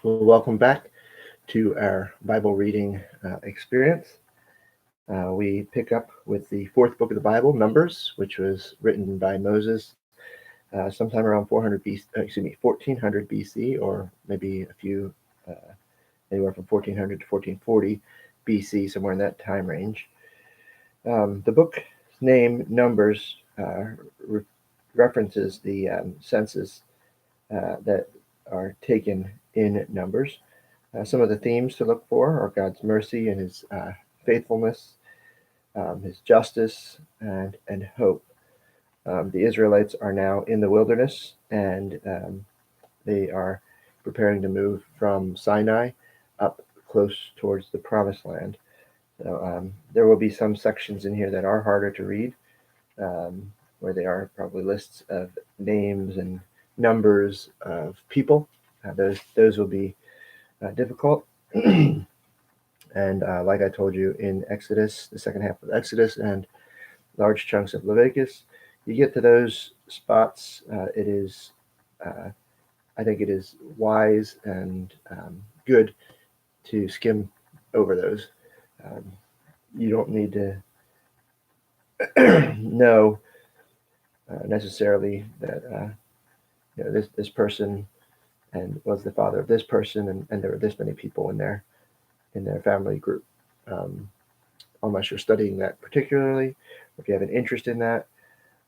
Well, welcome back to our Bible reading experience. We pick up with the fourth book of the Bible, Numbers, which was written by Moses sometime around 1400 BC, or maybe a few, anywhere from 1400 to 1440 BC, somewhere in that time range. The book's name, Numbers, references the census that are taken in Numbers. Some of the themes to look for are God's mercy and his faithfulness, his justice, and hope. The Israelites are now in the wilderness, and they are preparing to move from Sinai up close towards the Promised Land. So there will be some sections in here that are harder to read, where they are probably lists of names and numbers of people. Those will be difficult. And like I told you, in Exodus, the second half of Exodus and large chunks of Leviticus, you get to those spots, I think it is wise and good to skim over those. You don't need to know necessarily that this person and was the father of this person, and there were this many people in their family group. Unless you're studying that particularly, or if you have an interest in that.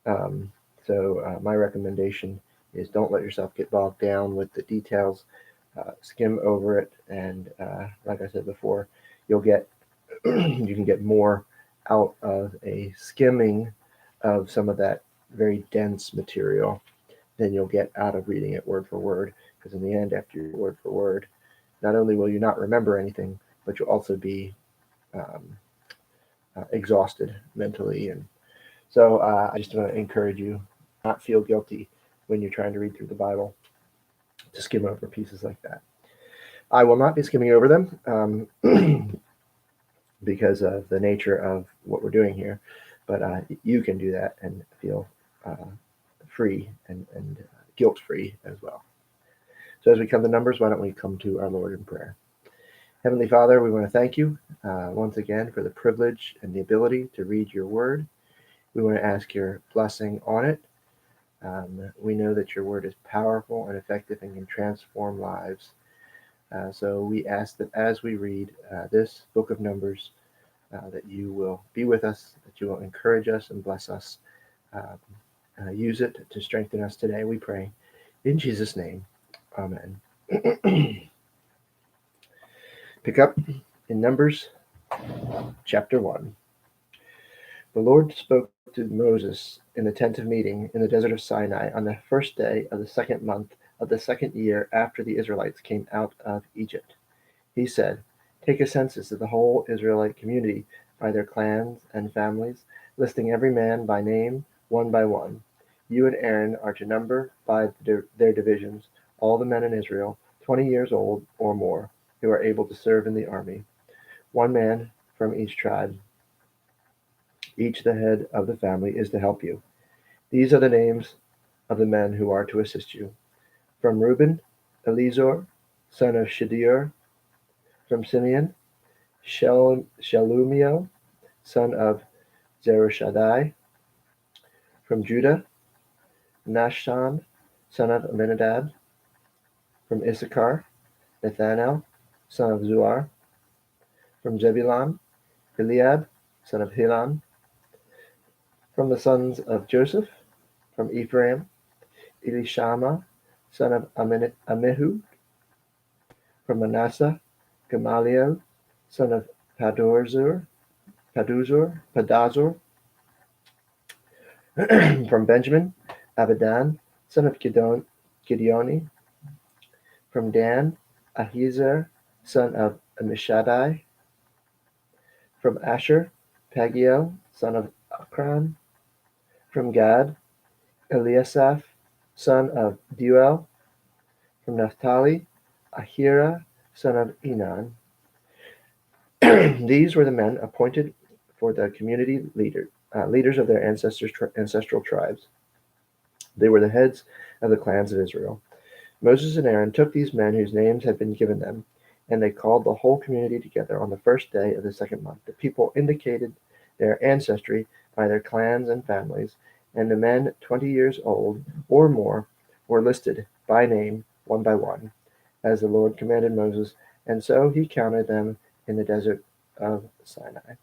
So my recommendation is don't let yourself get bogged down with the details. Skim over it, and like I said before, you can get more out of a skimming of some of that very dense material than you'll get out of reading it word for word. Because in the end, after you word for word, not only will you not remember anything, but you'll also be exhausted mentally. And so I just want to encourage you, not feel guilty when you're trying to read through the Bible, to skim over pieces like that. I will not be skimming over them because of the nature of what we're doing here, but you can do that and feel free and guilt-free as well. So as we come to Numbers, why don't we come to our Lord in prayer. Heavenly Father, we want to thank you once again for the privilege and the ability to read your word. We want to ask your blessing on it. We know that your word is powerful and effective and can transform lives. So we ask that as we read this book of Numbers, that you will be with us, that you will encourage us and bless us. Use it to strengthen us today, we pray. In Jesus' name, amen. Pick up in Numbers chapter 1. The Lord spoke to Moses in the tent of meeting in the desert of Sinai on the first day of the second month of the second year after the Israelites came out of Egypt. He said, "Take a census of the whole Israelite community by their clans and families, listing every man by name, one by one. You and Aaron are to number by their divisions all the men in Israel, 20 years old or more, who are able to serve in the army, one man from each tribe. Each the head of the family is to help you. These are the names of the men who are to assist you. From Reuben, Elizur, son of Shedeur. From Simeon, Shelumiel, son of Zerushadai. From Judah, Nashon, son of Amminadab. From Issachar, Nathanael, son of Zuar. From Zebulun, Eliab, son of Helon. From the sons of Joseph, from Ephraim, Elishama, son of Amihud. From Manasseh, Gamaliel, son of Padazur. From Benjamin, Abidan, son of Gideoni. From Dan, Ahiezer, son of Amishadai. From Asher, Pagiel, son of Akran. From Gad, Eliasaph, son of Deuel. From Naphtali, Ahira, son of Enan. These were the men appointed for the community leaders of their ancestral tribes. They were the heads of the clans of Israel. Moses and Aaron took these men whose names had been given them, and they called the whole community together on the first day of the second month. The people indicated their ancestry by their clans and families, and the men 20 years old or more were listed by name, one by one, as the Lord commanded Moses, and so he counted them in the desert of Sinai.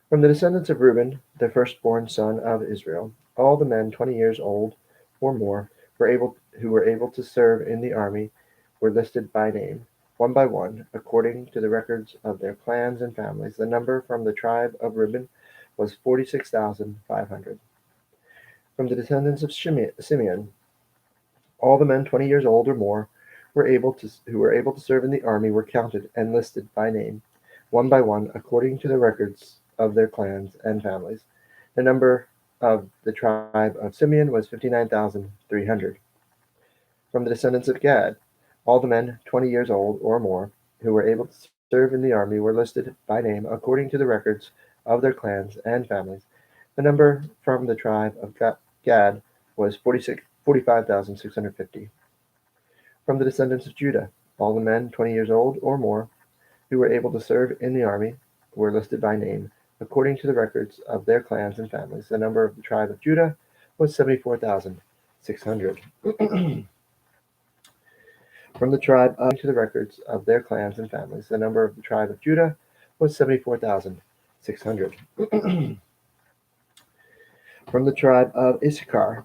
From the descendants of Reuben, the firstborn son of Israel, all the men 20 years old or more who were able to serve in the army were listed by name, one by one, according to the records of their clans and families. The number from the tribe of Reuben was 46,500. From the descendants of Simeon, all the men 20 years old or more who were able to serve in the army were counted and listed by name, one by one, according to the records of their clans and families. The number of the tribe of Simeon was 59,300. From the descendants of Gad, all the men 20 years old or more who were able to serve in the army were listed by name according to the records of their clans and families. The number from the tribe of Gad was 45,650. From the descendants of Judah, all the men 20 years old or more who were able to serve in the army were listed by name, according to the records of their clans and families. The number of the tribe of Judah was 74,600. From the tribe to the records of their clans and families, the number of the tribe of Judah was 74,600. From the tribe of Issachar,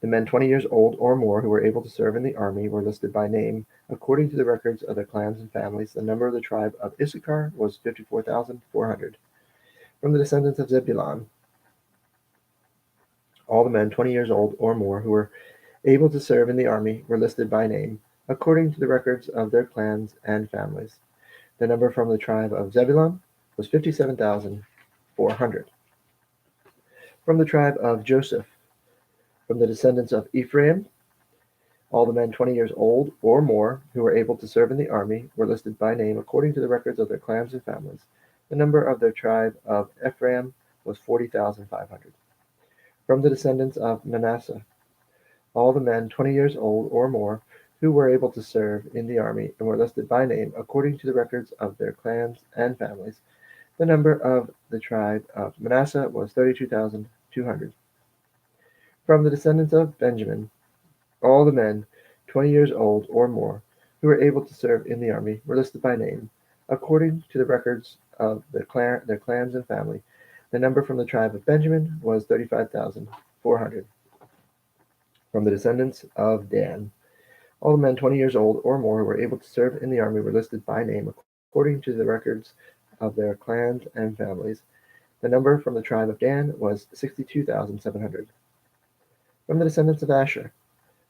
the men 20 years old or more who were able to serve in the army were listed by name, according to the records of their clans and families. The number of the tribe of Issachar was 54,400. From the descendants of Zebulun, all the men 20 years old or more who were able to serve in the army were listed by name, according to the records of their clans and families. The number from the tribe of Zebulun was 57,400. From the tribe of Joseph, from the descendants of Ephraim, all the men 20 years old or more who were able to serve in the army were listed by name according to the records of their clans and families. The number of their tribe of Ephraim was 40,500. From the descendants of Manasseh, all the men 20 years old or more who were able to serve in the army and were listed by name according to the records of their clans and families. The number of the tribe of Manasseh was 32,200. From the descendants of Benjamin, all the men 20 years old or more who were able to serve in the army were listed by name, according to the records of their clans and family. The number from the tribe of Benjamin was 35,400. From the descendants of Dan, all the men 20 years old or more who were able to serve in the army were listed by name, according to the records of their clans and families. The number from the tribe of Dan was 62,700. From the descendants of Asher,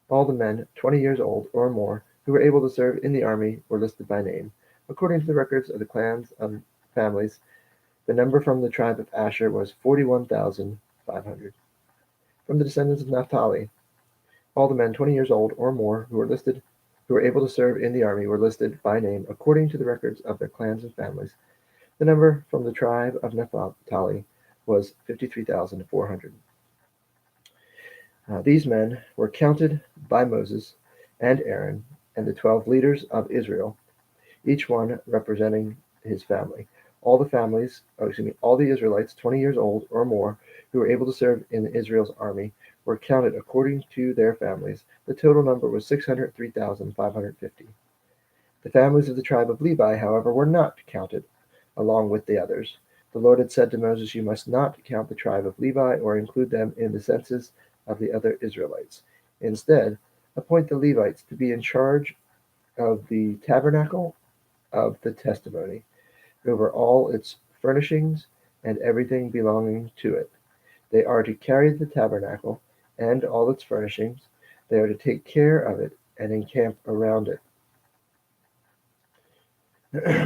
all the men 20 years old or more who were able to serve in the army were listed by name, according to the records of the clans and families. The number from the tribe of Asher was 41,500. From the descendants of Naphtali, all the men 20 years old or more who were able to serve in the army were listed by name according to the records of their clans and families. The number from the tribe of Naphtali was 53,400. These men were counted by Moses and Aaron and the 12 leaders of Israel, each one representing his family. All the Israelites 20 years old or more who were able to serve in Israel's army were counted according to their families. The total number was 603,550. The families of the tribe of Levi, however, were not counted along with the others. The Lord had said to Moses, "You must not count the tribe of Levi or include them in the census of the other Israelites. Instead, appoint the Levites to be in charge of the tabernacle of the testimony, over all its furnishings and everything belonging to it. They are to carry the tabernacle and all its furnishings. They are to take care of it and encamp around it.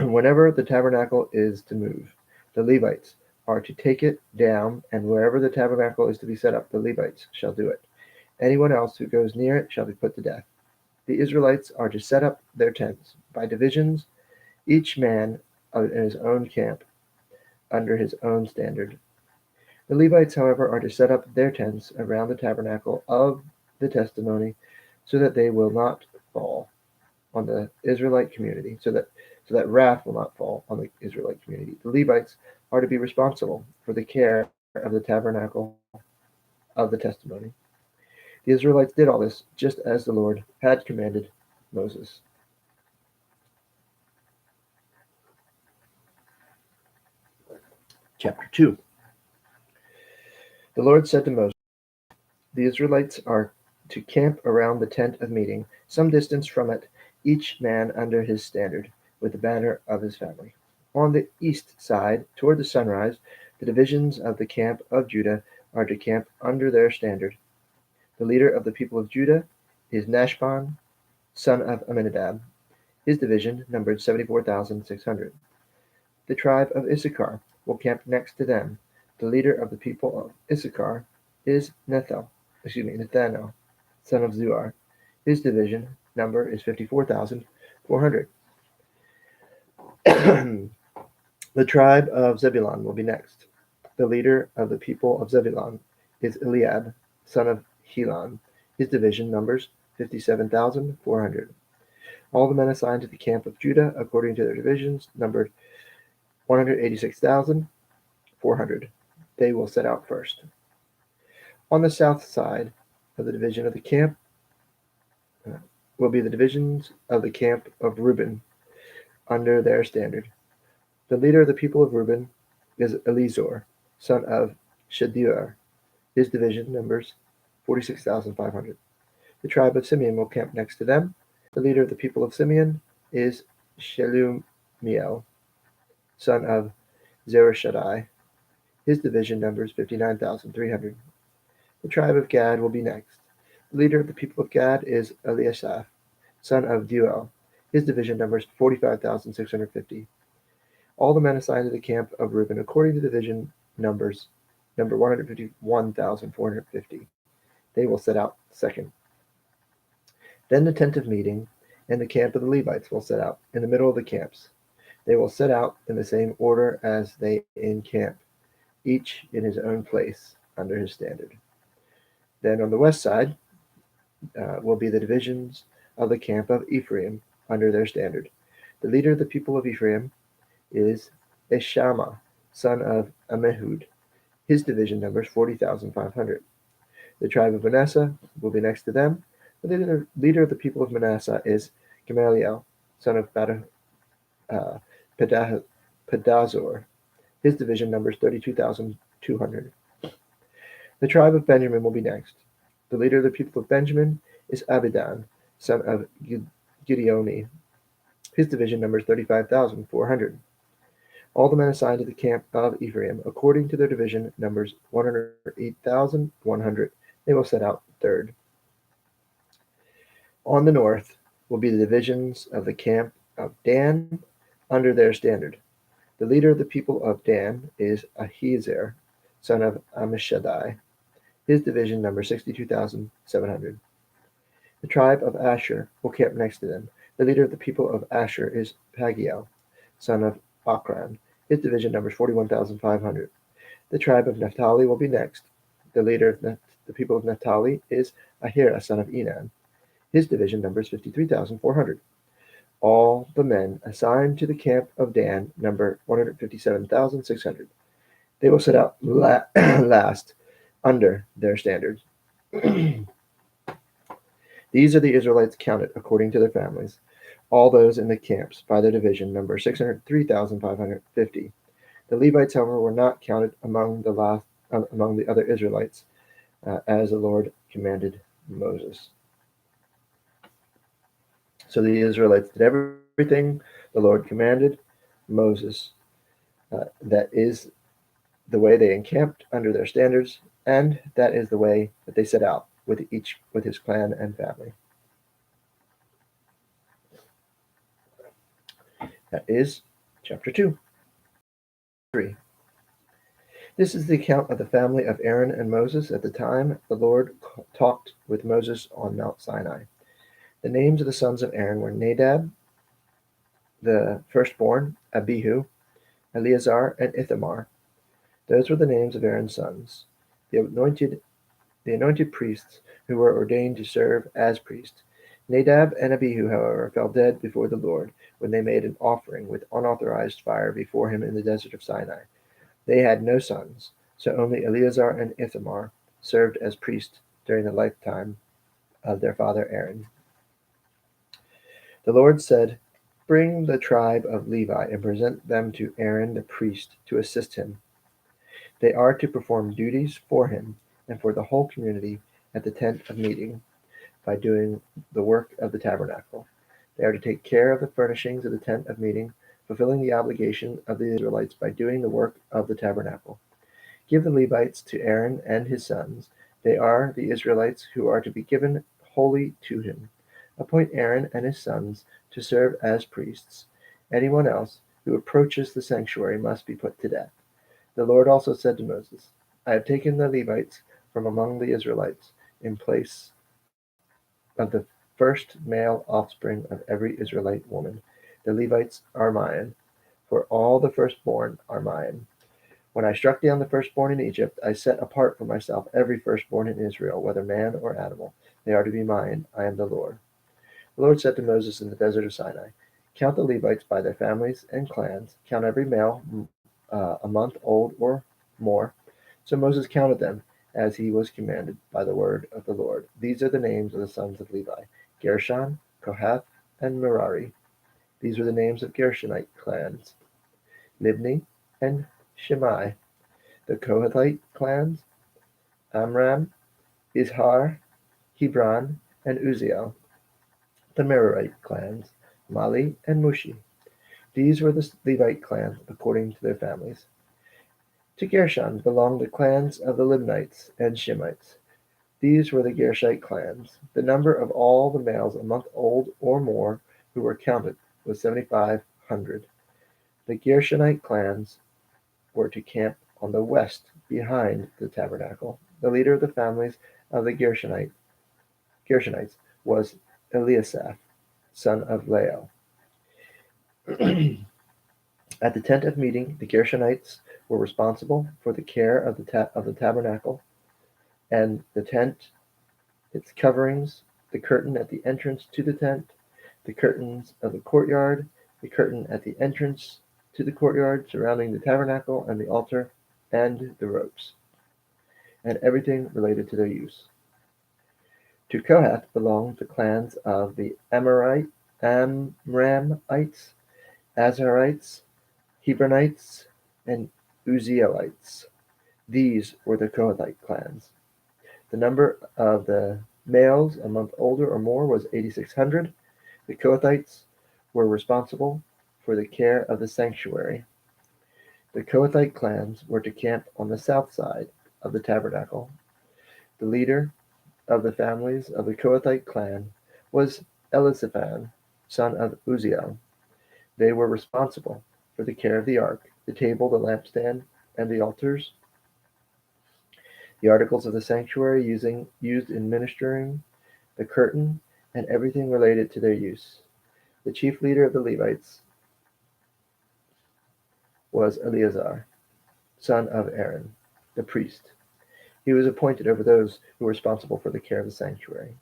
Whenever the tabernacle is to move, the Levites are to take it down, and wherever the tabernacle is to be set up, the Levites shall do it. Anyone else who goes near it shall be put to death. The Israelites are to set up their tents by divisions, each man in his own camp, under his own standard. The Levites, however, are to set up their tents around the tabernacle of the testimony so that they will not fall on the Israelite community, so that wrath will not fall on the Israelite community. The Levites are to be responsible for the care of the tabernacle of the testimony. The Israelites did all this just as the Lord had commanded Moses. Chapter 2. The Lord said to Moses, the Israelites are to camp around the tent of meeting, some distance from it, each man under his standard, with the banner of his family. On the east side, toward the sunrise, the divisions of the camp of Judah are to camp under their standard. The leader of the people of Judah is Nashban, son of Amminadab. His division numbered 74,600. The tribe of Issachar will camp next to them. The leader of the people of Issachar is Nathanael, son of Zuar. His division number is 54,400. The tribe of Zebulun will be next. The leader of the people of Zebulun is Eliab, son of Helon. His division numbers 57,400. All the men assigned to the camp of Judah, according to their divisions, numbered 186,400. They will set out first. On the south side of the division of the camp will be the divisions of the camp of Reuben under their standard. The leader of the people of Reuben is Elizur, son of Shedeur. His division numbers 46,500. The tribe of Simeon will camp next to them. The leader of the people of Simeon is Shelumiel, son of Zerushadai. His division numbers 59,300. The tribe of Gad will be next. The leader of the people of Gad is Eliasaph, son of Deuel. His division numbers 45,650. All the men assigned to the camp of Reuben, according to division numbers, number 151,450. They will set out second. Then the tent of meeting and the camp of the Levites will set out in the middle of the camps. They will set out in the same order as they encamp, each in his own place under his standard. Then on the west side will be the divisions of the camp of Ephraim under their standard. The leader of the people of Ephraim is Eshama, son of Ammihud. His division numbers 40,500. The tribe of Manasseh will be next to them. The leader of the people of Manasseh is Gamaliel, son of Pedazor. His division numbers 32,200. The tribe of Benjamin will be next. The leader of the people of Benjamin is Abidan, son of Gideoni. His division numbers 35,400. All the men assigned to the camp of Ephraim, according to their division numbers 108,100. They will set out third. On the north will be the divisions of the camp of Dan under their standard. The leader of the people of Dan is Ahiezer, son of Ammishaddai. His division numbers 62,700. The tribe of Asher will camp next to them. The leader of the people of Asher is Pagiel, son of Ochran. His division numbers 41,500. The tribe of Naphtali will be next. The leader of the people of Naphtali is Ahira, son of Enan. His division numbers 53,400. All the men assigned to the camp of Dan number 157,600. They will set out last under their standards. These are the Israelites counted according to their families. All those in the camps by their division number 603,550. The Levites, however, were not counted among the other Israelites, as the Lord commanded Moses. So the Israelites did everything the Lord commanded Moses. That is the way they encamped under their standards, and that is the way that they set out with his clan and family. That is chapter 2. 3. This is the account of the family of Aaron and Moses at the time the Lord talked with Moses on Mount Sinai. The names of the sons of Aaron were Nadab, the firstborn, Abihu, Eleazar, and Ithamar. Those were the names of Aaron's sons. The anointed the anointed priests who were ordained to serve as priests. Nadab and Abihu, however, fell dead before the Lord when they made an offering with unauthorized fire before him in the desert of Sinai. They had no sons, so only Eleazar and Ithamar served as priests during the lifetime of their father Aaron. The Lord said, "Bring the tribe of Levi and present them to Aaron the priest to assist him. They are to perform duties for him and for the whole community at the tent of meeting by doing the work of the tabernacle. They are to take care of the furnishings of the tent of meeting, fulfilling the obligation of the Israelites by doing the work of the tabernacle. Give the Levites to Aaron and his sons. They are the Israelites who are to be given wholly to him. Appoint Aaron and his sons to serve as priests. Anyone else who approaches the sanctuary must be put to death." The Lord also said to Moses, "I have taken the Levites from among the Israelites in place of the first male offspring of every Israelite woman. The Levites are mine, for all the firstborn are mine. When I struck down the firstborn in Egypt, I set apart for myself every firstborn in Israel, whether man or animal. They are to be mine. I am the Lord." The Lord said to Moses in the desert of Sinai, "Count the Levites by their families and clans. Count every male a month old or more." So Moses counted them as he was commanded by the word of the Lord. These are the names of the sons of Levi: Gershon, Kohath, and Merari. These were the names of Gershonite clans: Libni and Shimei. The Kohathite clans: Amram, Izhar, Hebron, and Uzziel. The Merarite clans: Mali and Mushi. These were the Levite clans according to their families. To Gershon belonged the clans of the Libnites and Shimites. These were the Gershite clans. The number of all the males a month old or more who were counted was 7,500. The Gershonite clans were to camp on the west behind the tabernacle. The leader of the families of the Gershonites was Eliasaph, son of Lael. At the tent of meeting, the Gershonites were responsible for the care of the tabernacle and the tent, its coverings, the curtain at the entrance to the tent, the curtains of the courtyard, the curtain at the entrance to the courtyard surrounding the tabernacle and the altar, and the ropes, and everything related to their use. To Kohath belonged the clans of the Amramites, Azarites, Hebronites, and Uzzielites. These were the Kohathite clans. The number of the males a month older or more was 8,600. The Kohathites were responsible for the care of the sanctuary. The Kohathite clans were to camp on the south side of the tabernacle. The leader of the families of the Kohathite clan was Elisaphan, son of Uzziel. They were responsible for the care of the ark, the table, the lampstand, and the altars, the articles of the sanctuary used in ministering, the curtain, and everything related to their use. The chief leader of the Levites was Eleazar, son of Aaron, the priest. He was appointed over those who were responsible for the care of the sanctuary.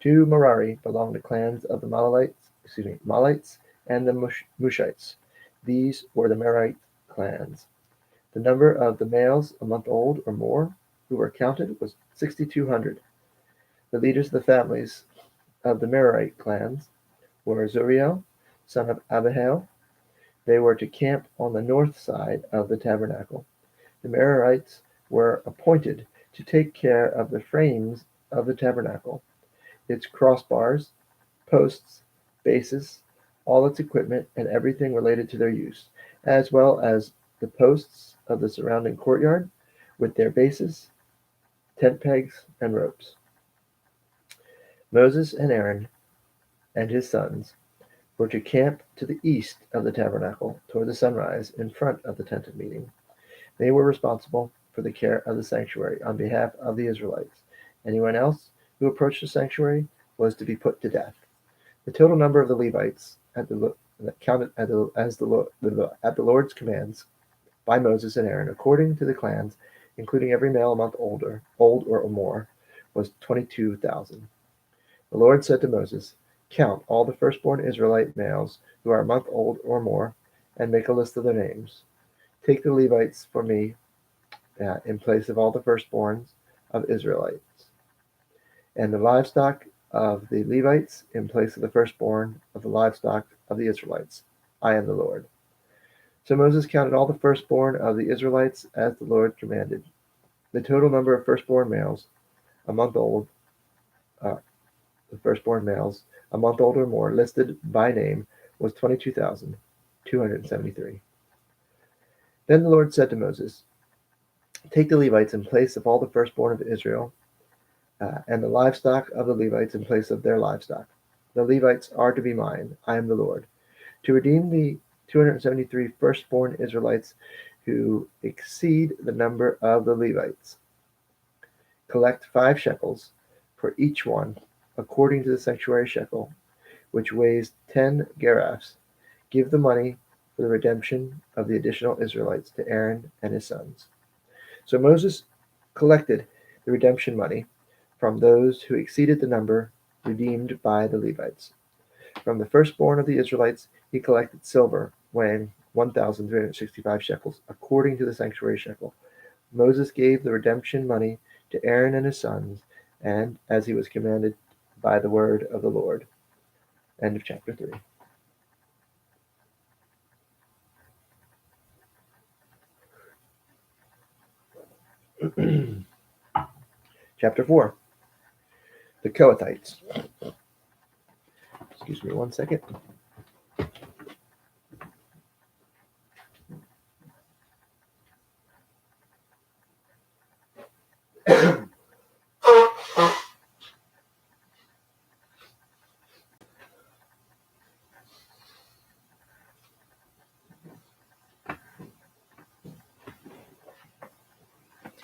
To Merari belonged the clans of the Malites and the Mushites. These were the Merarite clans. The number of the males a month old or more who were counted was 6,200. The leaders of the families of the Merarite clans were Zuriel, son of Abihail. They were to camp on the north side of the tabernacle. The Merarites were appointed to take care of the frames of the tabernacle, its crossbars, posts, bases, all its equipment, and everything related to their use, as well as the posts of the surrounding courtyard with their bases, tent pegs, and ropes. Moses and Aaron and his sons were to camp to the east of the tabernacle toward the sunrise in front of the tent of meeting. They were responsible for the care of the sanctuary on behalf of the Israelites. Anyone else who approached the sanctuary was to be put to death. The total number of the Levites counted at the Lord's commands by Moses and Aaron, according to the clans including every male a month old or more, was 22,000. The Lord said to Moses, "Count all the firstborn Israelite males who are a month old or more, and make a list of their names. Take the Levites for me in place of all the firstborns of Israelites, and the livestock of the Levites in place of the firstborn of the livestock of the Israelites. I am the Lord." So Moses counted all the firstborn of the Israelites as the Lord commanded. The total number of firstborn males, a month old, the firstborn males, a month old or more, listed by name, was 22,273. Then the Lord said to Moses, "Take the Levites in place of all the firstborn of Israel, and the livestock of the Levites in place of their livestock. The Levites are to be mine. I am the Lord. To redeem the 273 firstborn Israelites who exceed the number of the Levites, collect 5 shekels for each one, according to the sanctuary shekel, which weighs 10 geraphs. Give the money for the redemption of the additional Israelites to Aaron and his sons." So Moses collected the redemption money from those who exceeded the number redeemed by the Levites. From the firstborn of the Israelites, he collected silver weighing 1,365 shekels, according to the sanctuary shekel. Moses gave the redemption money to Aaron and his sons, and as he was commanded by the word of the Lord. End of chapter 3. Chapter 4. The Kohathites. Excuse me one second.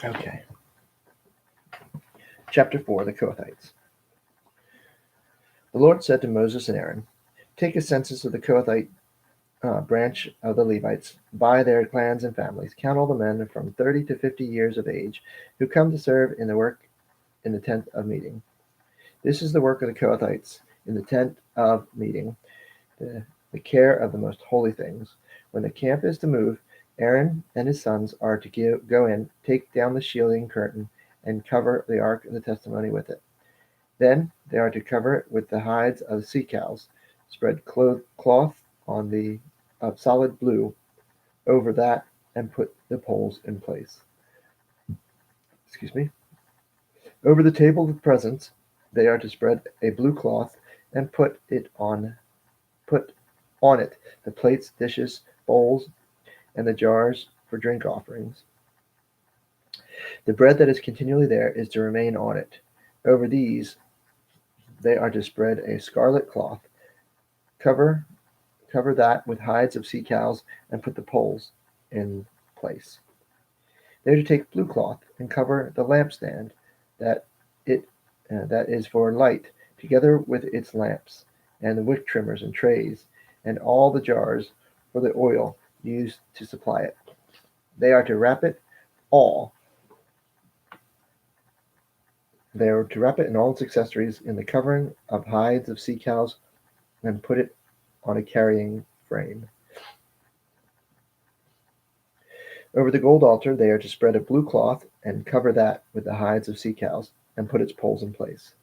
Okay. Chapter 4. The Kohathites. The Lord said to Moses and Aaron, "Take a census of the Kohathite branch of the Levites by their clans and families. Count all the men from 30 to 50 years of age who come to serve in the work in the tent of meeting. This is the work of the Kohathites in the tent of meeting, the care of the most holy things. When the camp is to move, Aaron and his sons are to go in, take down the shielding curtain, and cover the ark of the testimony with it. Then they are to cover it with the hides of sea cows, spread cloth of solid blue over that, and put the poles in place. Excuse me. Over the table of presents, they are to spread a blue cloth and put on it the plates, dishes, bowls, and the jars for drink offerings. The bread that is continually there is to remain on it. Over these they are to spread a scarlet cloth, cover that with hides of sea cows, and put the poles in place. They are to take blue cloth and cover the lampstand that is for light, together with its lamps, and the wick trimmers and trays, and all the jars for the oil used to supply it. They are to wrap it and all its accessories in the covering of hides of sea cows, and put it on a carrying frame. Over the gold altar they are to spread a blue cloth and cover that with the hides of sea cows, and put its poles in place.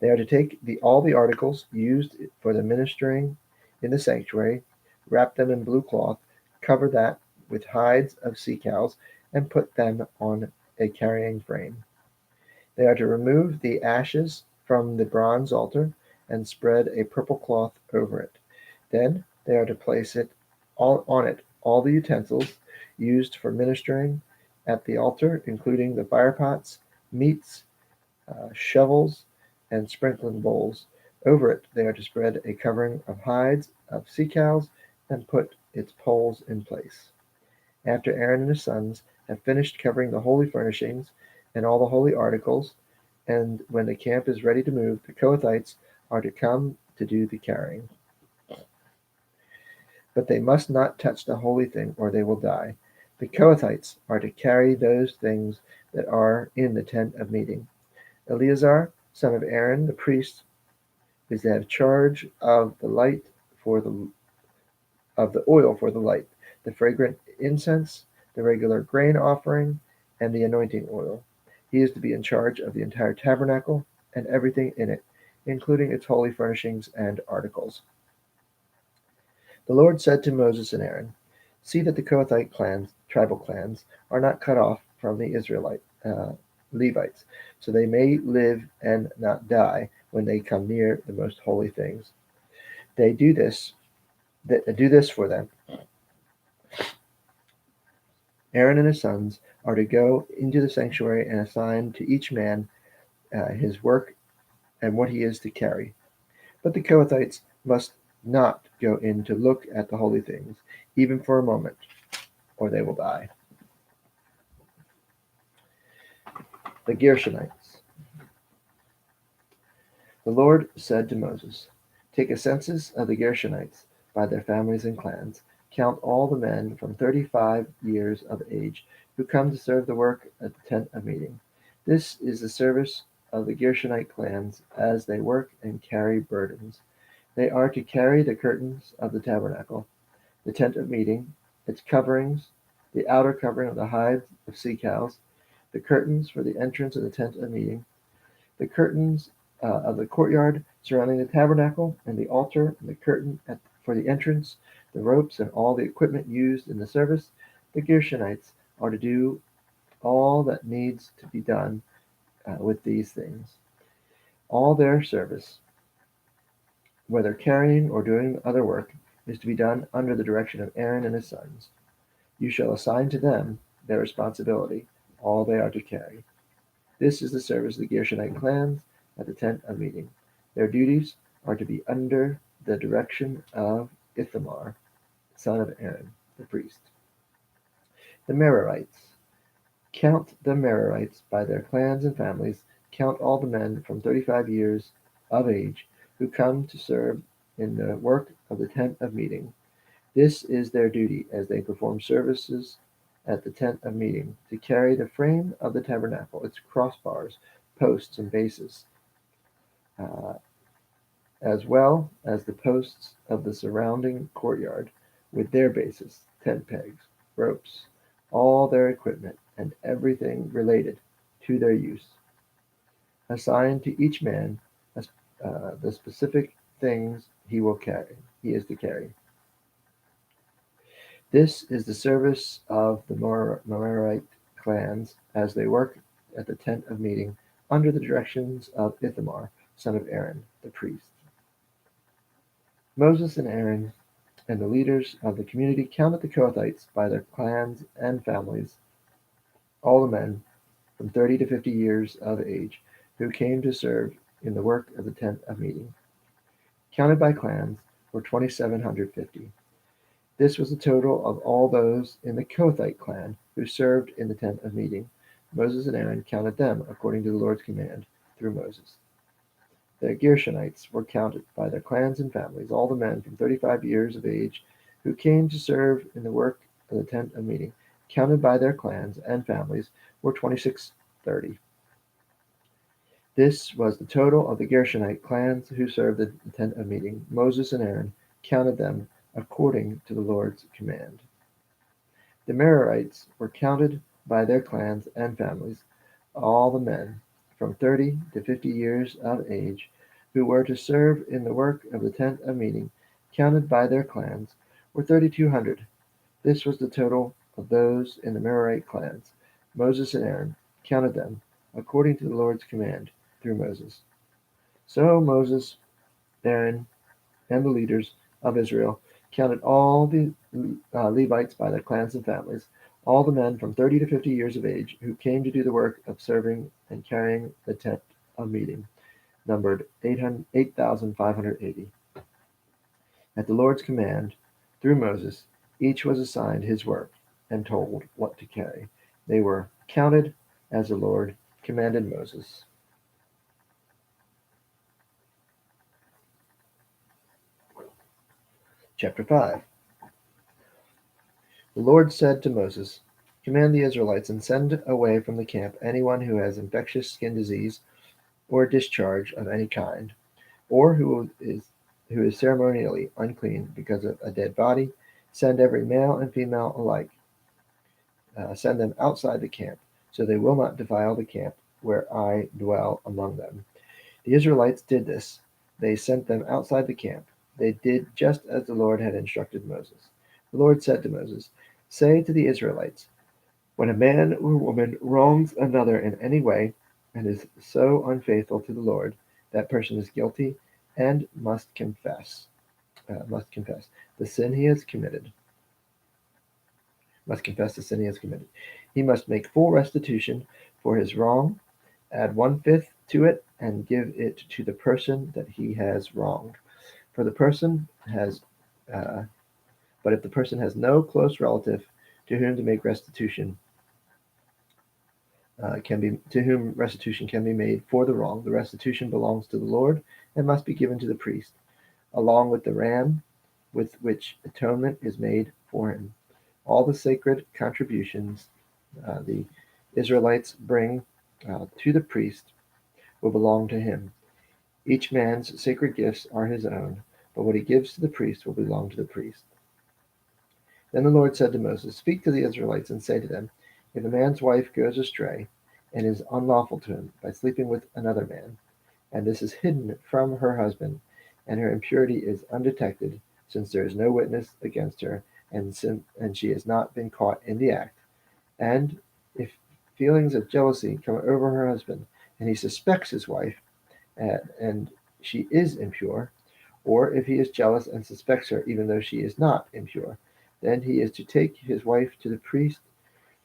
They are to take all the articles used for the ministering in the sanctuary, wrap them in blue cloth, cover that with hides of sea cows, and put them on a carrying frame. They are to remove the ashes from the bronze altar and spread a purple cloth over it. Then they are to place on it all the utensils used for ministering at the altar, including the firepots, meats, shovels, and sprinkling bowls. Over it they are to spread a covering of hides of sea cows and put its poles in place. After Aaron and his sons have finished covering the holy furnishings and all the holy articles, and when the camp is ready to move, the Kohathites are to come to do the carrying. But they must not touch the holy thing, or they will die. The Kohathites are to carry those things that are in the tent of meeting. Eleazar, son of Aaron, the priest, is to have charge of the oil for the light, the fragrant incense, the regular grain offering, and the anointing oil. He is to be in charge of the entire tabernacle and everything in it, including its holy furnishings and articles. The Lord said to Moses and Aaron, "See that the Kohathite tribal clans, are not cut off from the Levites, so they may live and not die when they come near the most holy things. They do this for them. Aaron and his sons are to go into the sanctuary and assign to each man his work and what he is to carry. But the Kohathites must not go in to look at the holy things, even for a moment, or they will die." The Gershonites. The Lord said to Moses, "Take a census of the Gershonites by their families and clans. Count all the men from 35 years of age who come to serve the work at the tent of meeting. This is the service of the Gershonite clans as they work and carry burdens. They are to carry the curtains of the tabernacle, the tent of meeting, its coverings, the outer covering of the hides of sea cows, the curtains for the entrance of the tent of meeting, the curtains of the courtyard surrounding the tabernacle, and the altar, and the curtain for the entrance, the ropes, and all the equipment used in the service. The Gershonites are to do all that needs to be done with these things. All their service, whether carrying or doing other work, is to be done under the direction of Aaron and his sons. You shall assign to them their responsibility, all they are to carry. This is the service of the Gershonite clans at the tent of meeting. Their duties are to be under the direction of Ithamar, son of Aaron, the priest. The Merarites. Count the Merarites by their clans and families. Count all the men from 35 years of age who come to serve in the work of the tent of meeting. This is their duty as they perform services at the tent of meeting, to carry the frame of the tabernacle, its crossbars, posts, and bases, as well as the posts of the surrounding courtyard, with their bases, tent pegs, ropes, all their equipment, and everything related to their use. Assign to each man the specific things he is to carry. This is the service of the Merarite clans as they work at the tent of meeting under the directions of Ithamar, son of Aaron, the priest. Moses and Aaron and the leaders of the community counted the Kohathites by their clans and families, all the men from 30 to 50 years of age who came to serve in the work of the tent of meeting. Counted by clans were 2,750. This was the total of all those in the Kohathite clan who served in the tent of meeting. Moses and Aaron counted them according to the Lord's command through Moses. The Gershonites were counted by their clans and families, all the men from 35 years of age who came to serve in the work of the tent of meeting, counted by their clans and families, were 2,630. This was the total of the Gershonite clans who served the tent of meeting. Moses and Aaron counted them according to the Lord's command. The Merarites were counted by their clans and families, all the men from 30 to 50 years of age who were to serve in the work of the tent of meeting, counted by their clans, were 3,200. This was the total of those in the Merarite clans. Moses and Aaron counted them according to the Lord's command through Moses. So Moses, Aaron, and the leaders of Israel counted all the Levites by their clans and families, all the men from 30 to 50 years of age who came to do the work of serving and carrying the tent of meeting, numbered 8,580. At the Lord's command, through Moses, each was assigned his work and told what to carry. They were counted as the Lord commanded Moses. Chapter 5. The Lord said to Moses, Command the Israelites and send away from the camp anyone who has infectious skin disease or discharge of any kind, or who is ceremonially unclean because of a dead body. Send every male and female alike. Send them outside the camp, so they will not defile the camp where I dwell among them. The Israelites did this. They sent them outside the camp. They did just as the Lord had instructed Moses. The Lord said to Moses, "Say to the Israelites, when a man or woman wrongs another in any way and is so unfaithful to the Lord, that person is guilty and must confess the sin he has committed. Must confess the sin he has committed. He must make full restitution for his wrong, add 1/5 to it, and give it to the person that he has wronged. For the person has, but if the person has no close relative to whom to make restitution, to whom restitution can be made for the wrong, the restitution belongs to the Lord and must be given to the priest, along with the ram with which atonement is made for him. All the sacred contributions the Israelites bring to the priest will belong to him. Each man's sacred gifts are his own, but what he gives to the priest will belong to the priest." Then the Lord said to Moses, "Speak to the Israelites and say to them, if a man's wife goes astray and is unlawful to him by sleeping with another man, and this is hidden from her husband, and her impurity is undetected, since there is no witness against her, and she has not been caught in the act, and if feelings of jealousy come over her husband, and he suspects his wife, and she is impure, or if he is jealous and suspects her even though she is not impure, then he is to take his wife to the priest.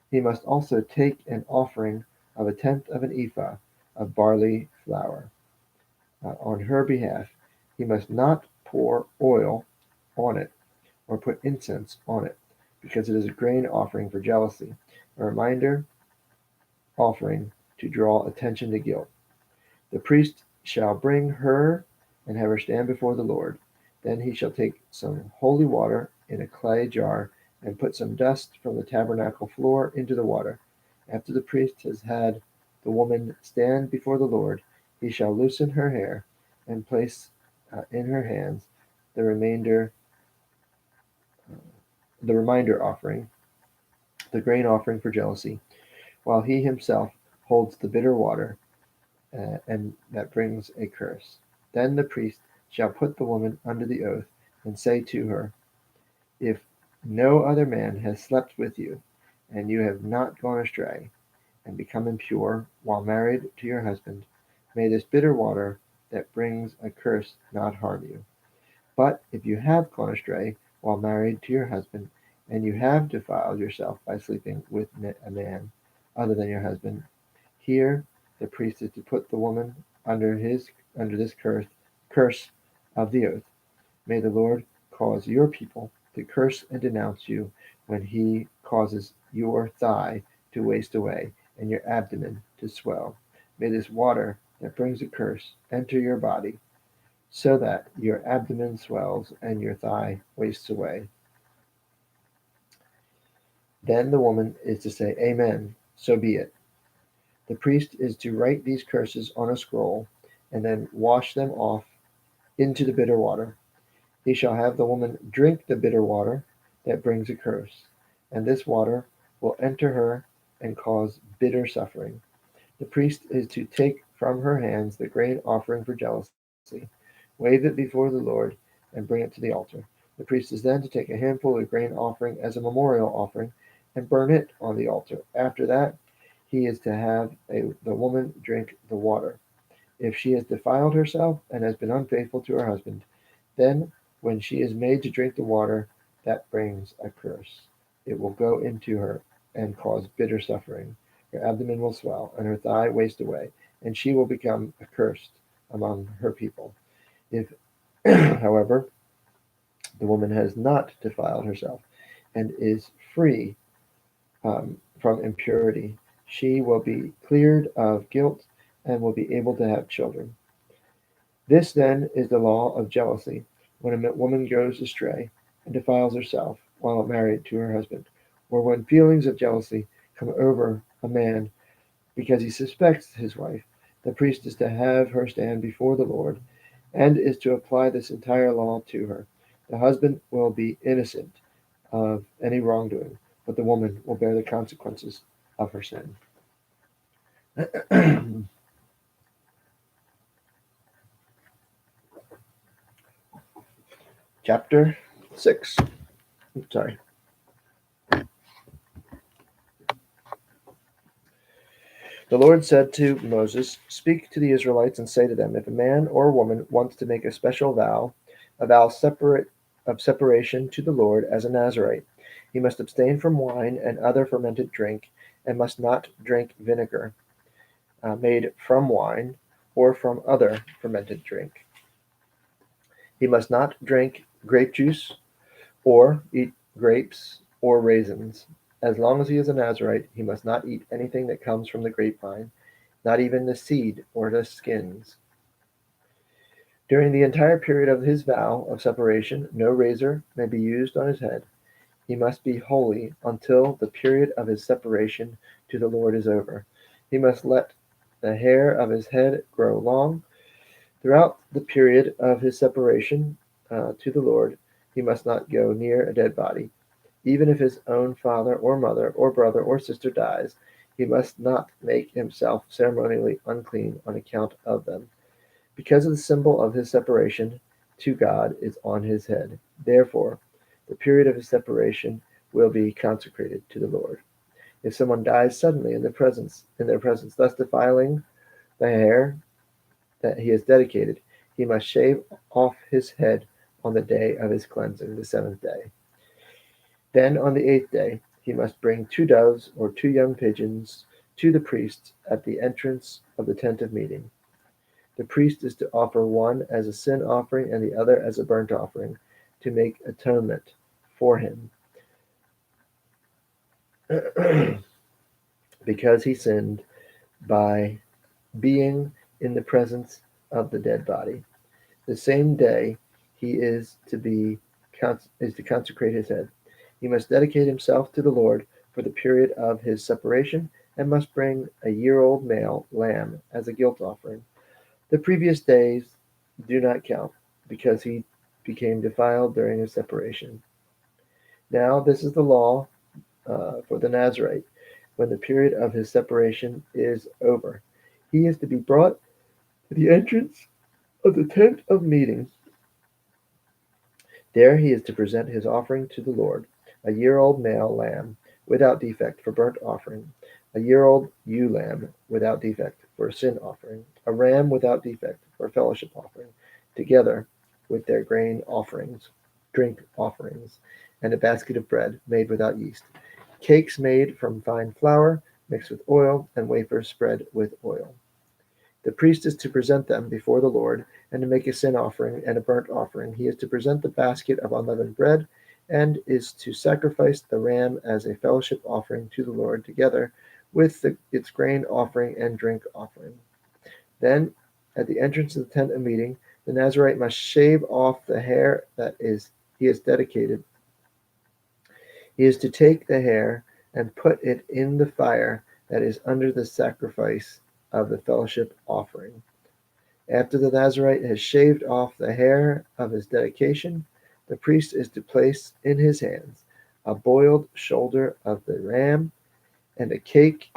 He must also take an offering of 1/10 of an ephah of barley flour on her behalf. He must not pour oil on it or put incense on it, because it is a grain offering for jealousy, a reminder offering to draw attention to guilt. The priest shall bring her and have her stand before the Lord. Then he shall take some holy water in a clay jar and put some dust from the tabernacle floor into the water. After the priest has had the woman stand before the Lord, he shall loosen her hair and place in her hands the reminder offering, the grain offering for jealousy, while he himself holds the bitter water, and that brings a curse. Then the priest shall put the woman under the oath and say to her, if no other man has slept with you, and you have not gone astray and become impure while married to your husband, may this bitter water that brings a curse not harm you. But if you have gone astray while married to your husband, and you have defiled yourself by sleeping with a man other than your husband, here the priest is to put the woman under this curse of the oath. May the Lord cause your people to curse and denounce you when he causes your thigh to waste away and your abdomen to swell. May this water that brings a curse enter your body, so that your abdomen swells and your thigh wastes away. Then the woman is to say, Amen, so be it. The priest is to write these curses on a scroll and then wash them off into the bitter water. He shall have the woman drink the bitter water that brings a curse, and this water will enter her and cause bitter suffering. The priest is to take from her hands the grain offering for jealousy, wave it before the Lord, and bring it to the altar. The priest is then to take a handful of grain offering as a memorial offering and burn it on the altar. After that, he is to have the woman drink the water. If she has defiled herself and has been unfaithful to her husband, then when she is made to drink the water that brings a curse, it will go into her and cause bitter suffering. Her abdomen will swell and her thigh waste away, and she will become accursed among her people. If, however, the woman has not defiled herself and is free from impurity, she will be cleared of guilt and will be able to have children. This then is the law of jealousy, when a woman goes astray and defiles herself while married to her husband, or when feelings of jealousy come over a man because he suspects his wife, the priest is to have her stand before the Lord and is to apply this entire law to her. The husband will be innocent of any wrongdoing, but the woman will bear the consequences of her sin. Chapter 6. Sorry. The Lord said to Moses, "Speak to the Israelites and say to them, if a man or a woman wants to make a special vow, a vow of separation to the Lord as a Nazirite, he must abstain from wine and other fermented drink, and must not drink vinegar made from wine or from other fermented drink. He must not drink grape juice or eat grapes or raisins. As long as he is a Nazirite, he must not eat anything that comes from the grapevine, not even the seed or the skins. During the entire period of his vow of separation, no razor may be used on his head. He must be holy until the period of his separation to the Lord is over. He must let the hair of his head grow long. Throughout the period of his separation to the Lord, he must not go near a dead body. Even if his own father or mother or brother or sister dies, he must not make himself ceremonially unclean on account of them, because of the symbol of his separation to God is on his head. Therefore, the period of his separation will be consecrated to the Lord. If someone dies suddenly in their presence, thus defiling the hair that he has dedicated, he must shave off his head on the day of his cleansing, the seventh day. Then on the eighth day he must bring 2 doves or 2 young pigeons to the priest at the entrance of the tent of meeting. The priest is to offer one as a sin offering and the other as a burnt offering, to make atonement for him, because he sinned by being in the presence of the dead body. The same day he is to consecrate his head. He must dedicate himself to the Lord for the period of his separation, and must bring a year-old male lamb as a guilt offering. The previous days do not count, because he became defiled during his separation. Now this is the law for the Nazirite. When the period of his separation is over, he is to be brought to the entrance of the tent of meeting. There he is to present his offering to the Lord, a year-old male lamb without defect for burnt offering, a year-old ewe lamb without defect for a sin offering, a ram without defect for a fellowship offering, together with their drink offerings, and a basket of bread made without yeast, cakes made from fine flour mixed with oil, and wafers spread with oil. The priest is to present them before the Lord, and to make a sin offering and a burnt offering. He is to present the basket of unleavened bread, and is to sacrifice the ram as a fellowship offering to the Lord, together with its grain offering and drink offering. Then, at the entrance of the tent of meeting, the Nazirite must shave off the hair he has dedicated. He is to take the hair and put it in the fire that is under the sacrifice of the fellowship offering. After the Nazirite has shaved off the hair of his dedication, the priest is to place in his hands a boiled shoulder of the ram, and a cake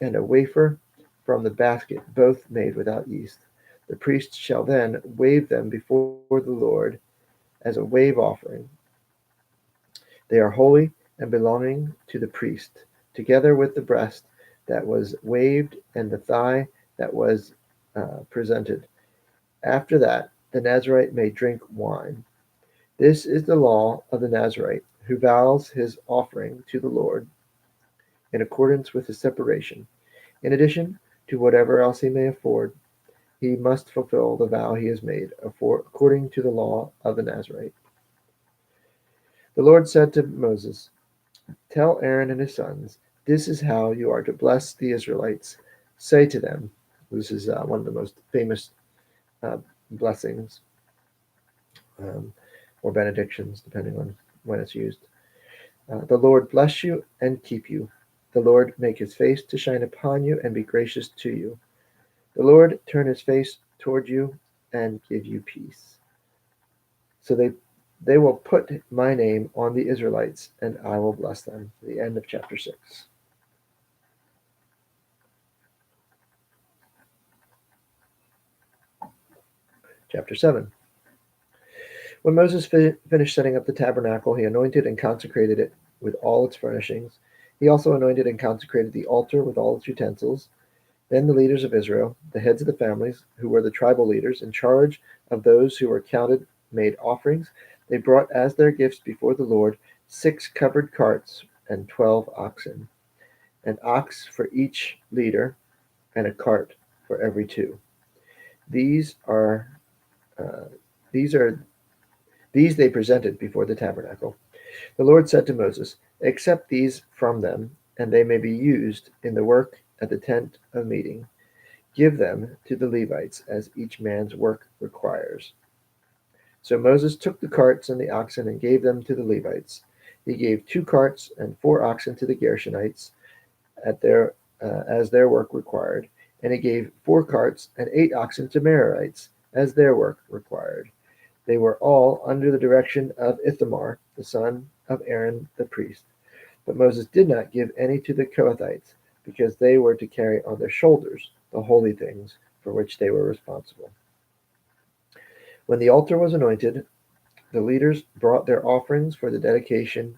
and a wafer from the basket, both made without yeast. The priest shall then wave them before the Lord as a wave offering. They are holy and belonging to the priest, together with the breast that was waved and the thigh that was presented. After that, the Nazirite may drink wine. This is the law of the Nazirite, who vows his offering to the Lord in accordance with his separation. In addition to whatever else he may afford, he must fulfill the vow he has made, according to the law of the Nazirite. The Lord said to Moses, "Tell Aaron and his sons, this is how you are to bless the Israelites. Say to them," this is one of the most famous blessings or benedictions, depending on when it's used. "The Lord bless you and keep you. The Lord make his face to shine upon you and be gracious to you. The Lord turn his face toward you and give you peace. So they will put my name on the Israelites, and I will bless them. The end of chapter 6. Chapter 7. When Moses finished setting up the tabernacle, he anointed and consecrated it with all its furnishings. He also anointed and consecrated the altar with all its utensils. Then the leaders of Israel, the heads of the families, who were the tribal leaders in charge of those who were counted, made offerings. They brought as their gifts before the Lord 6 covered carts and 12 oxen, an ox for each leader, and a cart for every 2. These they presented before the tabernacle. The Lord said to Moses, "Accept these from them, and they may be used in the work at the tent of meeting. Give them to the Levites as each man's work requires." So Moses took the carts and the oxen and gave them to the Levites. He gave 2 carts and 4 oxen to the Gershonites as their work required, and he gave 4 carts and 8 oxen to Merarites as their work required. They were all under the direction of Ithamar, the son of Aaron the priest. But Moses did not give any to the Kohathites, because they were to carry on their shoulders the holy things for which they were responsible. When the altar was anointed, the leaders brought their offerings for its dedication,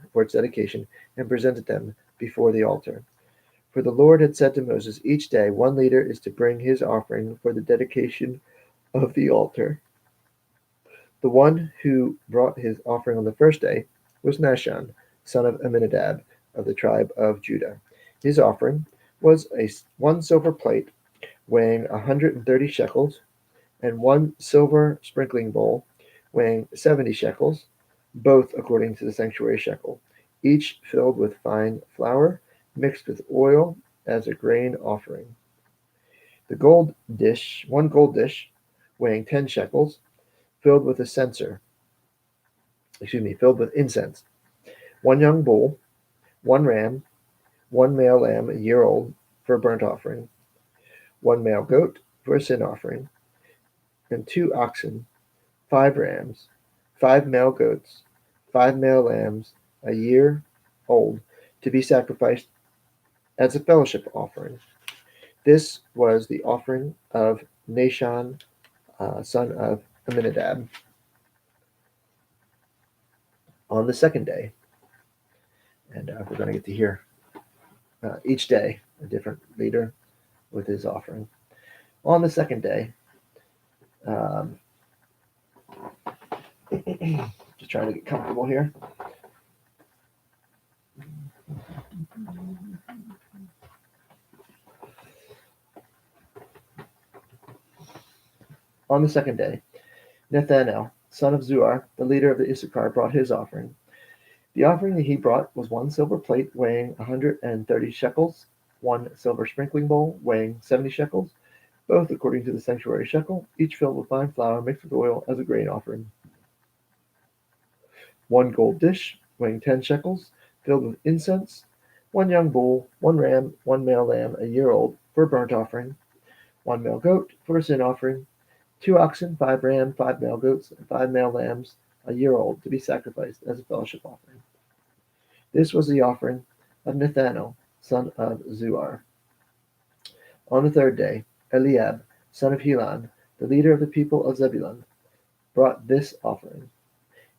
and presented them before the altar. For the Lord had said to Moses, "Each day 1 leader is to bring his offering for the dedication of the altar." The one who brought his offering on the first day was Nahshon, son of Amminadab, of the tribe of Judah. His offering was 1 silver plate weighing 130 shekels, and 1 silver sprinkling bowl weighing 70 shekels, both according to the sanctuary shekel, each filled with fine flour mixed with oil as a grain offering. The 1 gold dish weighing 10 shekels, filled with incense, 1 young bull, 1 ram, 1 male lamb a year old for a burnt offering, 1 male goat for a sin offering, and 2 oxen, 5 rams, 5 male goats, 5 male lambs a year old, to be sacrificed as a fellowship offering. This was the offering of Nahshon, son of Amminadab. On the second day, and we're going to get to hear each day a different leader with his offering. On the second day, just trying to get comfortable here. On the second day, Nethanel, son of Zuar, the leader of the Issachar, brought his offering. The offering that he brought was 1 silver plate weighing 130 shekels, 1 silver sprinkling bowl weighing 70 shekels, both according to the sanctuary shekel, each filled with fine flour mixed with oil as a grain offering. 1 gold dish weighing 10 shekels, filled with incense, 1 young bull, 1 ram, 1 male lamb a year old for a burnt offering, 1 male goat for a sin offering, 2 oxen, 5 rams, 5 male goats, and 5 male lambs a year old to be sacrificed as a fellowship offering. This was the offering of Nethanel, son of Zuar. On the third day, Eliab, son of Helon, the leader of the people of Zebulun, brought this offering.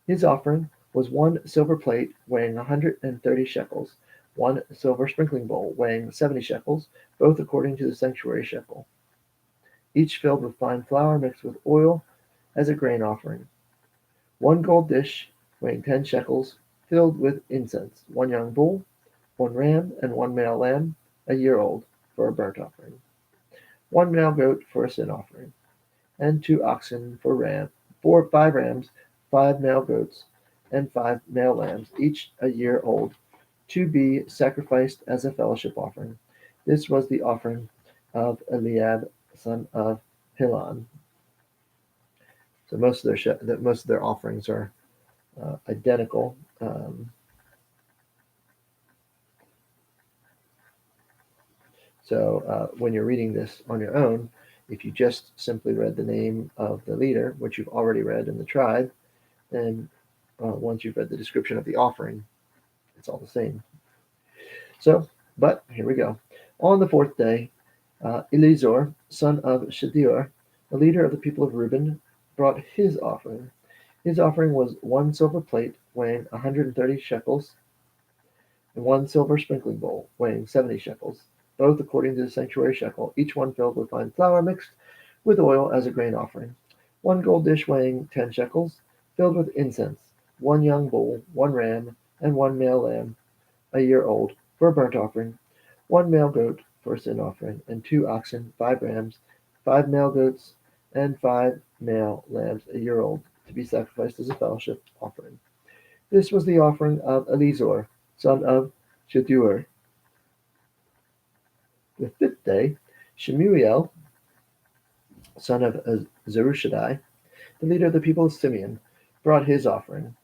His offering was 1 silver plate weighing 130 shekels, 1 silver sprinkling bowl weighing 70 shekels, both according to the sanctuary shekel, each filled with fine flour mixed with oil as a grain offering. 1 gold dish weighing 10 shekels, filled with incense, 1 young bull, 1 ram, and 1 male lamb a year old for a burnt offering, 1 male goat for a sin offering, and 2 oxen for 5 rams, 5 male goats, and 5 male lambs, each a year old, to be sacrificed as a fellowship offering. This was the offering of Eliab, son of Helon. So most of their offerings are identical. So when you're reading this on your own, if you just simply read the name of the leader, which you've already read in the tribe, then once you've read the description of the offering, it's all the same. So, but here we go. On the fourth day, Elizur, son of Shedeur, the leader of the people of Reuben, brought his offering. His offering was 1 silver plate weighing 130 shekels, and 1 silver sprinkling bowl weighing 70 shekels, both according to the sanctuary shekel, each one filled with fine flour mixed with oil as a grain offering. 1 gold dish weighing 10 shekels, filled with incense, 1 young bull, 1 ram, and 1 male lamb, a year old, for a burnt offering, 1 male goat for a sin offering, and 2 oxen, 5 rams, 5 male goats, and 5 male lambs, a year old, to be sacrificed as a fellowship offering. This was the offering of Elizur, son of Shedeur. The fifth day, Shemuel, son of Zerushadai, the leader of the people of Simeon, brought his offering.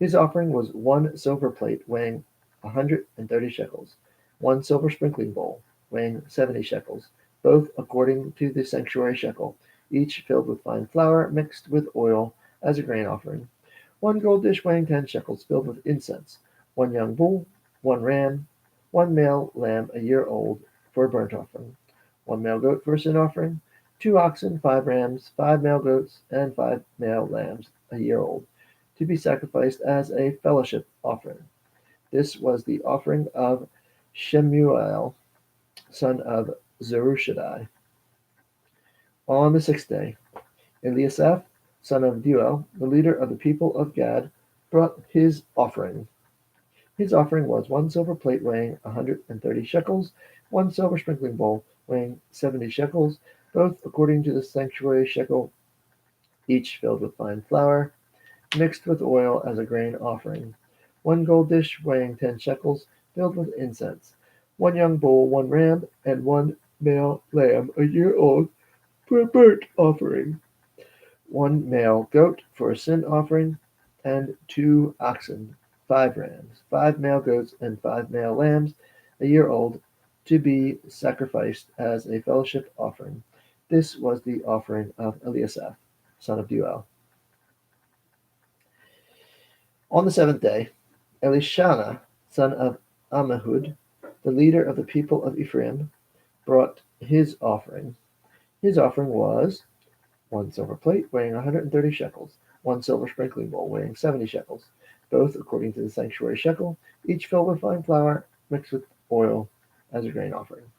His offering was 1 silver plate weighing 130 shekels, 1 silver sprinkling bowl weighing 70 shekels, both according to the sanctuary shekel, each filled with fine flour mixed with oil as a grain offering. 1 gold dish weighing 10 shekels, filled with incense, 1 young bull, 1 ram, 1 male lamb a year old for a burnt offering, 1 male goat for a sin offering, 2 oxen, 5 rams, 5 male goats, and 5 male lambs a year old, to be sacrificed as a fellowship offering. This was the offering of Shemuel, son of Zerushadai. On the sixth day, Eliasaph, son of Deuel, the leader of the people of Gad, brought his offering. His offering was 1 silver plate weighing 130 shekels, 1 silver sprinkling bowl weighing 70 shekels, both according to the sanctuary shekel, each filled with fine flour, mixed with oil as a grain offering. 1 gold dish weighing 10 shekels, filled with incense, 1 young bull, 1 ram, and 1 male lamb a year old for a burnt offering, 1 male goat for a sin offering, and 2 oxen, 5 rams, 5 male goats, and 5 male lambs a year old, to be sacrificed as a fellowship offering. This was the offering of Eliasaph, son of Deuel. On the seventh day, Elishama, son of Ammihud, the leader of the people of Ephraim, brought his offering. His offering was 1 silver plate weighing 130 shekels, 1 silver sprinkling bowl weighing 70 shekels, both according to the sanctuary shekel, each filled with fine flour mixed with oil as a grain offering.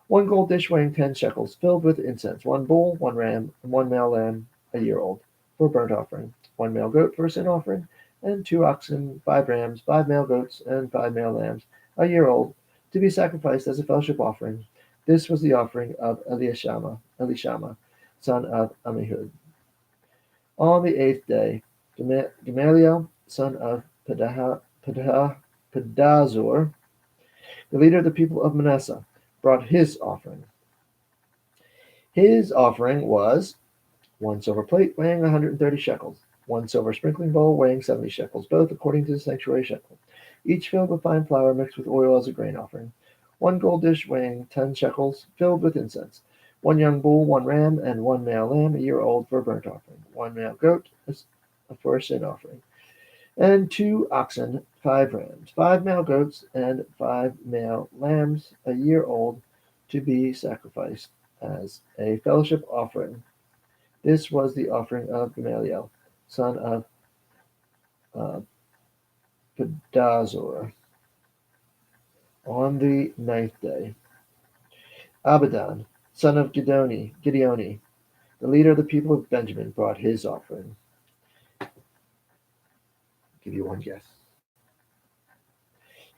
1 gold dish weighing 10 shekels, filled with incense, 1 bull, 1 ram, and 1 male lamb a year old for a burnt offering, 1 male goat for a sin offering, and 2 oxen, 5 rams, 5 male goats, and 5 male lambs a year old, to be sacrificed as a fellowship offering. This was the offering of Elishama, son of Ammihud. On the eighth day, Gamaliel, son of Pedahzur, the leader of the people of Manasseh, brought his offering. His offering was 1 silver plate weighing 130 shekels, 1 silver sprinkling bowl weighing 70 shekels, both according to the sanctuary shekel, each filled with fine flour mixed with oil as a grain offering. 1 gold dish weighing 10 shekels, filled with incense, 1 young bull, 1 ram, and 1 male lamb a year old for a burnt offering, 1 male goat for a sin offering, and 2 oxen, 5 rams, 5 male goats, and 5 male lambs a year old, to be sacrificed as a fellowship offering. This was the offering of Gamaliel, son of Pedahzur. On the ninth day, Abidan, son of Gideoni, the leader of the people of Benjamin, brought his offering. I'll give you one guess.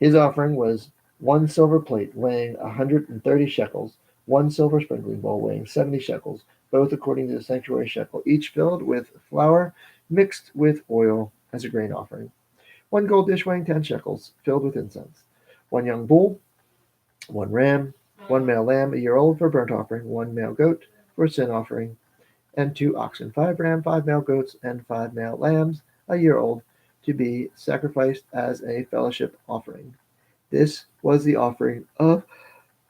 His offering was 1 silver plate weighing 130 shekels, 1 silver sprinkling bowl weighing 70 shekels, both according to the sanctuary shekel, each filled with flour mixed with oil as a grain offering. 1 gold dish weighing 10 shekels, filled with incense. 1 young bull, 1 ram, 1 male lamb a year old for a burnt offering, 1 male goat for a sin offering, and 2 oxen, 5 ram, 5 male goats, and 5 male lambs a year old, to be sacrificed as a fellowship offering. This was the offering of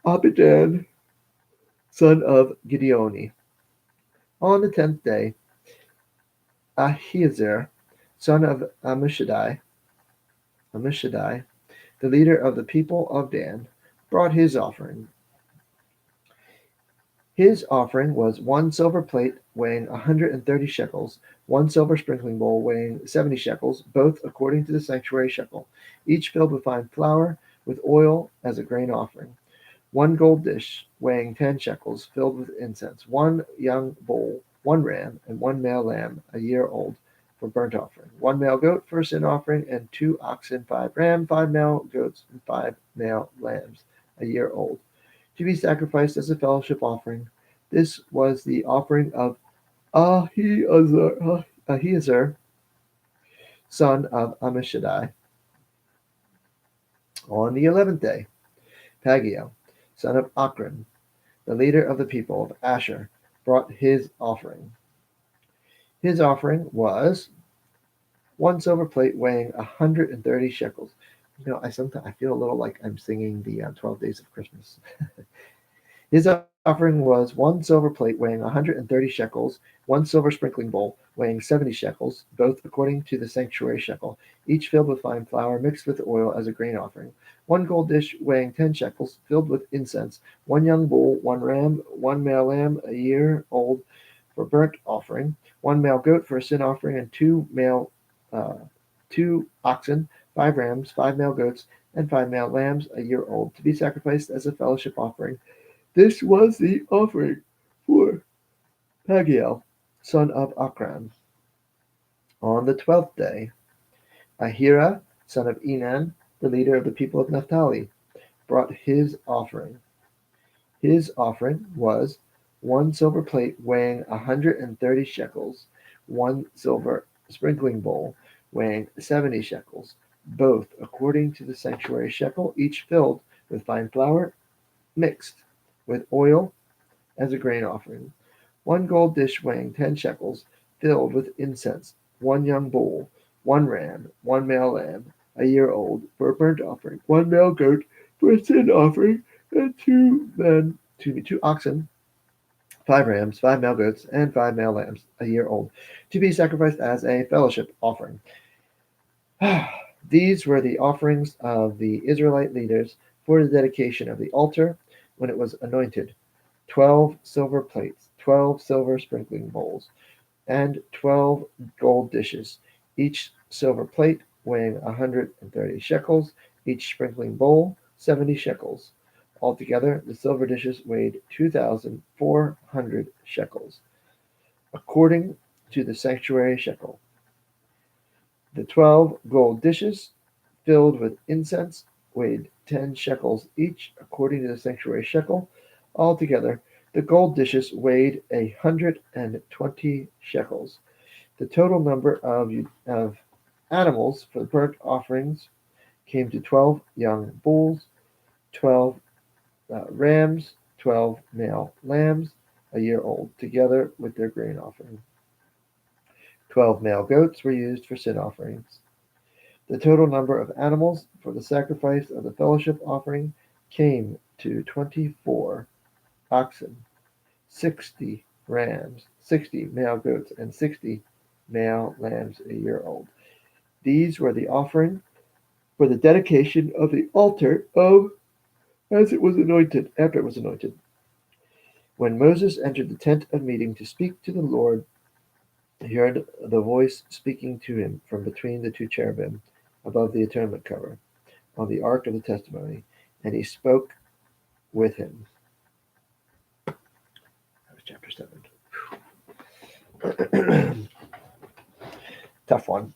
Abidan, son of Gideoni. On the 10th day, Ahiezer, son of Ammishaddai, the leader of the people of Dan, brought his offering. His offering was 1 silver plate weighing 130 shekels, 1 silver sprinkling bowl weighing 70 shekels, both according to the sanctuary shekel, each filled with fine flour, with oil as a grain offering. 1 gold dish weighing 10 shekels, filled with incense. 1 young bull, 1 ram, and 1 male lamb a year old for burnt offering. 1 male goat for a sin offering, and 2 oxen, 5 rams, 5 male goats, and 5 male lambs a year old, to be sacrificed as a fellowship offering. This was the offering of Ahiezer, son of Ammishaddai. On the 11th day, Pagiel, son of Achran, the leader of the people of Asher, brought his offering. His offering was 1 silver plate weighing 130 shekels. I feel a little like I'm singing the 12 Days of Christmas. His offering was 1 silver plate weighing 130 shekels, 1 silver sprinkling bowl weighing 70 shekels, both according to the sanctuary shekel, each filled with fine flour mixed with oil as a grain offering. 1 gold dish weighing 10 shekels, filled with incense. 1 young bull, 1 ram, 1 male lamb a year old for burnt offering. 1 male goat for a sin offering, and 2 oxen, 5 rams, 5 male goats, and 5 male lambs a year old, to be sacrificed as a fellowship offering. This was the offering for Pagiel, son of Achran. On the 12th day, Ahira, son of Enan, the leader of the people of Naphtali, brought his offering. His offering was 1 silver plate weighing 130 shekels, 1 silver sprinkling bowl weighing 70 shekels, both according to the sanctuary shekel, each filled with fine flour mixed with oil as a grain offering. 1 gold dish weighing 10 shekels, filled with incense. 1 young bull, 1 ram, 1 male lamb a year old for a burnt offering. 1 male goat for a sin offering, and 2 oxen, 5 rams, 5 male goats, and 5 male lambs a year old, to be sacrificed as a fellowship offering. These were the offerings of the Israelite leaders for the dedication of the altar when it was anointed: 12 silver plates, 12 silver sprinkling bowls, and 12 gold dishes, each silver plate weighing 130 shekels, each sprinkling bowl 70 shekels. Altogether, the silver dishes weighed 2,400 shekels, according to the sanctuary shekel. The 12 gold dishes, filled with incense, weighed 10 shekels each, according to the sanctuary shekel. Altogether, the gold dishes weighed 120 shekels. The total number of animals for the burnt offerings came to 12 young bulls, 12 rams, 12 male lambs a year old, together with their grain offering. 12 male goats were used for sin offerings. The total number of animals for the sacrifice of the fellowship offering came to 24 oxen, 60 rams, 60 male goats, and 60 male lambs a year old. These were the offering for the dedication of the altar as it was anointed, after it was anointed. When Moses entered the tent of meeting to speak to the Lord, he heard the voice speaking to him from between the 2 cherubim above the atonement cover on the ark of the testimony, and he spoke with him. That was chapter 7. Tough one.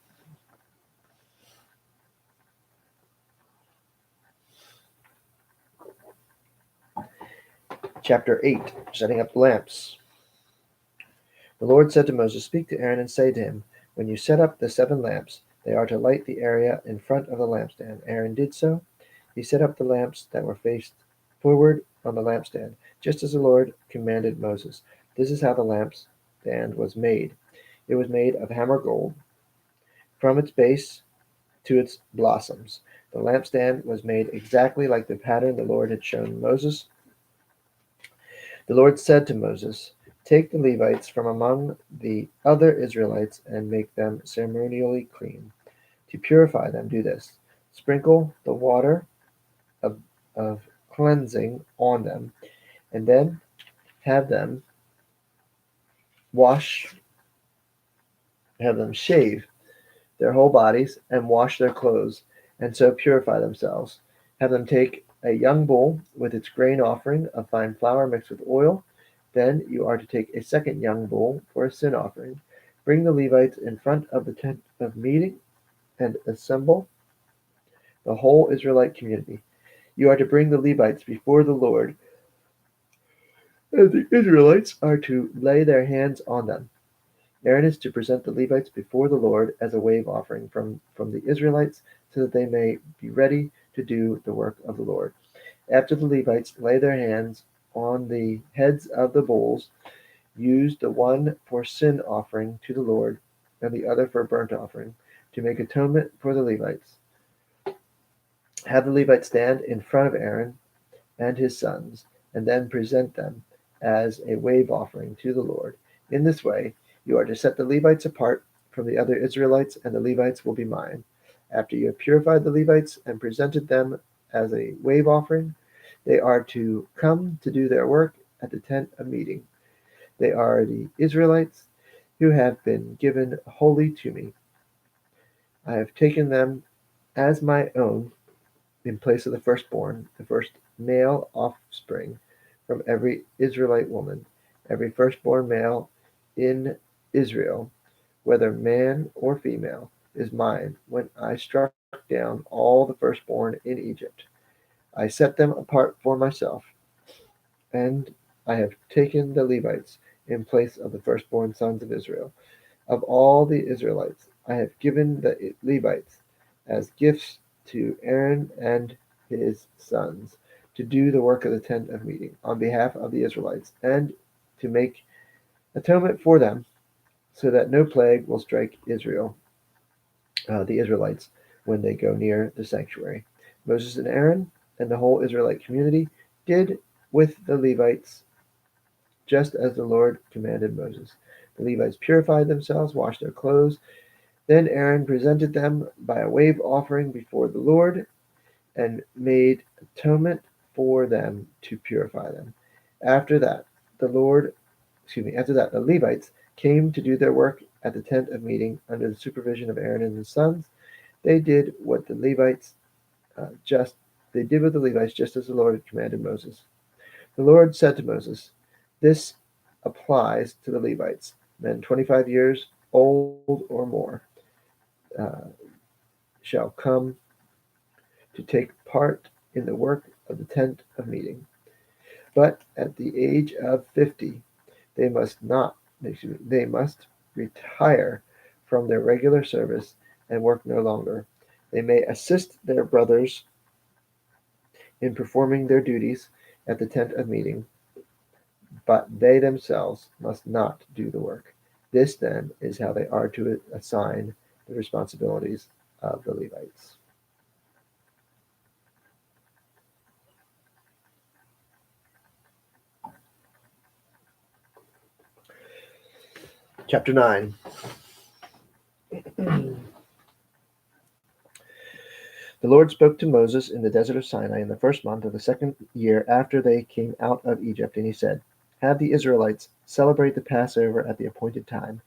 Chapter 8, setting up the lamps. The Lord said to Moses, "Speak to Aaron and say to him, when you set up the 7 lamps, they are to light the area in front of the lampstand." Aaron did so. He set up the lamps that were faced forward on the lampstand, just as the Lord commanded Moses. This is how the lampstand was made. It was made of hammer gold from its base to its blossoms. The lampstand was made exactly like the pattern the Lord had shown Moses. The Lord said to Moses, "Take the Levites from among the other Israelites and make them ceremonially clean. To purify them, do this: sprinkle the water of, of cleansing on them, and then have them wash, have them shave their whole bodies and wash their clothes, and so purify themselves. Have them take a young bull with its grain offering of fine flour mixed with oil. Then you are to take a second young bull for a sin offering. Bring the Levites in front of the tent of meeting and assemble the whole Israelite community. You are to bring the Levites before the Lord, and the Israelites are to lay their hands on them. Aaron is to present the Levites before the Lord as a wave offering from the Israelites, so that they may be ready to do the work of the Lord. After the Levites lay their hands on the heads of the bulls, use the one for sin offering to the Lord and the other for burnt offering, to make atonement for the Levites. Have the Levites stand in front of Aaron and his sons, and then present them as a wave offering to the Lord. In this way, you are to set the Levites apart from the other Israelites, and the Levites will be mine. After you have purified the Levites and presented them as a wave offering, they are to come to do their work at the tent of meeting. They are the Israelites who have been given wholly to me. I have taken them as my own in place of the firstborn, the first male offspring from every Israelite woman, every firstborn male in Israel, whether man or female, is mine. When I struck down all the firstborn in Egypt, I set them apart for myself, and I have taken the Levites in place of the firstborn sons of Israel. Of all the Israelites, I have given the Levites as gifts to Aaron and his sons to do the work of the tent of meeting on behalf of the Israelites, and to make atonement for them, so that no plague will strike Israel, the Israelites, when they go near the sanctuary. Moses and Aaron and the whole Israelite community did with the Levites just as the Lord commanded Moses. The Levites purified themselves, washed their clothes. Then Aaron presented them by a wave offering before the Lord, and made atonement for them to purify them. After that, after that, the Levites came to do their work at the tent of meeting under the supervision of Aaron and his sons. They did what the Levites they did with the Levites just as the Lord had commanded Moses. The Lord said to Moses, "This applies to the Levites, men 25 years old or more, uh, shall come to take part in the work of the tent of meeting. But at the age of 50, they must retire from their regular service and work no longer. They may assist their brothers in performing their duties at the tent of meeting, but they themselves must not do the work. This, then, is how they are to assign the responsibilities of the Levites." Chapter 9. The Lord spoke to Moses in the desert of Sinai in the first month of the second year after they came out of Egypt, and he said, "Have the Israelites celebrate the Passover at the appointed time.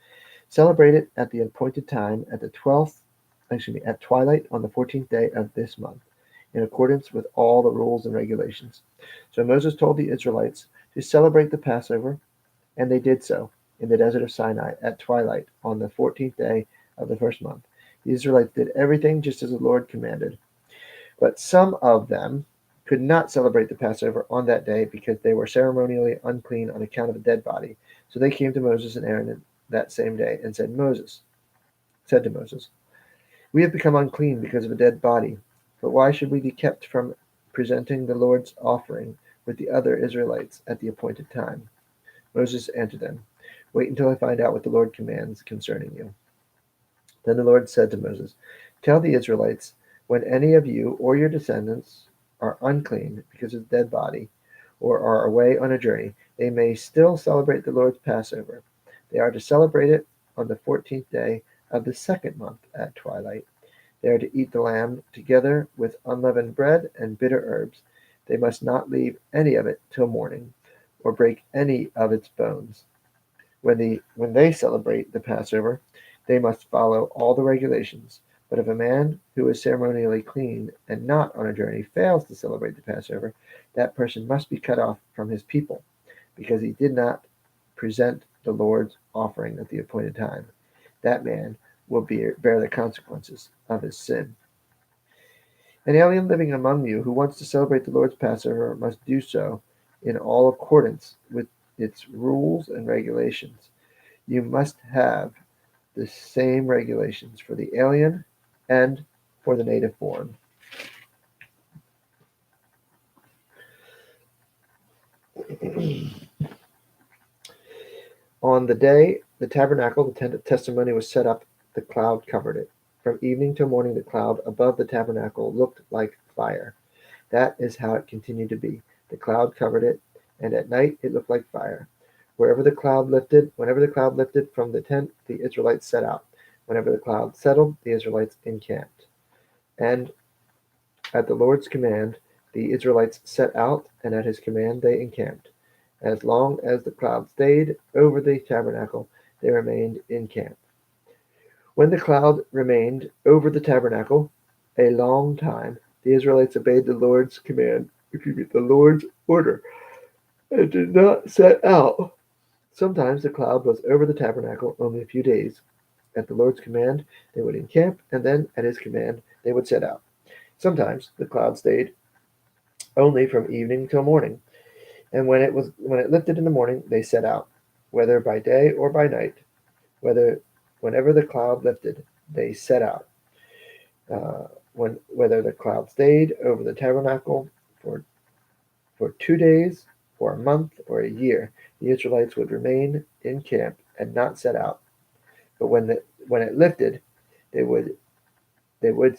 Celebrate it at the appointed time at at twilight on the 14th day of this month, in accordance with all the rules and regulations." So Moses told the Israelites to celebrate the Passover, and they did so in the desert of Sinai at twilight on the 14th day of the first month. The Israelites did everything just as the Lord commanded. But some of them could not celebrate the Passover on that day because they were ceremonially unclean on account of a dead body. So they came to Moses and Aaron that same day and said to Moses, "We have become unclean because of a dead body. But why should we be kept from presenting the Lord's offering with the other Israelites at the appointed time?" Moses answered them, "Wait until I find out what the Lord commands concerning you." Then the Lord said to Moses, "Tell the Israelites, when any of you or your descendants are unclean because of a dead body, or are away on a journey, they may still celebrate the Lord's Passover. They are to celebrate it on the 14th day of the second month at twilight. They are to eat the lamb together with unleavened bread and bitter herbs. They must not leave any of it till morning, or break any of its bones. When they celebrate the Passover, they must follow all the regulations. But if a man who is ceremonially clean and not on a journey fails to celebrate the Passover, that person must be cut off from his people, because he did not present the Lord's offering at the appointed time. That man will bear the consequences of his sin. An alien living among you who wants to celebrate the Lord's Passover must do so in all accordance with its rules and regulations. You must have the same regulations for the alien and for the native born. On the day the tabernacle, the tent of testimony, was set up, the cloud covered it. From evening till morning, the cloud above the tabernacle looked like fire. That is how it continued to be. The cloud covered it, and at night it looked like fire. Whenever the cloud lifted from the tent, the Israelites set out. Whenever the cloud settled, the Israelites encamped. And at the Lord's command, the Israelites set out, and at his command they encamped. As long as the cloud stayed over the tabernacle, they remained in camp. When the cloud remained over the tabernacle a long time, the Israelites obeyed the Lord's order, and did not set out. Sometimes the cloud was over the tabernacle only a few days. At the Lord's command, they would encamp, and then at his command, they would set out. Sometimes the cloud stayed only from evening till morning, and when it lifted in the morning, they set out, whether by day or by night. Whenever the cloud lifted, they set out. Whether the cloud stayed over the tabernacle for 2 days, or a month, or a year, the Israelites would remain in camp and not set out. But when it lifted, they would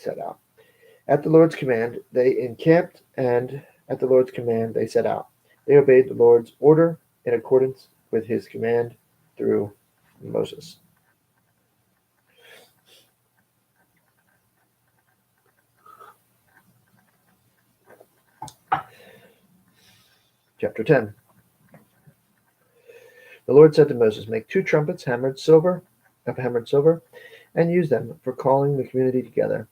set out. At the Lord's command, they encamped, and at the Lord's command, they set out. They obeyed the Lord's order in accordance with his command through Moses. Chapter 10. The Lord said to Moses, "Make 2 trumpets of hammered silver, and use them for calling the community together,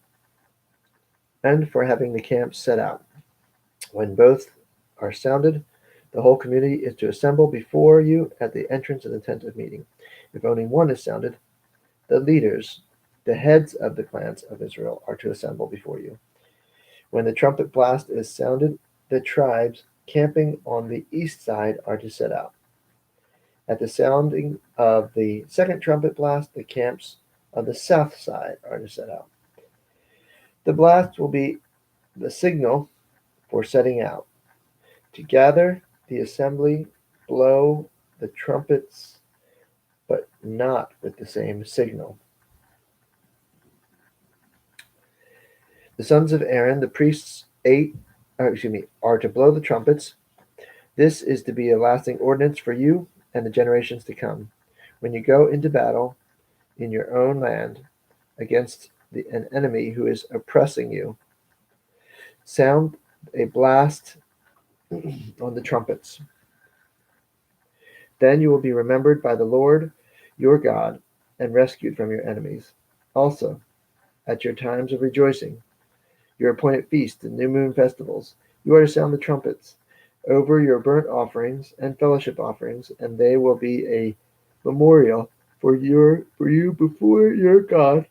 and for having the camp set out. When both are sounded, the whole community is to assemble before you at the entrance of the tent of meeting. If only one is sounded, the leaders, the heads of the clans of Israel, are to assemble before you. When the trumpet blast is sounded, the tribes camping on the east side are to set out. At the sounding of the second trumpet blast, the camps of the south side are to set out. The blast will be the signal for setting out. To gather the assembly, blow the trumpets, but not with the same signal. The sons of Aaron, the priests, are to blow the trumpets. This is to be a lasting ordinance for you and the generations to come. When you go into battle in your own land against an enemy who is oppressing you, sound a blast on the trumpets. Then you will be remembered by the Lord your God and rescued from your enemies. Also, at your times of rejoicing, your appointed feasts and new moon festivals, you are to sound the trumpets over your burnt offerings and fellowship offerings, and they will be a memorial for you before your God.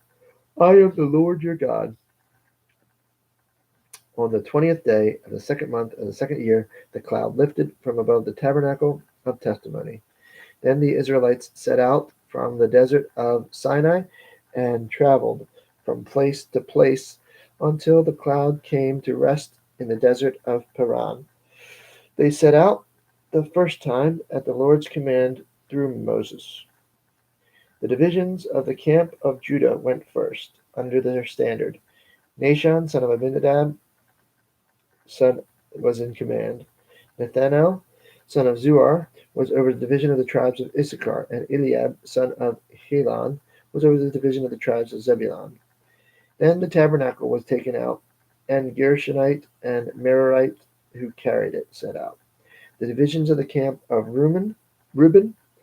I am the Lord your God. On the 20th day of the second month of the second year, the cloud lifted from above the tabernacle of testimony. Then the Israelites set out from the desert of Sinai and traveled from place to place until the cloud came to rest in the desert of Paran. They set out the first time at the Lord's command through Moses. The divisions of the camp of Judah went first, under their standard. Nahshon, son of Amminadab, was in command. Nathanael, son of Zuar, was over the division of the tribes of Issachar, and Eliab, son of Helon, was over the division of the tribes of Zebulun. Then the tabernacle was taken out, and Gershonite and Merarite who carried it set out. The divisions of the camp of Reuben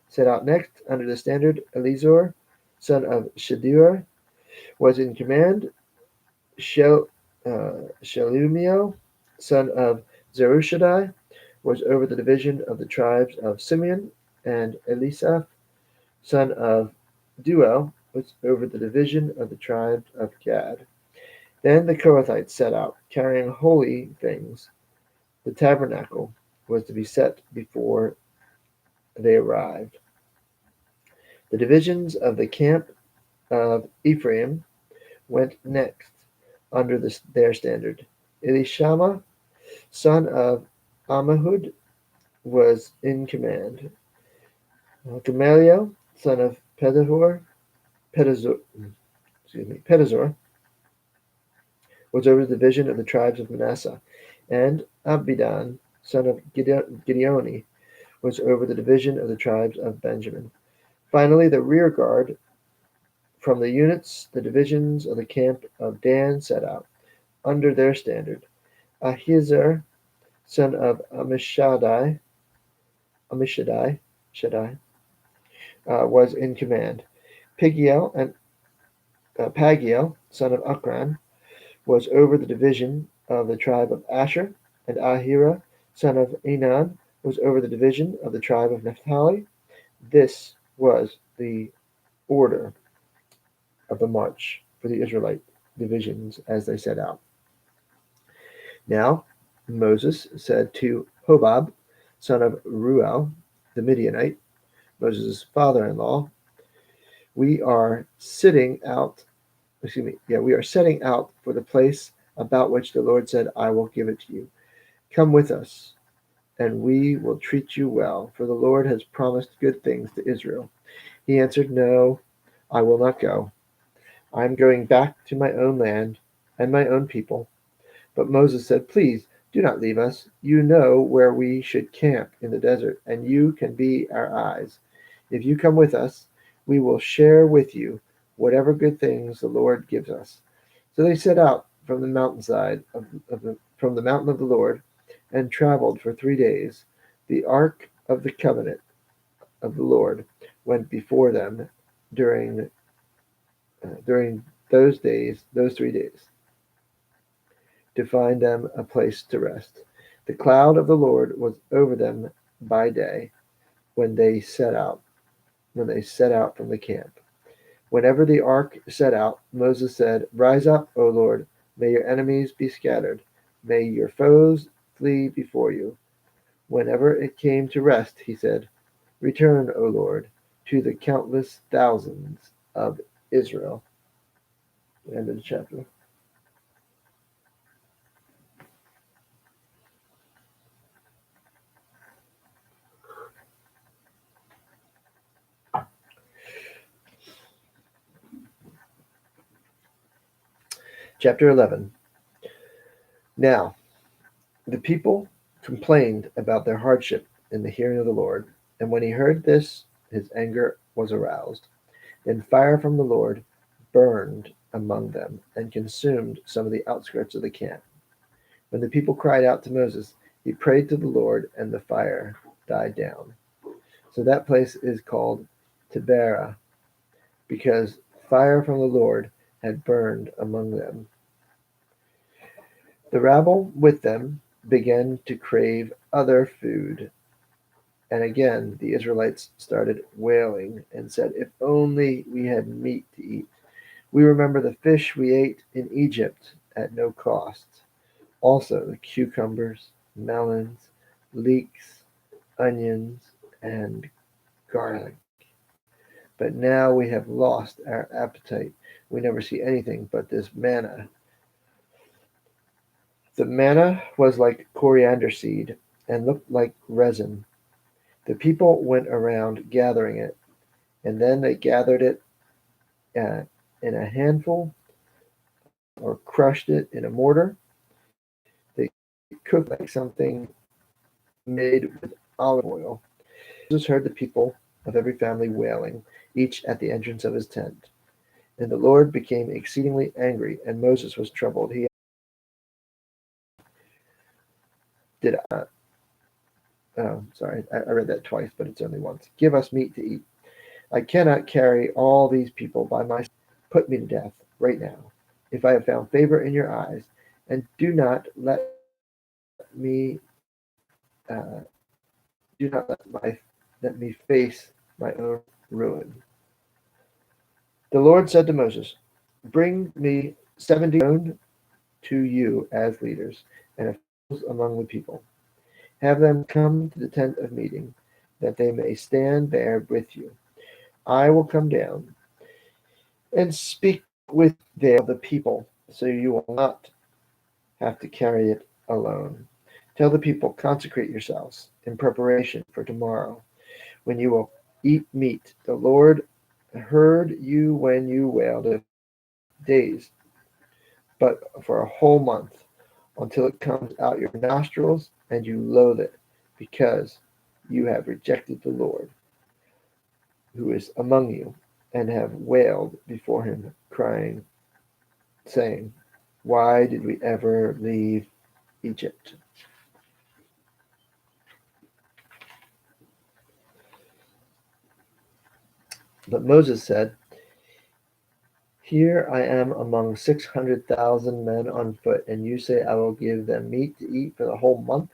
set out next under the standard. Elizur, son of Shedeur, was in command. Shelumiel, son of Zerushadai, was over the division of the tribes of Simeon, and Elisaph, son of Duel, was over the division of the tribes of Gad. Then the Kohathites set out, carrying holy things. The tabernacle was to be set before they arrived. The divisions of the camp of Ephraim went next under their standard. Elishama, son of Ammihud, was in command. Gamaliel, son of Pedazur, was over the division of the tribes of Manasseh, and Abidan, son of Gideoni, was over the division of the tribes of Benjamin. Finally, the rear guard from the units, the divisions of the camp of Dan set out, under their standard. Ahiezer, son of Amishadai, was in command. Pagiel, son of Akran, was over the division of the tribe of Asher, and Ahira, son of Enan, was over the division of the tribe of Naphtali. This was the order of the march for the Israelite divisions as they set out. Now Moses said to Hobab, son of Ruel, the Midianite, Moses' father-in-law, we are setting out for the place about which the Lord said, I will give it to you. Come with us, and we will treat you well, for the Lord has promised good things to Israel. He answered, No, I will not go. I am going back to my own land and my own people. But Moses said, Please do not leave us. You know where we should camp in the desert, and you can be our eyes. If you come with us, we will share with you whatever good things the Lord gives us. So they set out from the mountainside from the mountain of the Lord, and traveled for 3 days. The ark of the covenant of the Lord went before them during those 3 days, to find them a place to rest. The cloud of the Lord was over them by day when they set out from the camp. Whenever the ark set out, Moses said, Rise up, O Lord, may your enemies be scattered, may your foes flee before you. Whenever it came to rest, he said, Return, O Lord, to the countless thousands of Israel. End of the chapter. Chapter 11. Now, the people complained about their hardship in the hearing of the Lord, and when he heard this, his anger was aroused. Then fire from the Lord burned among them and consumed some of the outskirts of the camp. When the people cried out to Moses, he prayed to the Lord, and the fire died down. So that place is called Taberah, because fire from the Lord had burned among them. The rabble with them began to crave other food, and again the Israelites started wailing and said, If only we had meat to eat. We remember the fish we ate in Egypt at no cost. Also the cucumbers, melons, leeks, onions, and garlic. But now we have lost our appetite. We never see anything but this manna. The manna was like coriander seed and looked like resin. The people went around gathering it, and then they gathered it in a handful or crushed it in a mortar. They cooked like something made with olive oil. Moses heard the people of every family wailing, each at the entrance of his tent. And the Lord became exceedingly angry, and Moses was troubled. He did, sorry, I read that twice, but it's only once. Give us meat to eat. I cannot carry all these people by myself. Put me to death right now, if I have found favor in your eyes, and do not let uh, let me face my own ruin. The Lord said to Moses, bring me 70 known to you as leaders and officials among the people. Have them come to the tent of meeting, that they may stand there with you. I will come down and speak with the people, so you will not have to carry it alone. Tell the people, consecrate yourselves in preparation for tomorrow, when you will eat meat. The Lord heard you when you wailed days, but for a whole month, until it comes out your nostrils and you loathe it, because you have rejected the Lord, who is among you, and have wailed before him, crying, saying, why did we ever leave Egypt? But Moses said, here I am among 600,000 men on foot, and you say I will give them meat to eat for the whole month?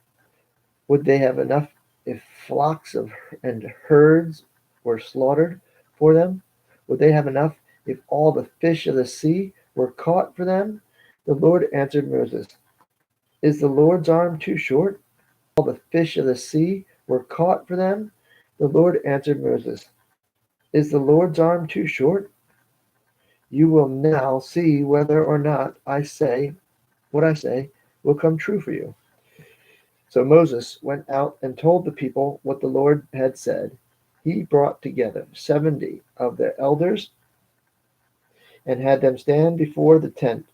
Would they have enough if flocks and herds were slaughtered for them? Would they have enough if all the fish of the sea were caught for them? The Lord answered Moses, is the Lord's arm too short? All the fish of the sea were caught for them? The Lord answered Moses, is the Lord's arm too short? You will now see whether or not what I say will come true for you. So Moses went out and told the people what the Lord had said. He brought together 70 of their elders and had them stand before the tent.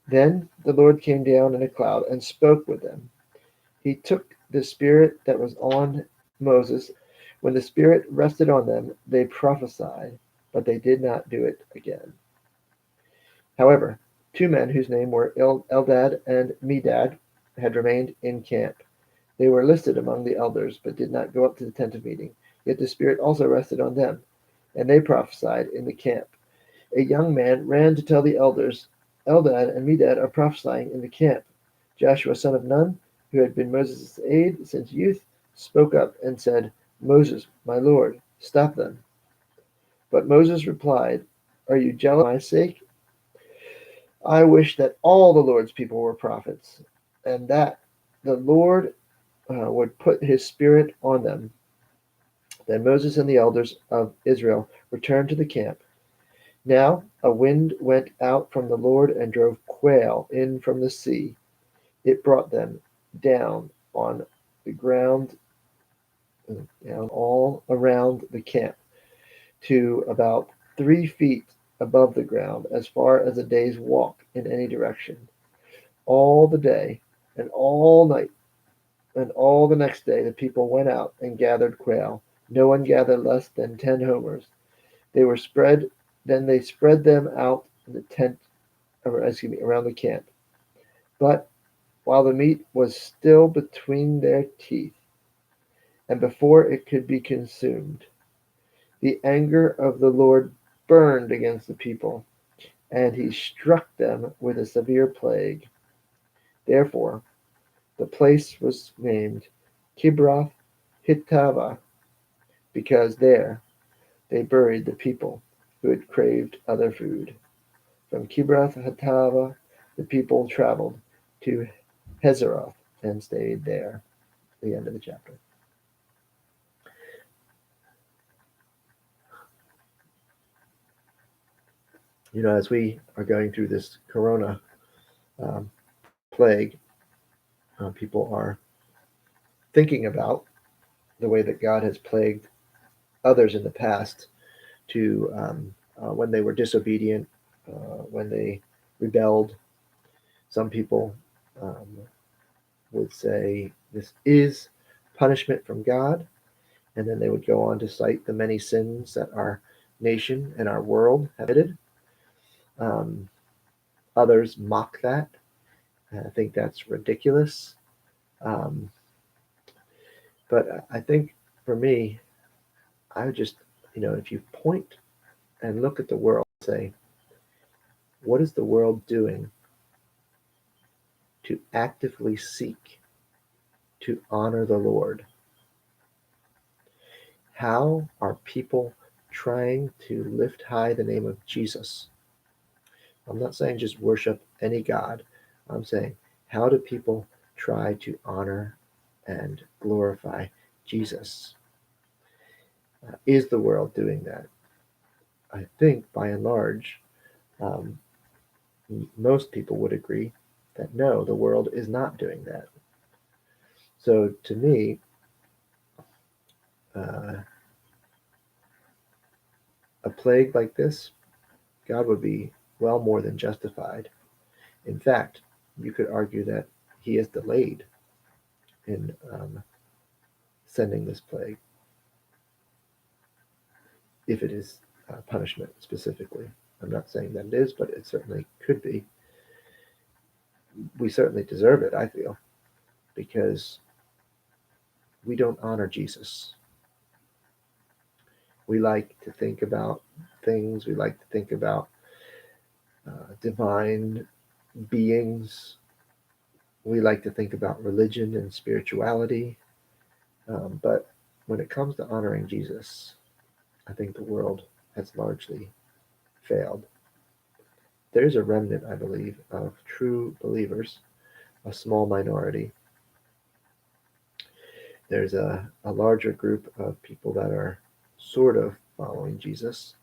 Then the Lord came down in a cloud and spoke with them. He took the spirit that was on Moses. When the spirit rested on them, they prophesied, but they did not do it again. However, two men whose names were Eldad and Medad had remained in camp. They were listed among the elders, but did not go up to the tent of meeting. Yet the Spirit also rested on them, and they prophesied in the camp. A young man ran to tell the elders, Eldad and Medad are prophesying in the camp. Joshua, son of Nun, who had been Moses' aide since youth, spoke up and said, Moses, my Lord, stop them. But Moses replied, are you jealous for my sake? I wish that all the Lord's people were prophets, and that the Lord would put his spirit on them. Then Moses and the elders of Israel returned to the camp. Now a wind went out from the Lord and drove quail in from the sea. It brought them down on the ground, down all around the camp, to about 3 feet above the ground, as far as a day's walk in any direction. All the day and all night and all the next day the people went out and gathered quail. No one gathered less than 10 homers. Then they spread them out in the tent, around the camp. But while the meat was still between their teeth, and before it could be consumed, the anger of the Lord burned against the people, and he struck them with a severe plague. Therefore, the place was named Kibroth Hittava, because there they buried the people who had craved other food. From Kibroth Hattava, the people traveled to Hazeroth and stayed there. The end of the chapter. As we are going through this corona um, plague, people are thinking about the way that God has plagued others in the past to when they were disobedient, when they rebelled. Some people would say this is punishment from God, and then they would go on to cite the many sins that our nation and our world have committed. Um, Others mock that. I think that's ridiculous. Um, but I think for me, I would just, if you point and look at the world, say, what is the world doing to actively seek to honor the Lord? How are people trying to lift high the name of Jesus? I'm not saying just worship any God. I'm saying, how do people try to honor and glorify Jesus? Is the world doing that? I think by and large, um, most people would agree that no, the world is not doing that. So to me, uh, a plague like this, God would be well more than justified. In fact, you could argue that he is delayed in sending this plague, if it is punishment specifically. I'm not saying that it is, but it certainly could be. We certainly deserve it, I feel, because we don't honor Jesus. We like to think about things, we like to think about divine beings, we like to think about religion and spirituality, but when it comes to honoring Jesus, I think the world has largely failed. There's a remnant, I believe, of true believers, a small minority. There's a larger group of people that are sort of following Jesus,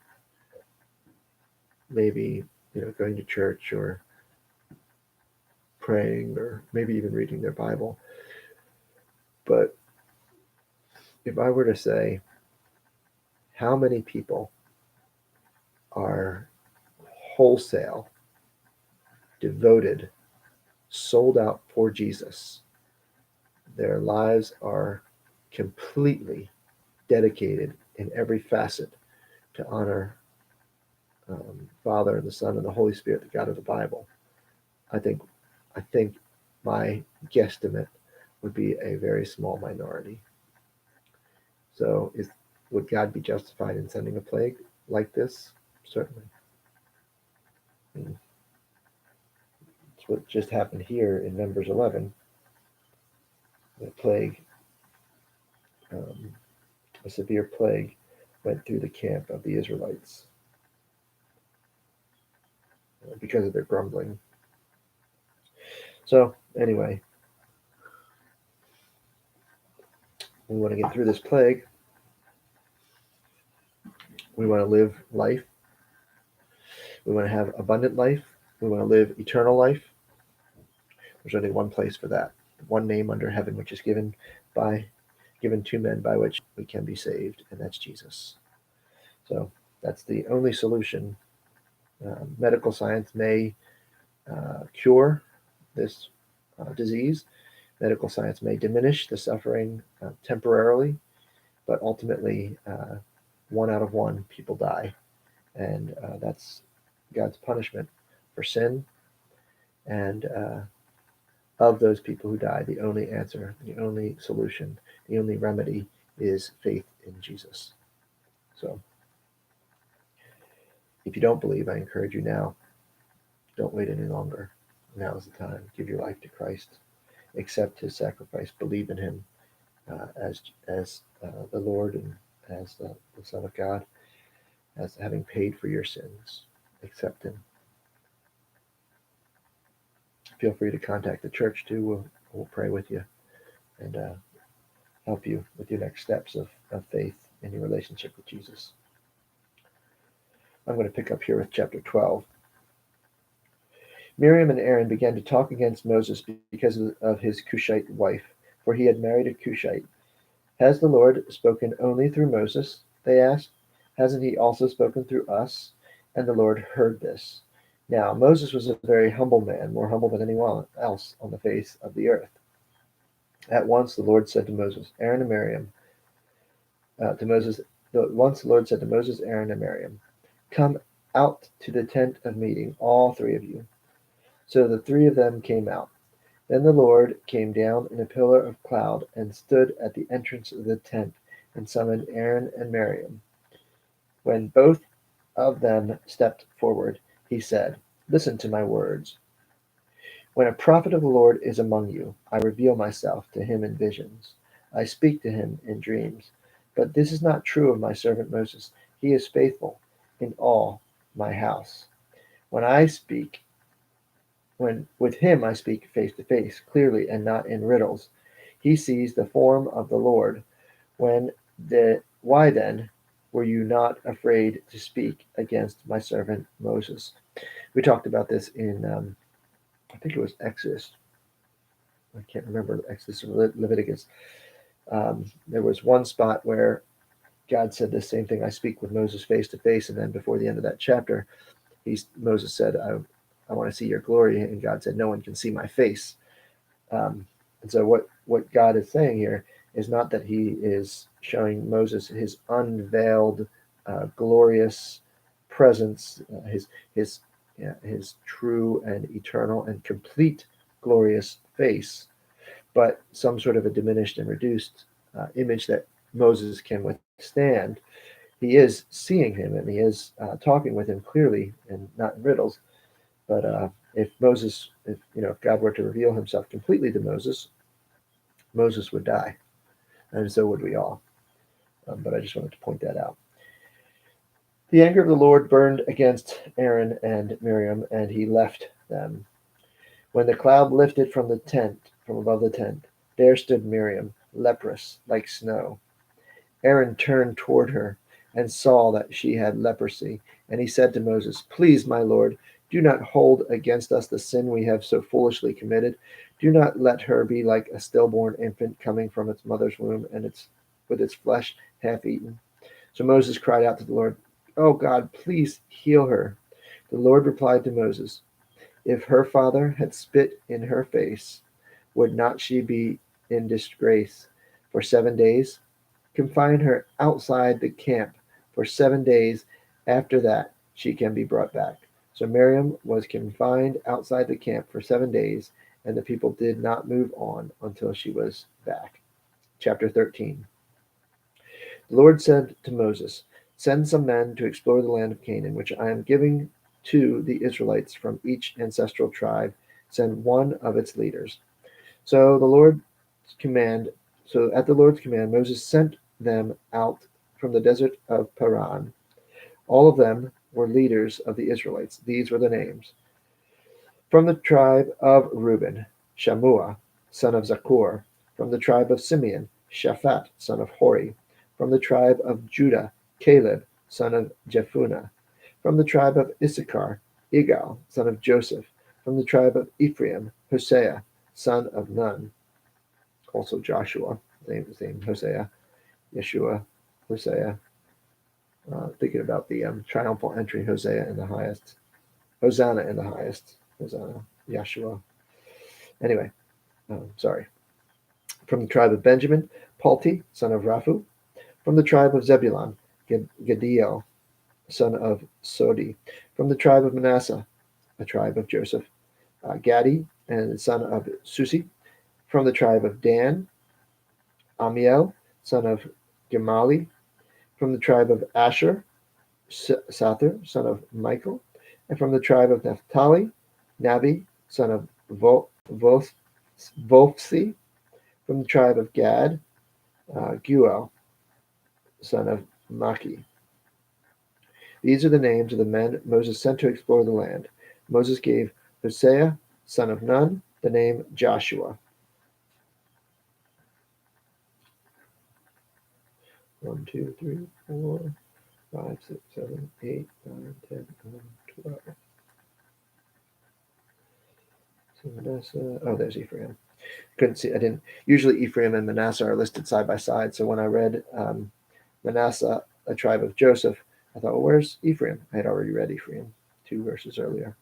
maybe going to church or praying or maybe even reading their Bible. But if I were to say, how many people are wholesale, devoted, sold out for Jesus? Their lives are completely dedicated in every facet to honor Father and the Son and the Holy Spirit, the God of the Bible. I think my guesstimate would be a very small minority. So would God be justified in sending a plague like this? Certainly. It's what just happened here in Numbers 11. The plague, a severe plague, went through the camp of the Israelites because of their grumbling. So anyway, we want to get through this plague. We want to live life. We want to have abundant life. We want to live eternal life. There's only one place for that. One name under heaven which is given to men by which we can be saved, and that's Jesus. So that's the only solution. Medical science may cure this disease. Medical science may diminish the suffering temporarily, but ultimately, 1 out of 1 people die, and that's God's punishment for sin. And of those people who die, the only answer, the only solution, the only remedy is faith in Jesus. So if you don't believe, I encourage you now, don't wait any longer. Now is the time. Give your life to Christ. Accept his sacrifice. Believe in him as the Lord and as the Son of God, as having paid for your sins. Accept him. Feel free to contact the church too. We'll pray with you and help you with your next steps of faith in your relationship with Jesus. I'm going to pick up here with chapter 12. Miriam and Aaron began to talk against Moses because of his Cushite wife, for he had married a Cushite. Has the Lord spoken only through Moses? They asked. Hasn't he also spoken through us? And the Lord heard this. Now Moses was a very humble man, more humble than anyone else on the face of the earth. At once the Lord said to Moses, Aaron and Miriam, to Moses, once the Lord said to Moses, Aaron, and Miriam, come out to the tent of meeting, all three of you. So the three of them came out. Then the Lord came down in a pillar of cloud and stood at the entrance of the tent and summoned Aaron and Miriam. When both of them stepped forward, he said, listen to my words. When a prophet of the Lord is among you, I reveal myself to him in visions. I speak to him in dreams. But this is not true of my servant Moses. He is faithful in all my house. When with him I speak face to face, clearly and not in riddles. He sees the form of the Lord. Why then were you not afraid to speak against my servant Moses? We talked about this in, I think it was Exodus. I can't remember, Exodus or Leviticus. There was one spot where God said the same thing. I speak with Moses face to face, and then before the end of that chapter, Moses said, I want to see your glory, and God said, no one can see my face. And so what God is saying here is not that he is showing Moses his unveiled, glorious presence, his true and eternal and complete glorious face, but some sort of a diminished and reduced image that Moses can withstand. He is seeing him, and he is talking with him clearly and not in riddles. But if God were to reveal himself completely to Moses, Moses would die, and so would we all. But I just wanted to point that out. The anger of the Lord burned against Aaron and Miriam, and he left them. When the cloud lifted from above the tent, there stood Miriam, leprous like snow. Aaron turned toward her and saw that she had leprosy, and he said to Moses, please, my Lord, do not hold against us the sin we have so foolishly committed. Do not let her be like a stillborn infant coming from its mother's womb, and with its flesh half eaten. So Moses cried out to the Lord, oh God, please heal her. The Lord replied to Moses, if her father had spit in her face, would not she be in disgrace for 7 days? Confine her outside the camp for 7 days. After that, she can be brought back. So Miriam was confined outside the camp for 7 days, and the people did not move on until she was back. Chapter 13. The Lord said to Moses, send some men to explore the land of Canaan, which I am giving to the Israelites from each ancestral tribe. Send one of its leaders. So at the Lord's command, Moses sent them out from the desert of Paran. All of them were leaders of the Israelites. These were the names. From the tribe of Reuben, Shammua, son of Zakur. From the tribe of Simeon, Shaphat, son of Hori. From the tribe of Judah, Caleb, son of Jephunneh. From the tribe of Issachar, Igal, son of Joseph. From the tribe of Ephraim, Hosea, son of Nun. Also Joshua, same Hosea, Yeshua, Hosea. Thinking about the triumphal entry, Hosea in the highest. Hosanna in the highest. Hosanna, Yeshua. Anyway, sorry. From the tribe of Benjamin, Palti, son of Raphu. From the tribe of Zebulun, Gediel, son of Sodi. From the tribe of Manasseh, a tribe of Joseph, Gadi, and son of Susi. From the tribe of Dan, Amiel, son of Gemali. From the tribe of Asher, Sather, son of Michael. And from the tribe of Naphtali, Nabi, son of Vophsi. From the tribe of Gad, Guel, son of Maki. These are the names of the men Moses sent to explore the land. Moses gave Hosea, son of Nun, the name Joshua. 1, 2, 3, 4, 5, 6, 7, 8, 9, 10, 11, 12. So Manasseh. Oh, there's Ephraim. Couldn't see. I didn't. Usually Ephraim and Manasseh are listed side by side. So when I read Manasseh, a tribe of Joseph, I thought, well, where's Ephraim? I had already read Ephraim 2 verses earlier.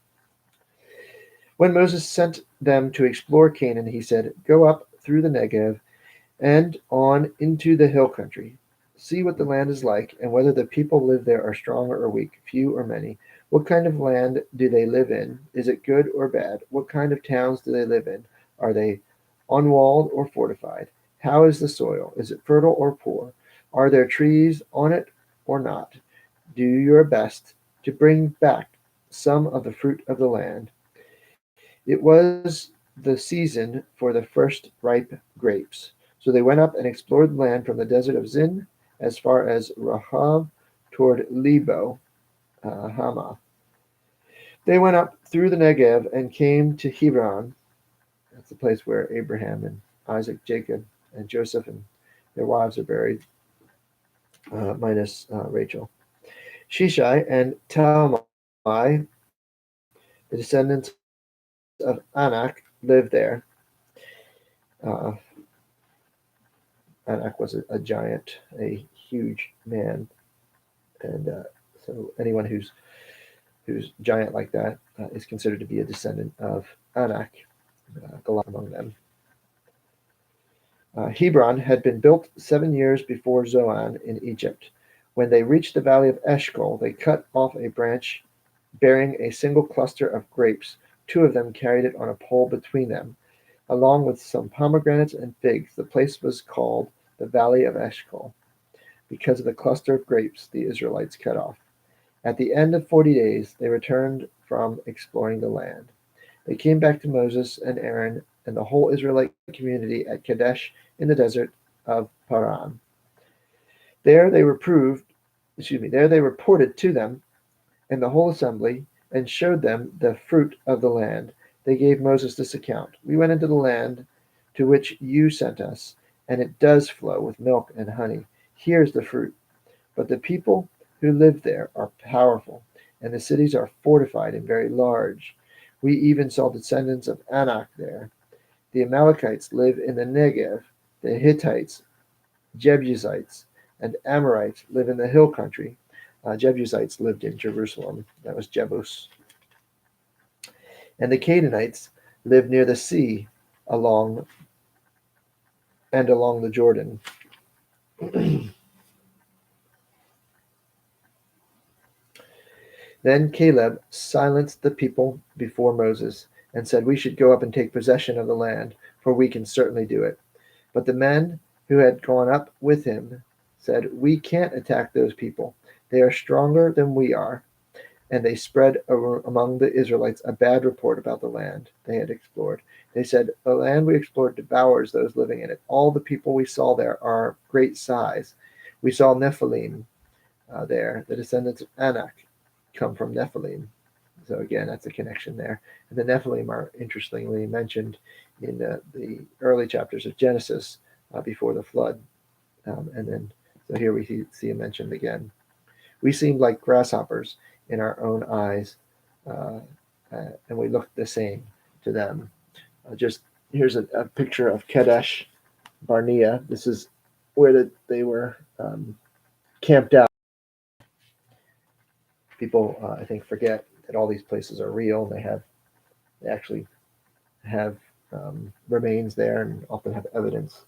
When Moses sent them to explore Canaan, he said, go up through the Negev and on into the hill country. See what the land is like, and whether the people live there are strong or weak, few or many. What kind of land do they live in? Is it good or bad? What kind of towns do they live in? Are they unwalled or fortified? How is the soil? Is it fertile or poor? Are there trees on it or not? Do your best to bring back some of the fruit of the land. It was the season for the first ripe grapes. So they went up and explored the land from the desert of Zin as far as Rahav toward Lebo Hamath. They went up through the Negev and came to Hebron. That's the place where Abraham and Isaac, Jacob, and Joseph and their wives are buried, minus Rachel. Shishai and Talmai, the descendants of Anak, lived there. Uh, Anak was a giant, a huge man, and so anyone who's giant like that is considered to be a descendant of Anak, Goliath among them. Hebron had been built 7 years before Zoan in Egypt. When they reached the valley of Eshcol, they cut off a branch bearing a single cluster of grapes. 2 of them carried it on a pole between them, along with some pomegranates and figs. The place was called the Valley of Eshcol because of the cluster of grapes the Israelites cut off. At the end of 40 days, they returned from exploring the land. They came back to Moses and Aaron and the whole Israelite community at Kadesh in the desert of Paran. There they reported to them and the whole assembly and showed them the fruit of the land. They gave Moses this account: We went into the land to which you sent us, and it does flow with milk and honey. Here's the fruit. But the people who live there are powerful, and the cities are fortified and very large. We even saw descendants of Anak there. The Amalekites live in the Negev. The Hittites, Jebusites, and Amorites live in the hill country. Jebusites lived in Jerusalem. That was Jebus. And the Canaanites live near the sea along the Jordan. Then Caleb silenced the people before Moses and said, We should go up and take possession of the land, for we can certainly do it. But the men who had gone up with him said, We can't attack those people. They are stronger than we are. And they spread among the Israelites a bad report about the land they had explored. They said, The land we explored devours those living in it. All the people we saw there are great size. We saw Nephilim there. The descendants of Anak come from Nephilim. So again, that's a connection there. And the Nephilim are interestingly mentioned in the early chapters of Genesis before the flood. And then, so here we see them mentioned again. We seemed like grasshoppers in our own eyes, and we looked the same to them. Here's a picture of Kadesh Barnea. This is where they were camped out. People, I think, forget that all these places are real. They actually have remains there, and often have evidence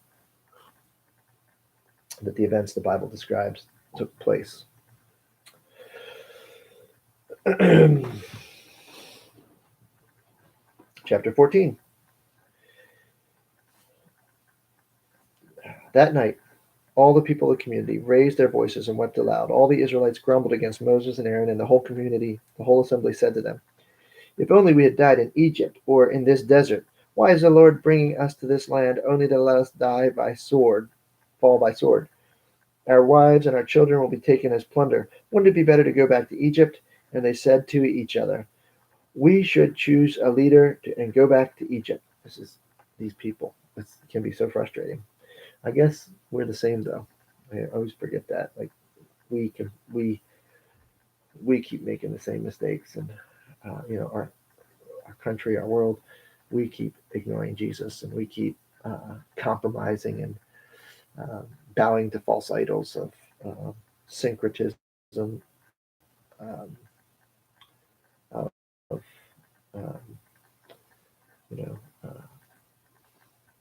that the events the Bible describes took place. Chapter 14. That night, all the people of the community raised their voices and wept aloud. All the Israelites grumbled against Moses and Aaron, and the whole community, the whole assembly said to them, If only we had died in Egypt or in this desert. Why is the Lord bringing us to this land only to let us fall by sword? Our wives and our children will be taken as plunder. Wouldn't it be better to go back to Egypt? And they said to each other, We should choose a leader and go back to Egypt. These people. It can be so frustrating. I guess we're the same though. I always forget that. Like we keep making the same mistakes, and our country, our world, we keep ignoring Jesus, and we keep compromising and bowing to false idols of syncretism,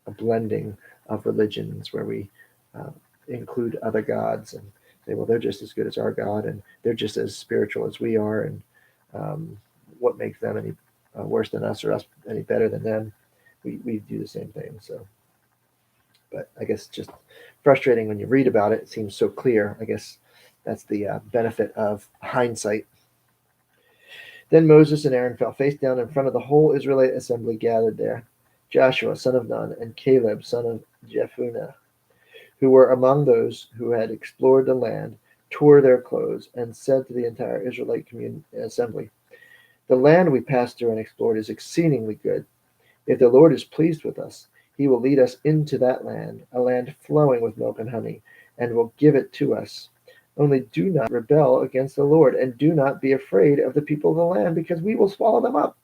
of blending of religions where we include other gods and say, well, they're just as good as our God, and they're just as spiritual as we are, and what makes them any worse than us, or us any better than them? We do the same thing. So, but I guess just frustrating when you read about it. It seems so clear. I guess that's the benefit of hindsight. Then Moses and Aaron fell face down in front of the whole Israelite assembly gathered there. Joshua, son of Nun, and Caleb, son of Jephunneh, who were among those who had explored the land, tore their clothes and said to the entire Israelite assembly, "The land we passed through and explored is exceedingly good. If the Lord is pleased with us, he will lead us into that land, a land flowing with milk and honey, and will give it to us. Only do not rebel against the Lord, and do not be afraid of the people of the land, because we will swallow them up.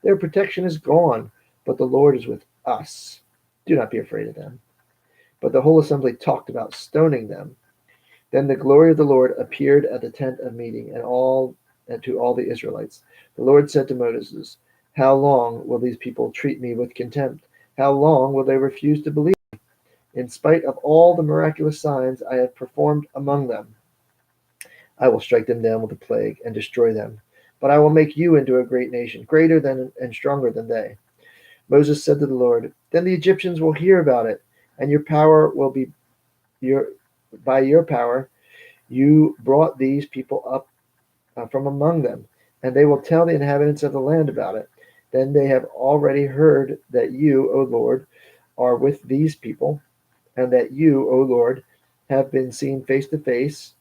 Their protection is gone, but the Lord is with us. Do not be afraid of them." But the whole assembly talked about stoning them. Then the glory of the Lord appeared at the tent of meeting, and to all the Israelites. The Lord said to Moses, "How long will these people treat me with contempt? How long will they refuse to believe me, in spite of all the miraculous signs I have performed among them? I will strike them down with a plague and destroy them. But I will make you into a great nation, greater than and stronger than they." Moses said to the Lord, "Then the Egyptians will hear about it, and your power will be by your power you brought these people up from among them, and they will tell the inhabitants of the land about it. Then they have already heard that you, O Lord, are with these people, and that you, O Lord, have been seen face to face,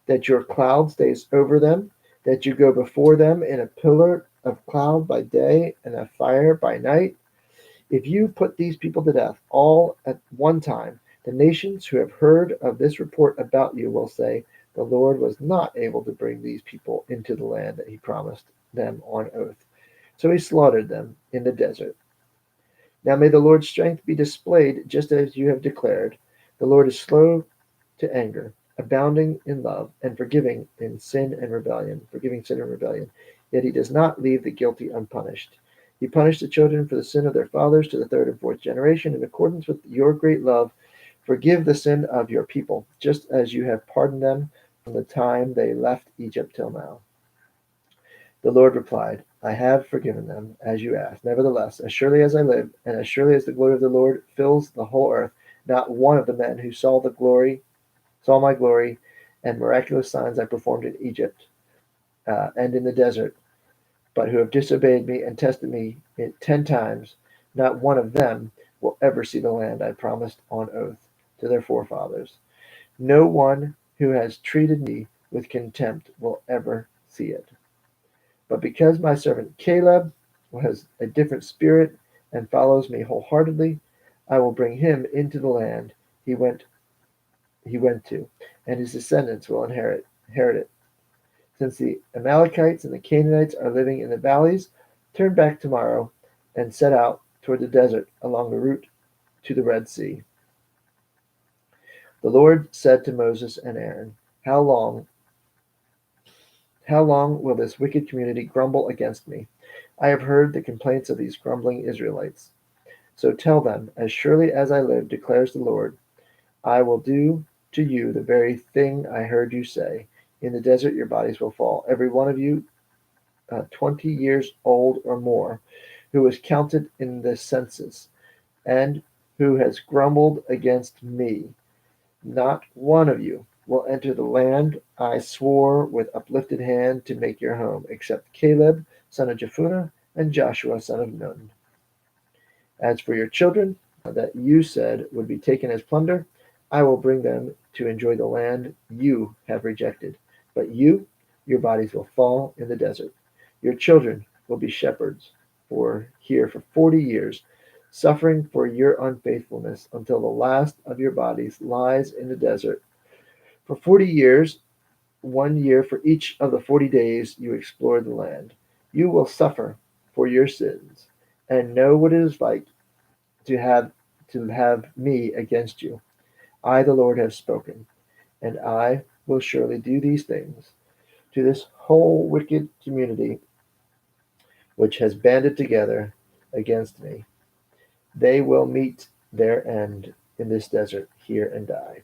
that your cloud stays over them, that you go before them in a pillar of cloud by day and a fire by night. If you put these people to death all at one time, the nations who have heard of this report about you will say, 'The Lord was not able to bring these people into the land that he promised them on oath. So he slaughtered them in the desert.' Now may the Lord's strength be displayed just as you have declared. The Lord is slow to anger, abounding in love, and forgiving sin and rebellion. Yet he does not leave the guilty unpunished. He punished the children for the sin of their fathers to the third and fourth generation. In accordance with your great love, forgive the sin of your people, just as you have pardoned them from the time they left Egypt till now." The Lord replied, "I have forgiven them, as you asked. Nevertheless, as surely as I live, and as surely as the glory of the Lord fills the whole earth, not one of the men who saw my glory and miraculous signs I performed in Egypt and in the desert, but who have disobeyed me and tested me 10 times, not one of them will ever see the land I promised on oath to their forefathers. No one who has treated me with contempt will ever see it. But because my servant Caleb has a different spirit and follows me wholeheartedly, I will bring him into the land he went to, and his descendants will inherit it. Since the Amalekites and the Canaanites are living in the valleys, turn back tomorrow and set out toward the desert along the route to the Red Sea." The Lord said to Moses and Aaron, How long will this wicked community grumble against me? I have heard the complaints of these grumbling Israelites. So tell them, as surely as I live, declares the Lord, I will do to you the very thing I heard you say. In the desert your bodies will fall, every one of you 20 years old or more, who was counted in the census, and who has grumbled against me. Not one of you will enter the land I swore with uplifted hand to make your home, except Caleb, son of Jephunneh, and Joshua, son of Nun. As for your children that you said would be taken as plunder, I will bring them to enjoy the land you have rejected. But your bodies will fall in the desert. Your children will be shepherds here for 40 years, suffering for your unfaithfulness until the last of your bodies lies in the desert. For 40 years, 1 year for each of the 40 days you explored the land, you will suffer for your sins and know what it is like to have me against you. I, the Lord, have spoken, and I will surely do these things to this whole wicked community which has banded together against me. They will meet their end in this desert here and die.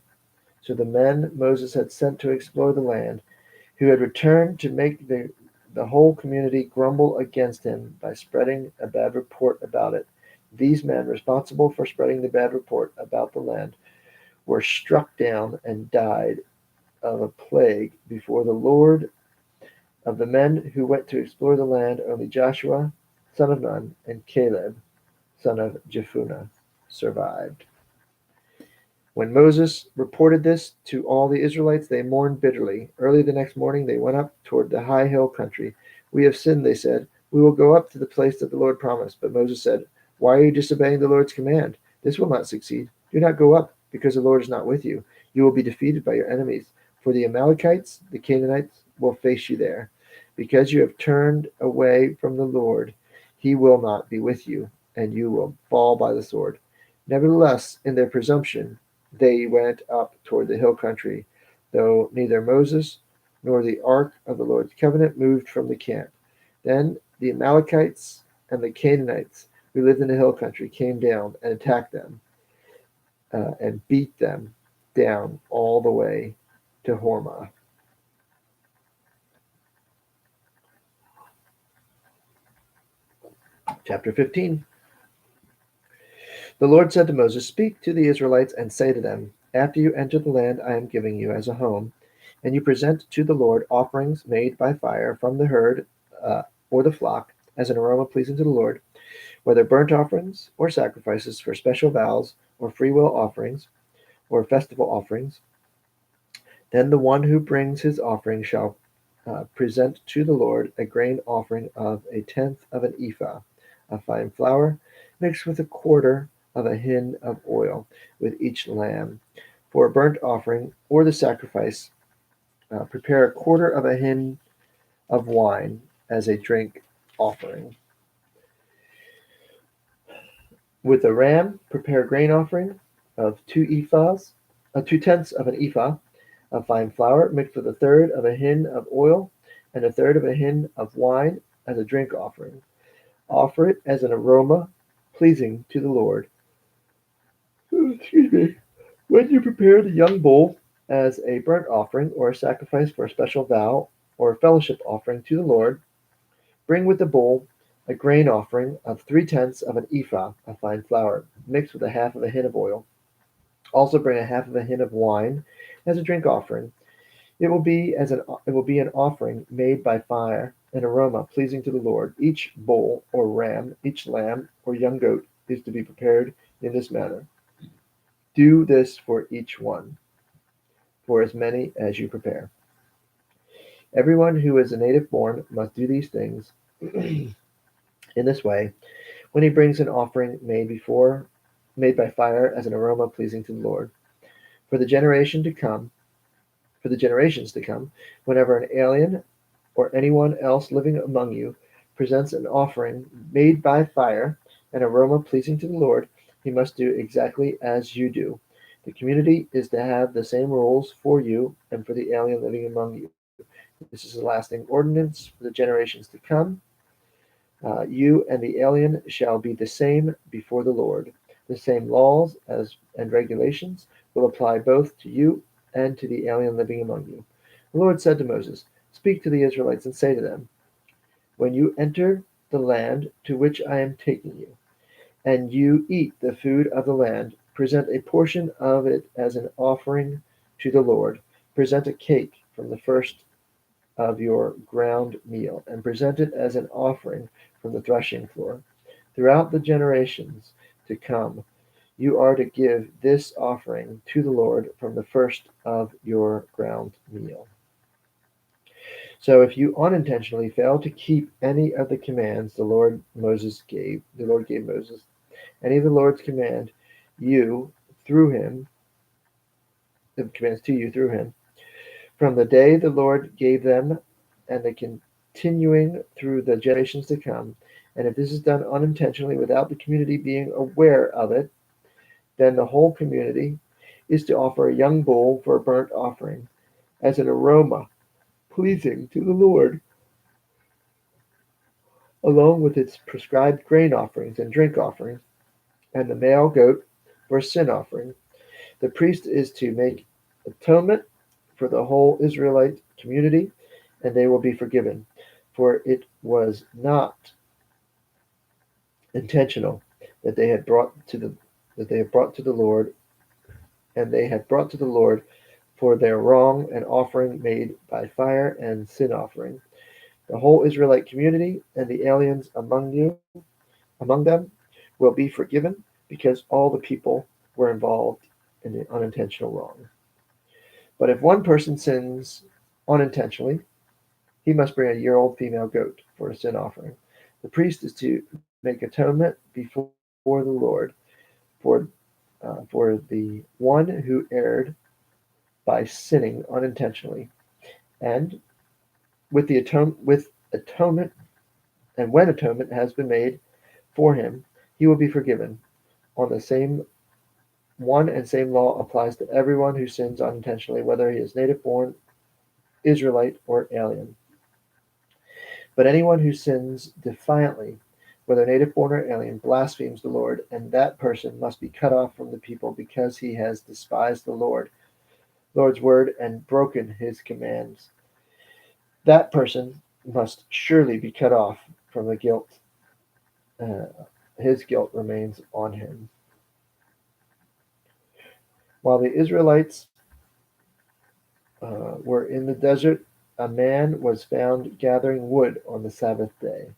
So the men Moses had sent to explore the land, who had returned to make the whole community grumble against him by spreading a bad report about it. These men, responsible for spreading the bad report about the land, were struck down and died of a plague before the Lord. Of the men who went to explore the land, only Joshua, son of Nun, and Caleb, son of Jephunneh, survived. When Moses reported this to all the Israelites, they mourned bitterly. Early the next morning, they went up toward the high hill country. We have sinned, they said. We will go up to the place that the Lord promised. But Moses said, Why are you disobeying the Lord's command? This will not succeed. Do not go up, because the Lord is not with you. You will be defeated by your enemies. For the Amalekites, the Canaanites, will face you there. Because you have turned away from the Lord, he will not be with you, and you will fall by the sword. Nevertheless, in their presumption, they went up toward the hill country, though neither Moses nor the ark of the Lord's covenant moved from the camp. Then the Amalekites and the Canaanites who lived in the hill country came down and attacked them and beat them down all the way to Hormah. Chapter 15. The Lord said to Moses, Speak to the Israelites and say to them, After you enter the land I am giving you as a home, and you present to the Lord offerings made by fire from the herd or the flock as an aroma pleasing to the Lord, whether burnt offerings or sacrifices for special vows or freewill offerings or festival offerings, then the one who brings his offering shall present to the Lord a grain offering of a tenth of an ephah of fine flour mixed with a quarter of a hin of oil with each lamb. For a burnt offering or the sacrifice, prepare a quarter of a hin of wine as a drink offering. With the ram, prepare a grain offering of 2/10 of an ephah of fine flour mixed with a third of a hin of oil and a third of a hin of wine as a drink offering. Offer it as an aroma pleasing to the Lord. Excuse me. When you prepare the young bull as a burnt offering or a sacrifice for a special vow or a fellowship offering to the Lord, bring with the bull a grain offering of 3/10 of an ephah of fine flour mixed with a half of a hin of oil. Also bring a half of a hin of wine as a drink offering. It will be an offering made by fire, an aroma pleasing to the Lord. Each bull or ram, each lamb or young goat is to be prepared in this manner. Do this for each one, for as many as you prepare. Everyone who is a native born must do these things in this way when he brings an offering made by fire as an aroma pleasing to the Lord. For the generations to come, whenever an alien or anyone else living among you presents an offering made by fire, an aroma pleasing to the Lord, he must do exactly as you do. The community is to have the same rules for you and for the alien living among you. This is a lasting ordinance for the generations to come. You and the alien shall be the same before the Lord. The same laws and regulations will apply both to you and to the alien living among you. The Lord said to Moses, Speak to the Israelites and say to them, When you enter the land to which I am taking you, and you eat the food of the land, present a portion of it as an offering to the Lord. Present a cake from the first of your ground meal, and present it as an offering from the threshing floor. Throughout the generations to come, you are to give this offering to the Lord from the first of your ground meal. So if you unintentionally fail to keep any of the commands the Lord gave Moses, any of the Lord's commands to you through him, from the day the Lord gave them and the continuing through the generations to come, and if this is done unintentionally without the community being aware of it, then the whole community is to offer a young bull for a burnt offering as an aroma pleasing to the Lord, along with its prescribed grain offerings and drink offerings, and the male goat for a sin offering. The priest is to make atonement for the whole Israelite community, and they will be forgiven, for it was not intentional that they had brought to the Lord, and they had brought to the Lord for their wrong an offering made by fire and sin offering. The whole Israelite community and the aliens among them will be forgiven, because all the people were involved in the unintentional wrong. But if one person sins unintentionally, he must bring a year-old female goat for a sin offering. The priest is to make atonement before the Lord for the one who erred by sinning unintentionally, and with atonement, and when atonement has been made for him, he will be forgiven. On the same one and same law applies to everyone who sins unintentionally, whether he is native-born, Israelite, or alien. But anyone who sins defiantly, whether native-born or alien, blasphemes the Lord, and that person must be cut off from the people, because he has despised the Lord's word and broken his commands. That person must surely be cut off from the guilt. His guilt remains on him. While the Israelites were in the desert, a man was found gathering wood on the Sabbath day.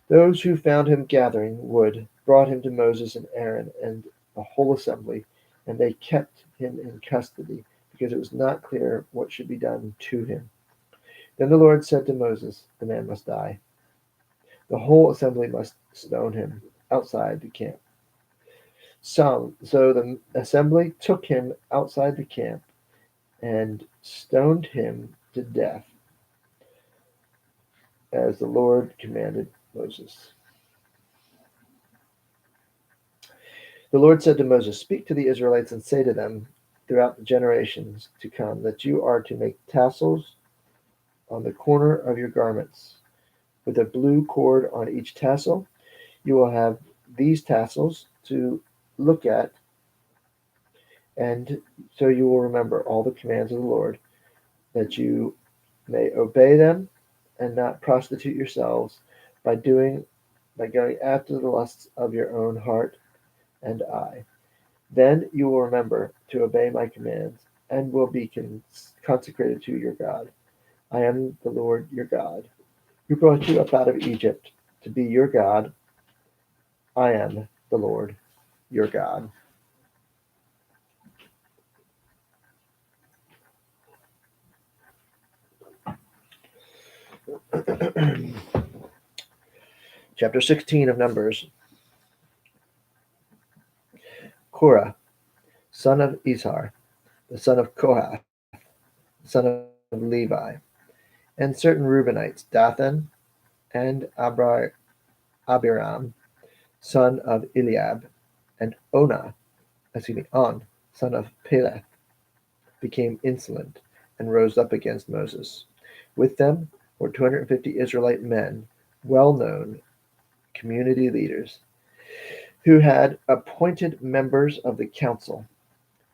Those who found him gathering wood brought him to Moses and Aaron and the whole assembly, and they kept him in custody, because it was not clear what should be done to him. Then the Lord said to Moses, "The man must die. The whole assembly must stone him outside the camp." So the assembly took him outside the camp and stoned him to death, as the Lord commanded Moses. The Lord said to Moses, "Speak to the Israelites and say to them throughout the generations to come that you are to make tassels on the corner of your garments, with a blue cord on each tassel. You will have these tassels to look at, and so you will remember all the commands of the Lord, that you may obey them and not prostitute yourselves by going after the lusts of your own heart and eye. Then you will remember to obey my commands and will be consecrated to your God. I am the Lord your God, who brought you up out of Egypt to be your God. I am the Lord your God." Chapter 16 of Numbers. Korah, son of Izhar, the son of Kohath, son of Levi, and certain Reubenites, Dathan and Abiram, son of Eliab, and On, son of Peleth, became insolent and rose up against Moses. With them were 250 Israelite men, well-known community leaders, who had appointed members of the council.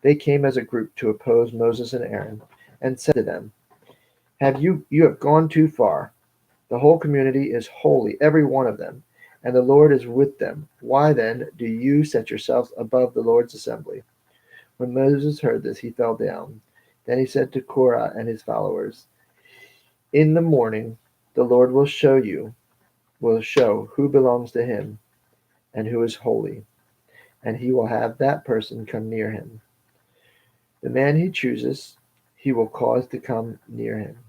They came as a group to oppose Moses and Aaron, and said to them, You have gone too far. The whole community is holy, every one of them, and the Lord is with them. Why then do you set yourselves above the Lord's assembly?" When Moses heard this, he fell down. Then he said to Korah and his followers, "In the morning the Lord will show who belongs to him and who is holy, and he will have that person come near him. The man he chooses, he will cause to come near him.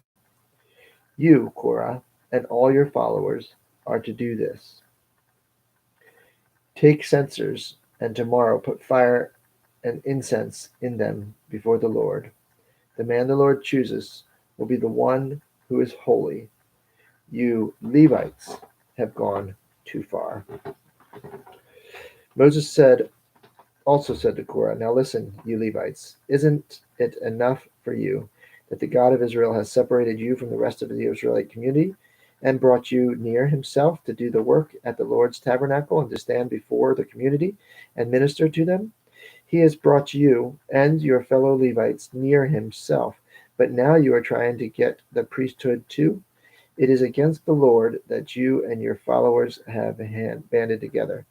You, Korah, and all your followers are to do this. Take censers, and tomorrow put fire and incense in them before the Lord. The man the Lord chooses will be the one who is holy. You Levites have gone too far." Moses also said to Korah, "Now listen, you Levites, isn't it enough for you that the God of Israel has separated you from the rest of the Israelite community and brought you near himself to do the work at the Lord's tabernacle and to stand before the community and minister to them? He has brought you and your fellow Levites near himself, but now you are trying to get the priesthood too? It is against the Lord that you and your followers have banded together.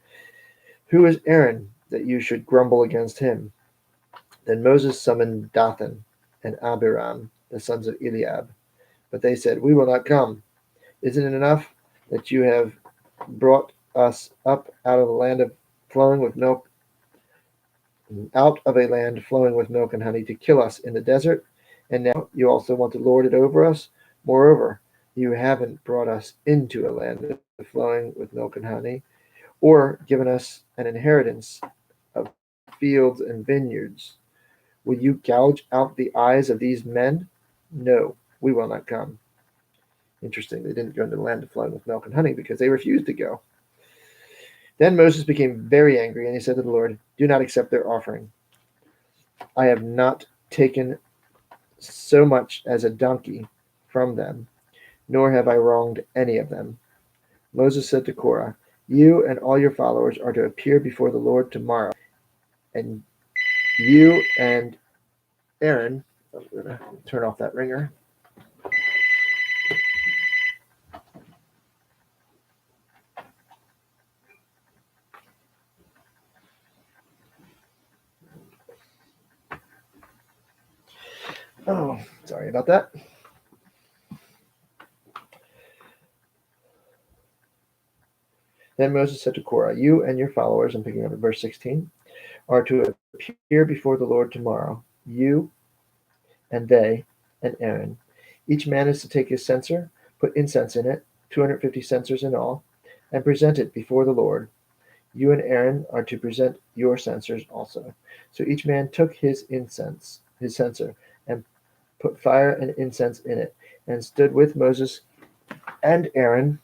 Who is Aaron that you should grumble against him?" Then Moses summoned Dathan and Abiram, the sons of Eliab. But they said, "We will not come. Isn't it enough that you have brought us up out of a land flowing with milk and honey to kill us in the desert? And now you also want to lord it over us? Moreover, you haven't brought us into a land flowing with milk and honey, or given us an inheritance of fields and vineyards. Will you gouge out the eyes of these men? No, we will not come." Interesting, they didn't go into the land flowing with milk and honey because they refused to go. Then Moses became very angry, and he said to the Lord, "Do not accept their offering. I have not taken so much as a donkey from them, nor have I wronged any of them." Moses said to Korah, "You and all your followers are to appear before the Lord tomorrow, and you and Aaron," I'm going to turn off that ringer. Oh, sorry about that. Then Moses said to Korah, "You and your followers," I'm picking up at verse 16, "are to appear before the Lord tomorrow, you and they and Aaron. Each man is to take his censer, put incense in it, 250 censers in all, and present it before the Lord. You and Aaron are to present your censers also." So each man took his censer, and put fire and incense in it, and stood with Moses and Aaron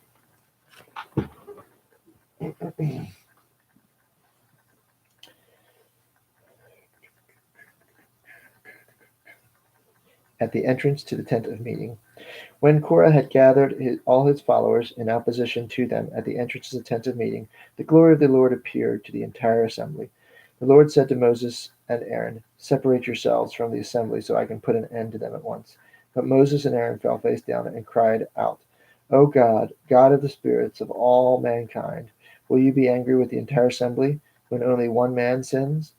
at the entrance to the tent of meeting. When Korah had gathered all his followers in opposition to them at the entrance to the tent of meeting, the glory of the Lord appeared to the entire assembly. The Lord said to Moses and Aaron, "Separate yourselves from the assembly so I can put an end to them at once." But Moses and Aaron fell face down and cried out, "O God, God of the spirits of all mankind, will you be angry with the entire assembly when only one man sins?"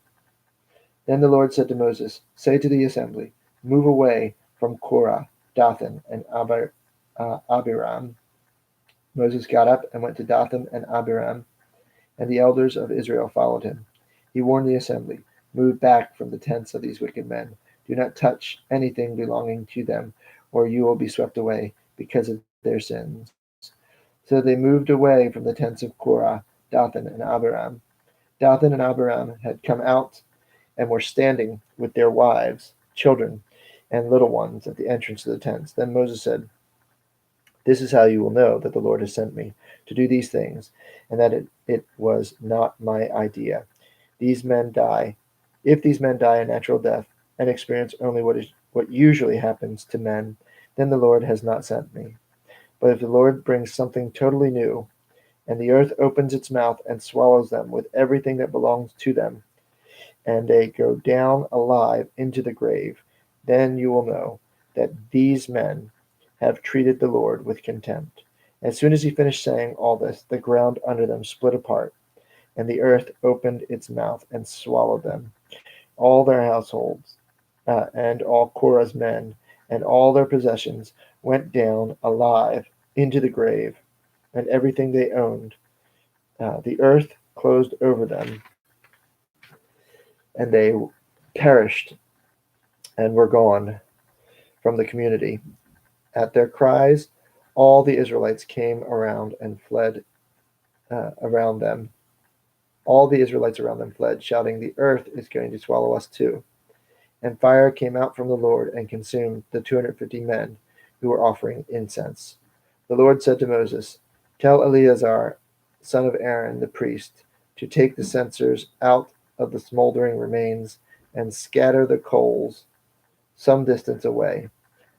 Then the Lord said to Moses, "Say to the assembly, move away from Korah, Dathan, and Abiram." Moses got up and went to Dathan and Abiram, and the elders of Israel followed him. He warned the assembly, "Move back from the tents of these wicked men. Do not touch anything belonging to them, or you will be swept away because of their sins." So they moved away from the tents of Korah, Dathan, and Abiram. Dathan and Abiram had come out and were standing with their wives, children, and little ones at the entrance to the tents. Then Moses said, "This is how you will know that the Lord has sent me to do these things, and that it was not my idea. These men die. If these men die a natural death and experience only what usually happens to men, then the Lord has not sent me. But if the Lord brings something totally new, and the earth opens its mouth and swallows them with everything that belongs to them, and they go down alive into the grave, then you will know that these men have treated the Lord with contempt." As soon as he finished saying all this, the ground under them split apart, and the earth opened its mouth and swallowed them, all their households, and all Korah's men, and all their possessions went down alive into the grave, and everything they owned. The earth closed over them, and they perished and were gone from the community. At their cries, all the Israelites came around and fled around them. All the Israelites around them fled, shouting, "The earth is going to swallow us too." And fire came out from the Lord and consumed the 250 men who were offering incense. The Lord said to Moses, "Tell Eleazar, son of Aaron the priest, to take the censers out of the smoldering remains and scatter the coals some distance away,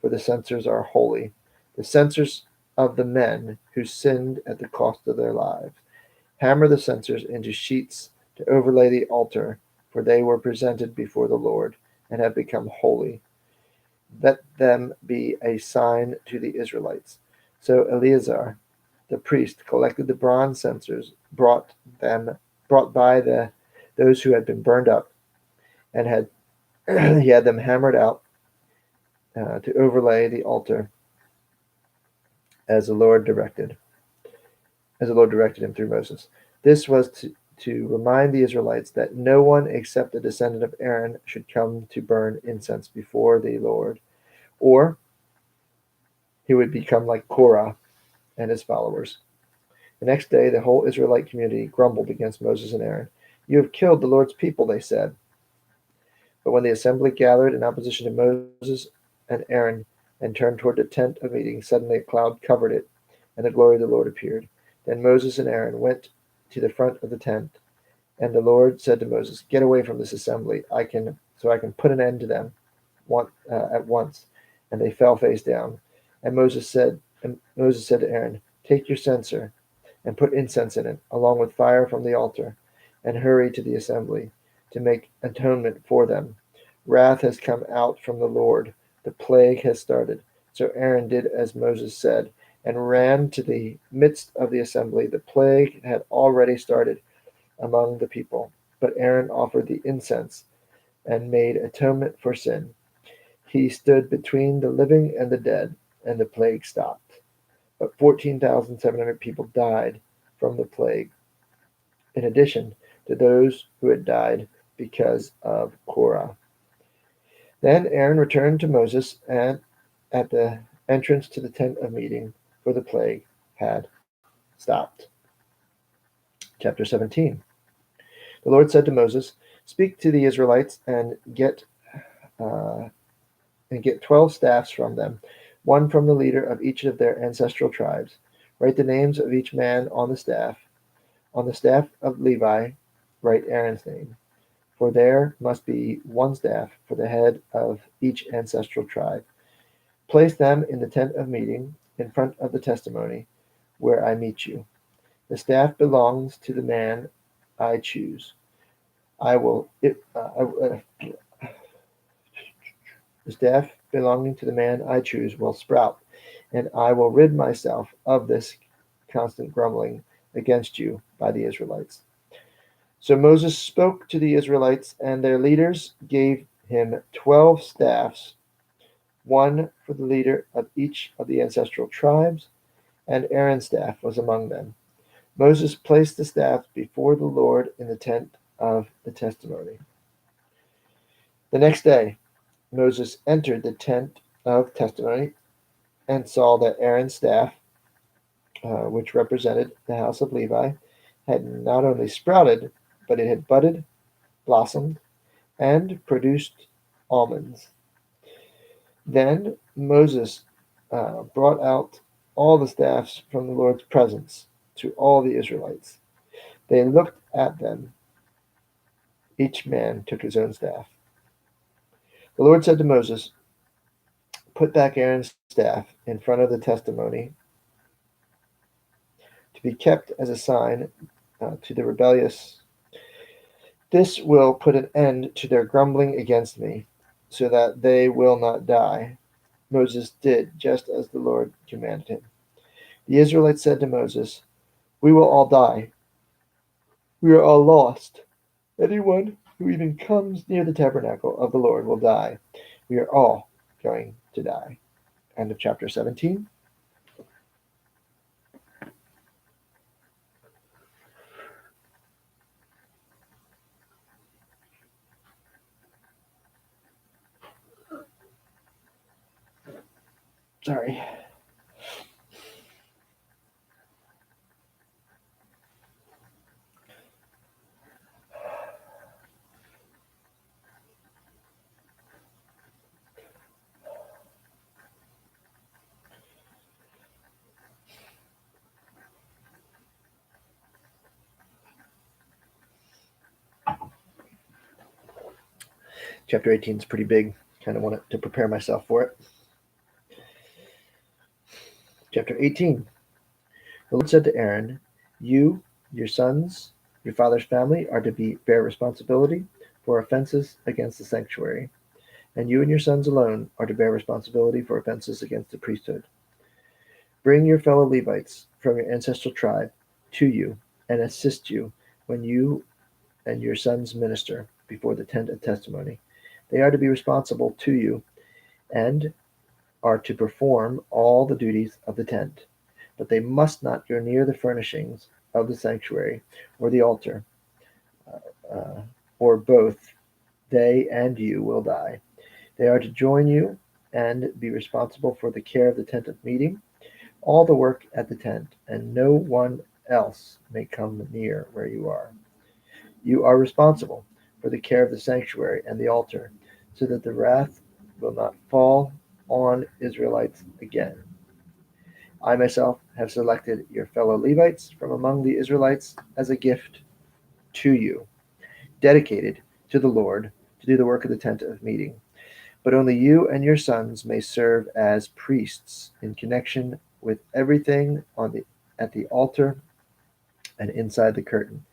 for the censers are holy, the censers of the men who sinned at the cost of their lives. Hammer the censers into sheets to overlay the altar, for they were presented before the Lord and have become holy. Let them be a sign to the Israelites. So Eleazar, the priest, collected the bronze censers brought by those who had been burned up, and he had them hammered out to overlay the altar as the Lord directed him through Moses. This was to remind the Israelites that no one except a descendant of Aaron should come to burn incense before the Lord, or he would become like Korah and his followers. The next day, the whole Israelite community grumbled against Moses and Aaron. "You have killed the Lord's people," they said. But when the assembly gathered in opposition to Moses and Aaron and turned toward the tent of meeting, suddenly a cloud covered it, and the glory of the Lord appeared. Then Moses and Aaron went to the front of the tent, and the Lord said to Moses, "Get away from this assembly, so I can put an end to them at once." And they fell face down. And Moses said to Aaron, "Take your censer and put incense in it, along with fire from the altar, and hurry to the assembly to make atonement for them. Wrath has come out from the Lord. The plague has started." So Aaron did as Moses said and ran to the midst of the assembly. The plague had already started among the people, but Aaron offered the incense and made atonement for sin. He stood between the living and the dead, and the plague stopped. But 14,700 people died from the plague, in addition to those who had died because of Korah. Then Aaron returned to Moses and at the entrance to the tent of meeting, for the plague had stopped. Chapter 17. The Lord said to Moses, "Speak to the Israelites and get 12 staffs from them, one from the leader of each of their ancestral tribes. Write the names of each man on the staff. On the staff of Levi, write Aaron's name, for there must be one staff for the head of each ancestral tribe. Place them in the tent of meeting, in front of the testimony, where I meet you. The staff belongs to the man I choose. The staff belonging to the man I choose will sprout, and I will rid myself of this constant grumbling against you by the Israelites." So Moses spoke to the Israelites, and their leaders gave him 12 staffs, one for the leader of each of the ancestral tribes, and Aaron's staff was among them. Moses placed the staff before the Lord in the tent of the testimony. The next day, Moses entered the tent of testimony and saw that Aaron's staff, which represented the house of Levi, had not only sprouted, but it had budded, blossomed, and produced almonds. Then Moses brought out all the staffs from the Lord's presence to all the Israelites. They looked at them. Each man took his own staff. The Lord said to Moses, "Put back Aaron's staff in front of the testimony to be kept as a sign to the rebellious. This will put an end to their grumbling against me, so that they will not die." Moses did just as the Lord commanded him. The Israelites said to Moses, "We will all die. We are all lost. Anyone who even comes near the tabernacle of the Lord will die. We are all going to die." End of chapter 17. Sorry. Chapter 18 is pretty big. Kind of wanted to prepare myself for it. Chapter 18. The Lord said to Aaron, "You, your sons, your father's family are to bear responsibility for offenses against the sanctuary, and you and your sons alone are to bear responsibility for offenses against the priesthood. Bring your fellow Levites from your ancestral tribe to you and assist you when you and your sons minister before the tent of testimony. They are to be responsible to you and are to perform all the duties of the tent, but they must not go near the furnishings of the sanctuary or the altar, uh, or both they and you will die. They are to join you and be responsible for the care of the tent of meeting, all the work at the tent, and no one else may come near where you are. You are responsible for the care of the sanctuary and the altar, so that the wrath will not fall on Israelites again. I myself have selected your fellow Levites from among the Israelites as a gift to you, dedicated to the Lord to do the work of the tent of meeting. But only you and your sons may serve as priests in connection with everything at the altar and inside the curtain.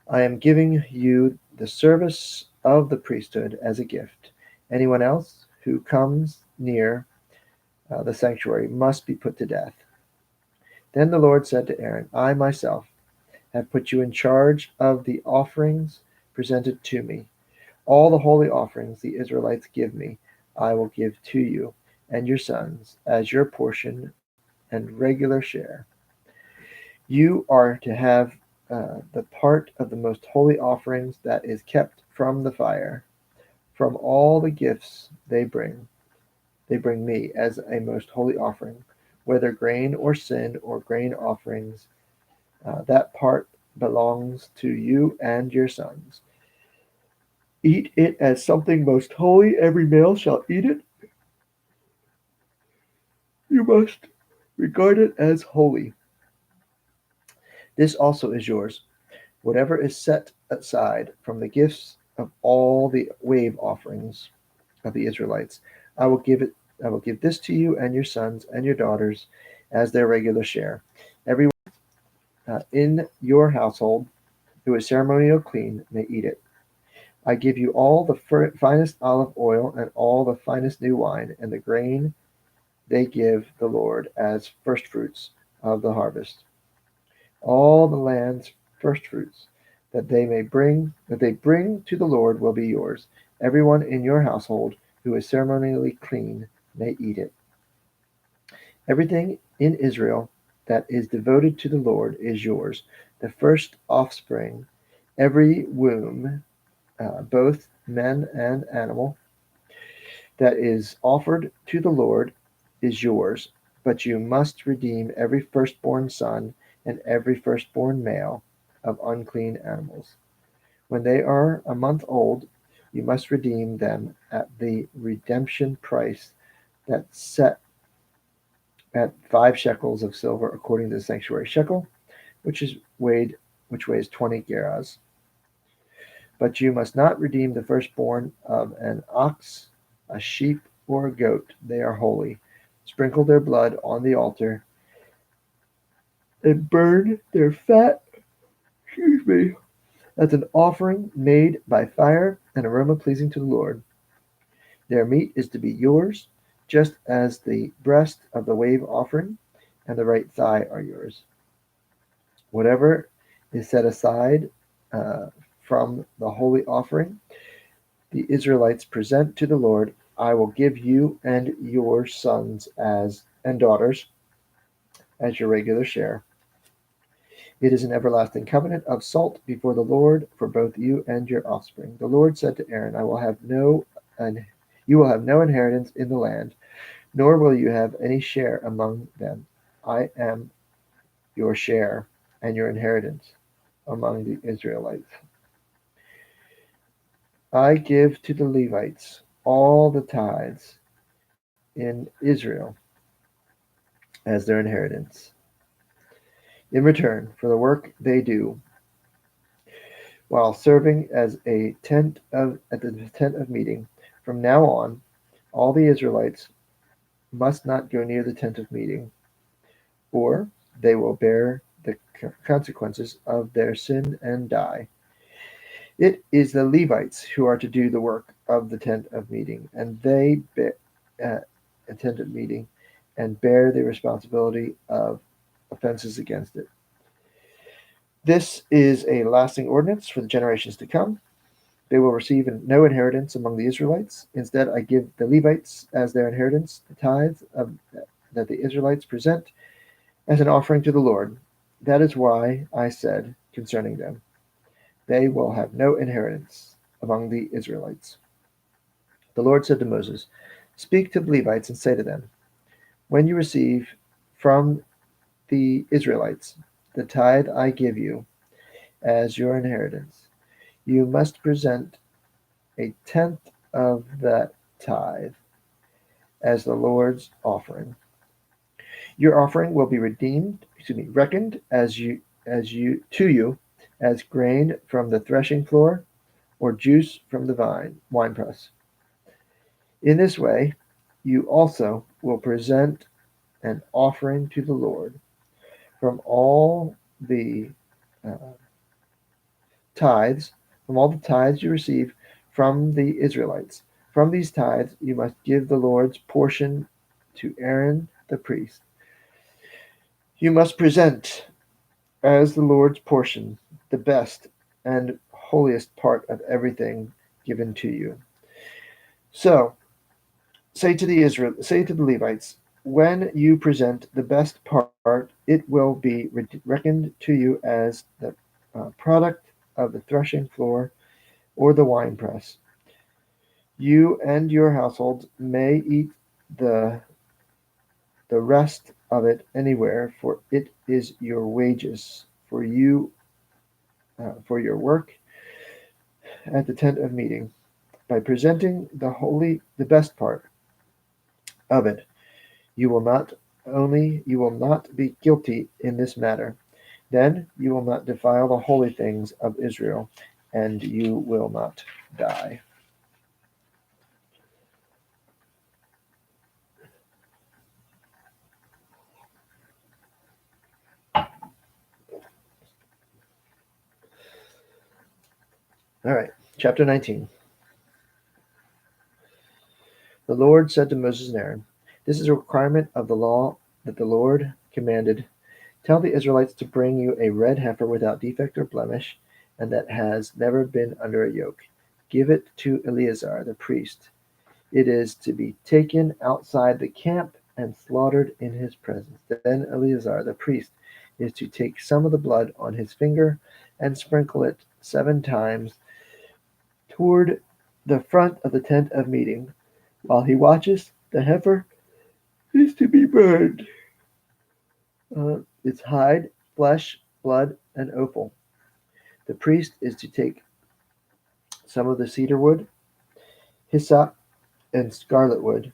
I am giving you the service of the priesthood as a gift. Anyone else who comes near the sanctuary must be put to death. Then the Lord said to Aaron, I myself have put you in charge of the offerings presented to me. All the holy offerings the Israelites give me, I will give to you and your sons as your portion and regular share. You are to have the part of the most holy offerings that is kept from the fire. From all the gifts they bring me as a most holy offering, whether grain or sin or grain offerings. That part belongs to you and your sons. Eat it as something most holy. Every male shall eat it. You must regard it as holy. This also is yours. Whatever is set aside from the gifts of all the wave offerings of the Israelites, I will give it. I will give this to you and your sons and your daughters as their regular share. Everyone in your household who is ceremonially clean may eat it. I give you all the finest olive oil and all the finest new wine and the grain they give the Lord as firstfruits of the harvest. All the land's firstfruits that they bring to the Lord will be yours. Everyone in your household who is ceremonially clean may eat it. Everything in Israel that is devoted to the Lord is yours. The first offspring, every womb, both men and animal, that is offered to the Lord is yours, but you must redeem every firstborn son and every firstborn male of unclean animals. When they are a month old, you must redeem them at the redemption price that's set at 5 shekels of silver according to the sanctuary shekel, which is weighed which weighs 20 gerahs. But you must not redeem the firstborn of an ox, a sheep, or a goat. They are holy. Sprinkle their blood on the altar and burn their fat, as an offering made by fire, an aroma pleasing to the Lord. Their meat is to be yours, just as the breast of the wave offering and the right thigh are yours. Whatever is set aside from the holy offering the Israelites present to the Lord, I will give you and your sons and daughters as your regular share. It is an everlasting covenant of salt before the Lord for both you and your offspring. The Lord said to Aaron, you will have no inheritance in the land, nor will you have any share among them. I am your share and your inheritance among the Israelites. I give to the Levites all the tithes in Israel as their inheritance. In return for the work they do while serving as at the tent of meeting, from now on, all the Israelites must not go near the tent of meeting, or they will bear the consequences of their sin and die. It is the Levites who are to do the work of the tent of meeting, and they tent of meeting, and bear the responsibility of offenses against it. This is a lasting ordinance for the generations to come. They will receive no inheritance among the Israelites. Instead, I give the Levites as their inheritance the tithes that the Israelites present as an offering to the Lord. That is why I said concerning them, they will have no inheritance among the Israelites. The Lord said to Moses, speak to the Levites and say to them, when you receive from the Israelites the tithe I give you as your inheritance, you must present a tenth of that tithe as the Lord's offering. Your offering will be reckoned to you as grain from the threshing floor or juice from the winepress. In this way, you also will present an offering to the Lord from all the tithes, you receive from the Israelites. From these tithes you must give the Lord's portion to Aaron the priest. You must present as the Lord's portion the best and holiest part of everything given to you. So say to the Levites, when you present the best part, it will be reckoned to you as the product of the threshing floor or the winepress. You and your households may eat the rest of it anywhere, for it is your wages for your work at the tent of meeting. By presenting the best part of it, you will not be guilty in this matter. Then you will not defile the holy things of Israel, and you will not die. All right, chapter 19. The Lord said to Moses and Aaron, this is a requirement of the law that the Lord commanded. Tell the Israelites to bring you a red heifer without defect or blemish, and that has never been under a yoke. Give it to Eleazar the priest. It is to be taken outside the camp and slaughtered in his presence. Then Eleazar the priest is to take some of the blood on his finger and sprinkle it 7 times toward the front of the tent of meeting. While he watches, the heifer is to be burned. Its hide, flesh, blood, and offal. The priest is to take some of the cedar wood, hyssop, and scarlet wood,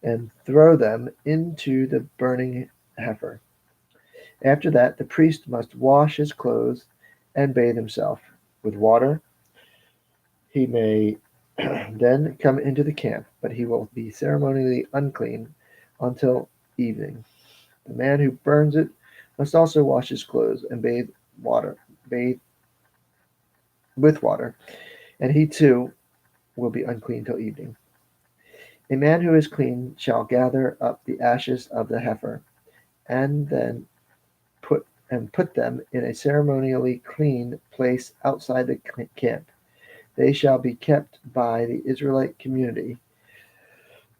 and throw them into the burning heifer. After that, the priest must wash his clothes and bathe himself with water. He may then come into the camp, but he will be ceremonially unclean until evening. The man who burns it must also wash his clothes and bathe with water, and he too will be unclean till evening. A man who is clean shall gather up the ashes of the heifer, and then put them in a ceremonially clean place outside the camp. They shall be kept by the Israelite community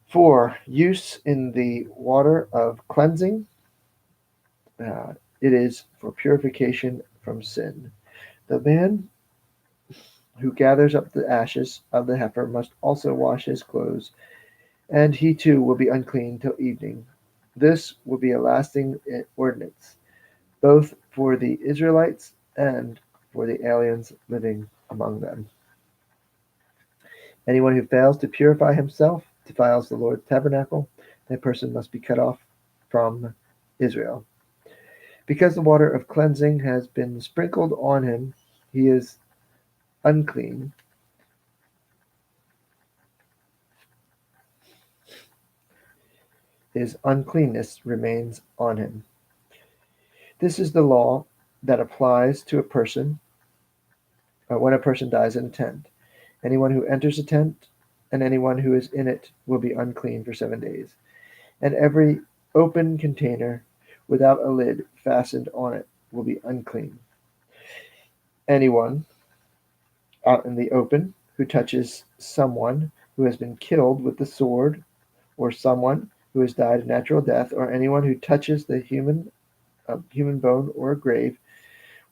for use in the water of cleansing. It is for purification from sin. The man who gathers up the ashes of the heifer must also wash his clothes, and he too will be unclean till evening. This will be a lasting ordinance, both for the Israelites and for the aliens living among them. Anyone who fails to purify himself defiles the Lord's tabernacle. That person must be cut off from Israel. Because the water of cleansing has been sprinkled on him, he is unclean. His uncleanness remains on him. This is the law that applies to a person when a person dies in a tent. Anyone who enters a tent and anyone who is in it will be unclean for 7 days. And every open container without a lid fastened on it will be unclean. Anyone out in the open who touches someone who has been killed with the sword, or someone who has died a natural death, or anyone who touches the human bone or a grave,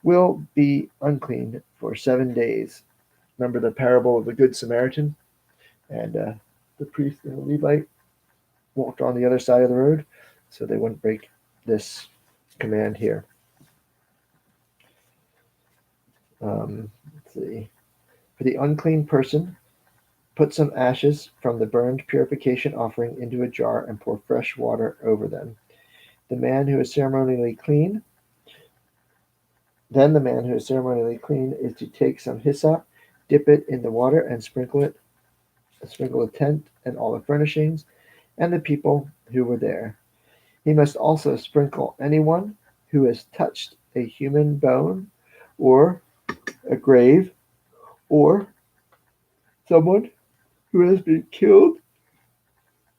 will be unclean for 7 days. Remember the parable of the Good Samaritan? And the priest and the Levite walked on the other side of the road, so they wouldn't break this command here. Let's see. For the unclean person, put some ashes from the burned purification offering into a jar and pour fresh water over them. The man who is ceremonially clean is to take some hyssop, dip it in the water, and sprinkle the tent and all the furnishings and the people who were there. He must also sprinkle anyone who has touched a human bone or a grave, or someone who has been killed,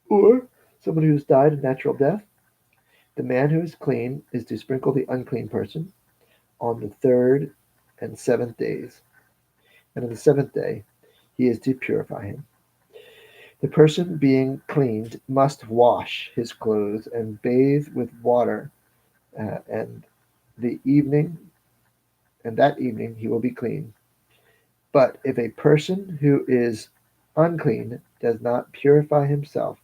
or someone who has died a natural death. The man who is clean is to sprinkle the unclean person on the 3rd and 7th days, and on the 7th day he is to purify him. The person being cleaned must wash his clothes and bathe with water, and that evening he will be clean. But if a person who is unclean does not purify himself,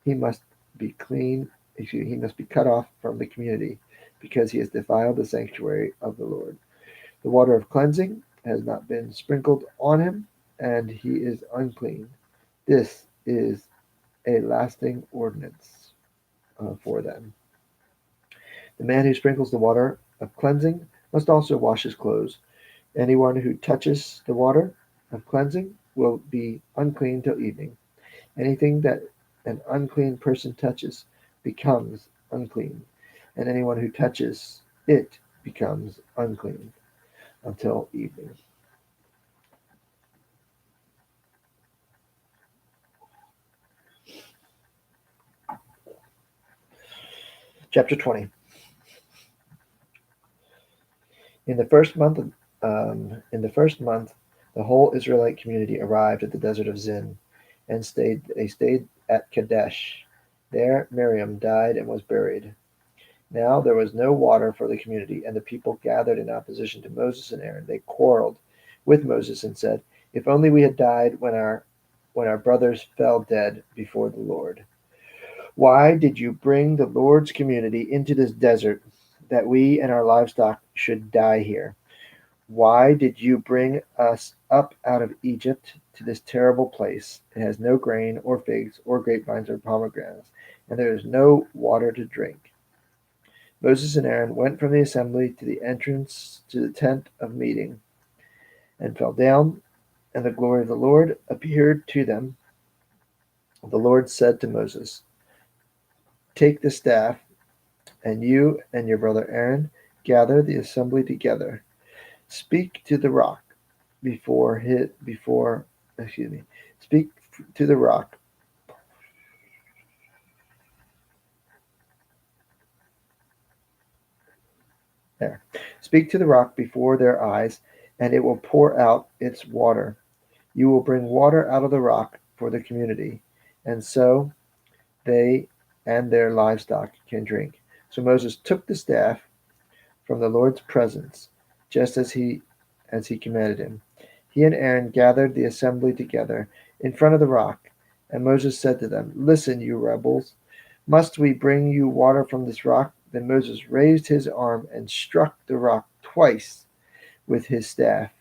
he must be cut off from the community, because he has defiled the sanctuary of the Lord. The water of cleansing has not been sprinkled on him, and he is unclean. This is a lasting ordinance for them. The man who sprinkles the water of cleansing must also wash his clothes. Anyone who touches the water of cleansing will be unclean till evening. Anything that an unclean person touches becomes unclean, and anyone who touches it becomes unclean until evening. Chapter 20. In the first month, the whole Israelite community arrived at the desert of Zin, and They stayed at Kadesh. There Miriam died and was buried. Now there was no water for the community, and the people gathered in opposition to Moses and Aaron. They quarreled with Moses and said, "If only we had died when our brothers fell dead before the Lord. Why did you bring the Lord's community into this desert, that we and our livestock should die here? Why did you bring us up out of Egypt to this terrible place? It has no grain or figs or grapevines or pomegranates, and there is no water to drink." Moses and Aaron went from the assembly to the entrance to the tent of meeting and fell down, and the glory of the Lord appeared to them. The Lord said to Moses, "Take the staff, and you and your brother Aaron gather the assembly together. Speak to the rock before hit before excuse me. Speak to the rock. There. Speak to the rock before their eyes, and it will pour out its water. You will bring water out of the rock for the community, and so they and their livestock can drink." So Moses took the staff from the Lord's presence, just as he commanded him. He and Aaron gathered the assembly together in front of the rock, and Moses said to them, "Listen, you rebels, must we bring you water from this rock?" Then Moses raised his arm and struck the rock twice with his staff.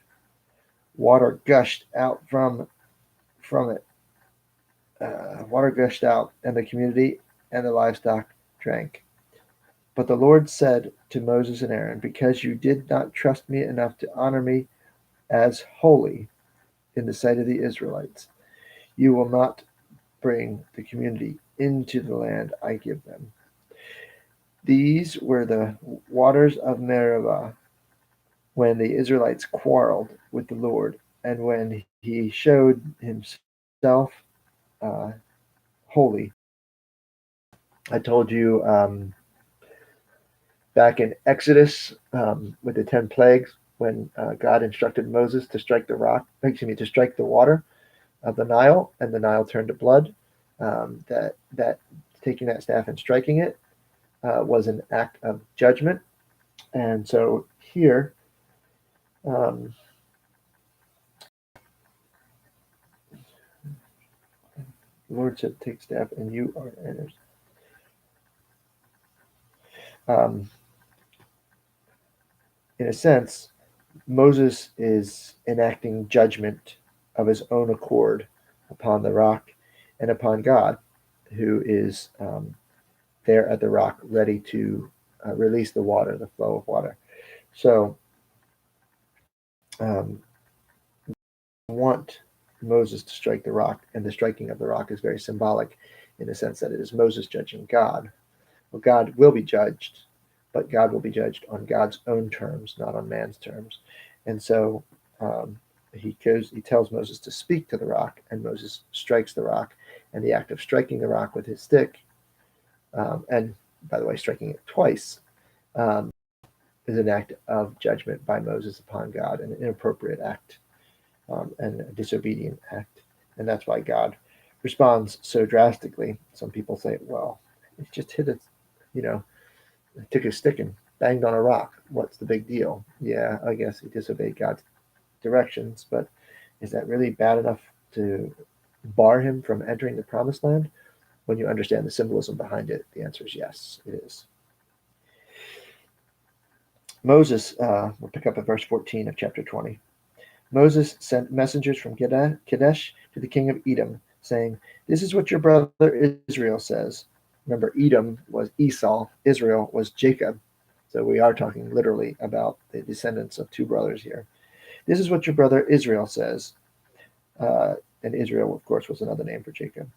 Water gushed out from it. Water gushed out, and the community and the livestock drank. But the Lord said to Moses and Aaron, "Because you did not trust me enough to honor me as holy in the sight of the Israelites, you will not bring the community into the land I give them." These were the waters of Meribah, when the Israelites quarreled with the Lord, and when he showed himself holy. I told you back in Exodus with the 10 plagues, when God instructed Moses to strike to strike the water of the Nile, and the Nile turned to blood. That taking that staff and striking it was an act of judgment. And so here, the Lord said, "Take staff, and you are innocent." In a sense, Moses is enacting judgment of his own accord upon the rock and upon God, who is there at the rock, ready to release the water, the flow of water. So, want Moses to strike the rock, and the striking of the rock is very symbolic in the sense that it is Moses judging God. Well, God will be judged, but God will be judged on God's own terms, not on man's terms. And so he tells Moses to speak to the rock, and Moses strikes the rock. And the act of striking the rock with his stick, and by the way, striking it twice, is an act of judgment by Moses upon God, an inappropriate act and a disobedient act. And that's why God responds so drastically. Some people say, well, it just hit it, took a stick and banged on a rock. What's the big deal? Yeah, I guess he disobeyed God's directions, but is that really bad enough to bar him from entering the promised land? When you understand the symbolism behind it, the answer is yes, it is. Moses, we'll pick up at verse 14 of chapter 20. Moses sent messengers from Kadesh to the king of Edom, saying, "This is what your brother Israel says." Remember, Edom was Esau, Israel was Jacob. So we are talking literally about the descendants of two brothers here. "This is what your brother Israel says." And Israel, of course, was another name for Jacob.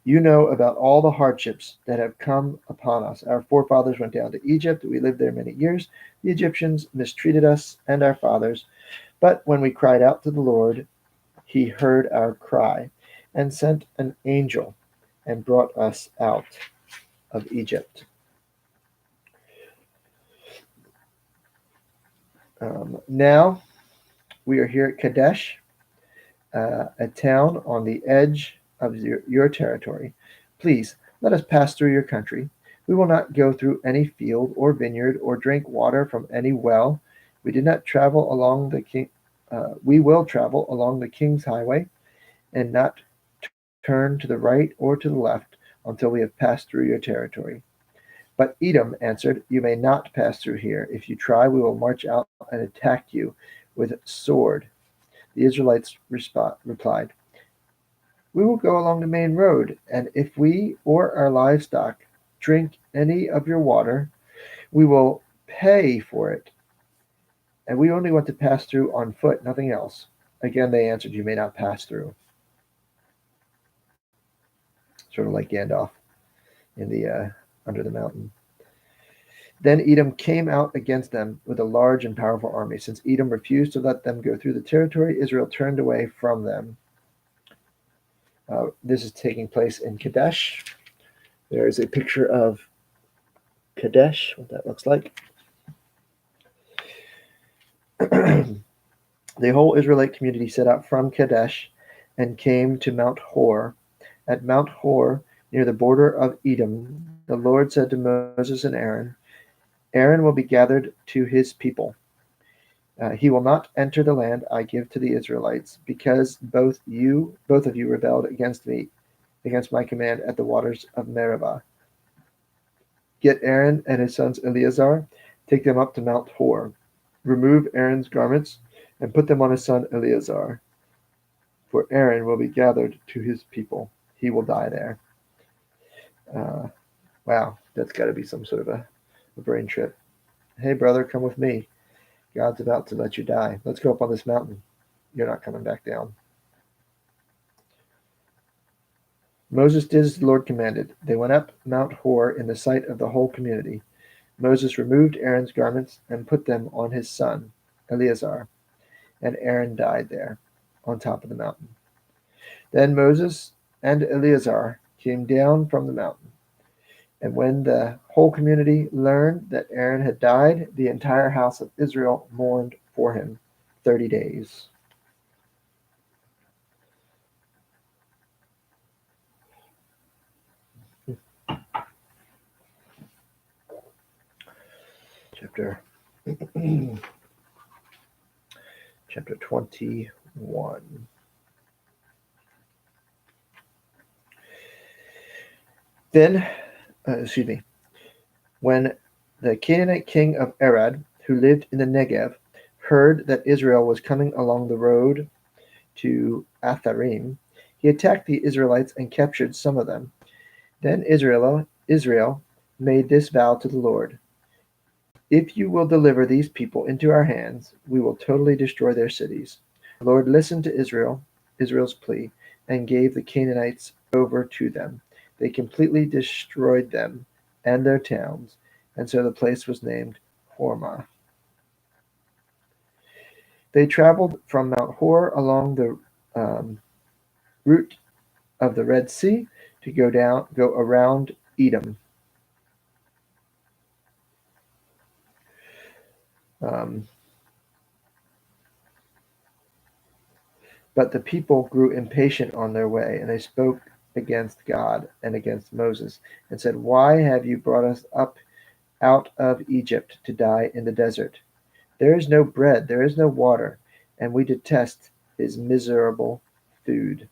"You know about all the hardships that have come upon us. Our forefathers went down to Egypt. We lived there many years. The Egyptians mistreated us and our fathers. But when we cried out to the Lord, he heard our cry and sent an angel and brought us out of Egypt." Now we are here at Kadesh, a town on the edge of your territory. Please let us pass through your country. We will not go through any field or vineyard or drink water from any well. We did not travel along the king. We will travel along the king's highway, and not turn to the right or to the left until we have passed through your territory. But Edom answered, "You may not pass through here. If you try, we will march out and attack you with sword." The Israelites replied, "We will go along the main road, and if we or our livestock drink any of your water, we will pay for it. And we only want to pass through on foot, nothing else." Again, they answered, "You may not pass through." Sort of like Gandalf in the under the mountain. Then Edom came out against them with a large and powerful army. Since Edom refused to let them go through the territory, Israel turned away from them. This is taking place in Kadesh. There is a picture of Kadesh, what that looks like. The whole Israelite community set out from Kadesh and came to Mount Hor. At Mount Hor, near the border of Edom, the Lord said to Moses and Aaron, "Aaron will be gathered to his people. He will not enter the land I give to the Israelites, because both of you rebelled against me, against my command at the waters of Meribah. Get Aaron and his sons Eleazar, take them up to Mount Hor. Remove Aaron's garments and put them on his son Eleazar, for Aaron will be gathered to his people. He will die there." Wow, that's got to be some sort of a brain trip. "Hey, brother, come with me. God's about to let you die. Let's go up on this mountain. You're not coming back down." Moses did as the Lord commanded. They went up Mount Hor in the sight of the whole community. Moses removed Aaron's garments and put them on his son Eleazar, and Aaron died there on top of the mountain. Then Moses and Eleazar came down from the mountain. And when the whole community learned that Aaron had died, the entire house of Israel mourned for him 30 days. Chapter 21. Then, when the Canaanite king of Arad, who lived in the Negev, heard that Israel was coming along the road to Atharim, he attacked the Israelites and captured some of them. Then Israel made this vow to the Lord: "If you will deliver these people into our hands, we will totally destroy their cities." The Lord listened to Israel's plea, and gave the Canaanites over to them. They completely destroyed them and their towns, and so the place was named Hormah. They traveled from Mount Hor along the route of the Red Sea to go around Edom. But the people grew impatient on their way, and they spoke against God and against Moses, and said, "Why have you brought us up out of Egypt to die in the desert? There is no bread, there is no water, and we detest his miserable food."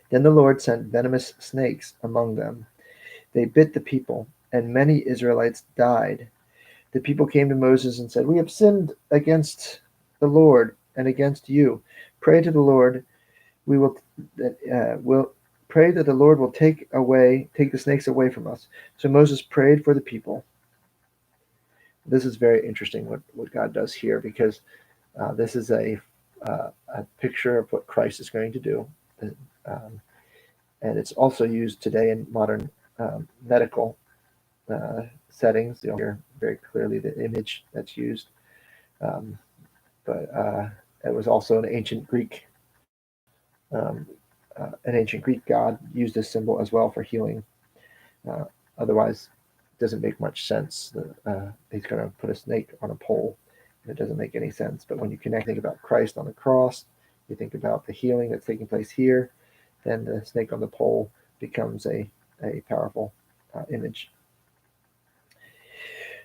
Then the Lord sent venomous snakes among them. They bit the people, and many Israelites died. The people came to Moses and said, "We have sinned against the Lord and against you. Pray to the Lord. Will pray that the Lord will take the snakes away from us." So Moses prayed for the people. This is very interesting what God does here, because this is a picture of what Christ is going to do. And it's also used today in modern medical settings. You'll hear very clearly the image that's used. But it was also an ancient Greek god used this symbol as well for healing. Otherwise, it doesn't make much sense. He's going to put a snake on a pole. It doesn't make any sense. But when you think about Christ on the cross, you think about the healing that's taking place here, then the snake on the pole becomes a powerful image.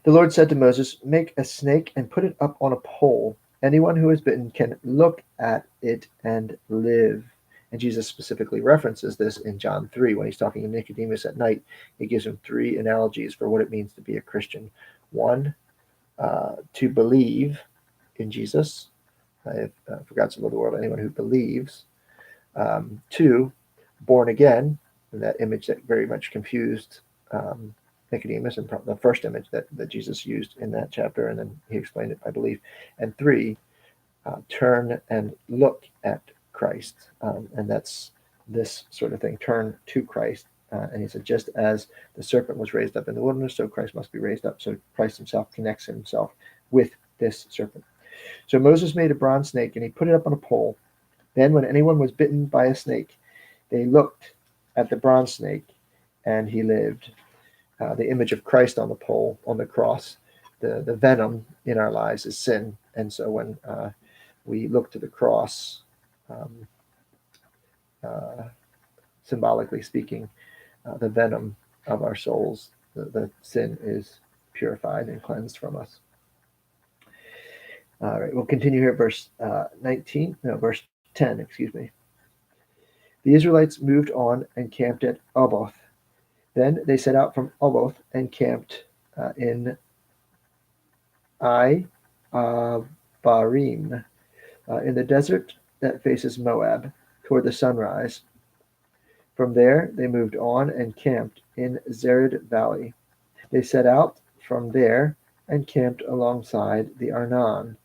The Lord said to Moses, "Make a snake and put it up on a pole. Anyone who is bitten can look at it and live." And Jesus specifically references this in John 3 when he's talking to Nicodemus at night. He gives him 3 analogies for what it means to be a Christian. 1, to believe in Jesus. I have for God so loved the world, anyone who believes. 2, born again, and that image that very much confused Nicodemus, and the first image that Jesus used in that chapter, and then he explained it, I believe. And 3, turn and look at Christ, and that's this sort of thing, turn to Christ. And he said, just as the serpent was raised up in the wilderness, so Christ must be raised up. So Christ himself connects himself with this serpent. So Moses made a bronze snake, and he put it up on a pole. Then when anyone was bitten by a snake, they looked at the bronze snake, and he lived. The image of Christ on the pole, on the cross, the venom in our lives is sin. And so when we look to the cross, symbolically speaking, the venom of our souls, the sin is purified and cleansed from us. All right, we'll continue here at verse 10, excuse me. The Israelites moved on and camped at Oboth. Then they set out from Oboth and camped in Barim, in the desert that faces Moab, toward the sunrise. From there they moved on and camped in Zered Valley. They set out from there and camped alongside the Arnon,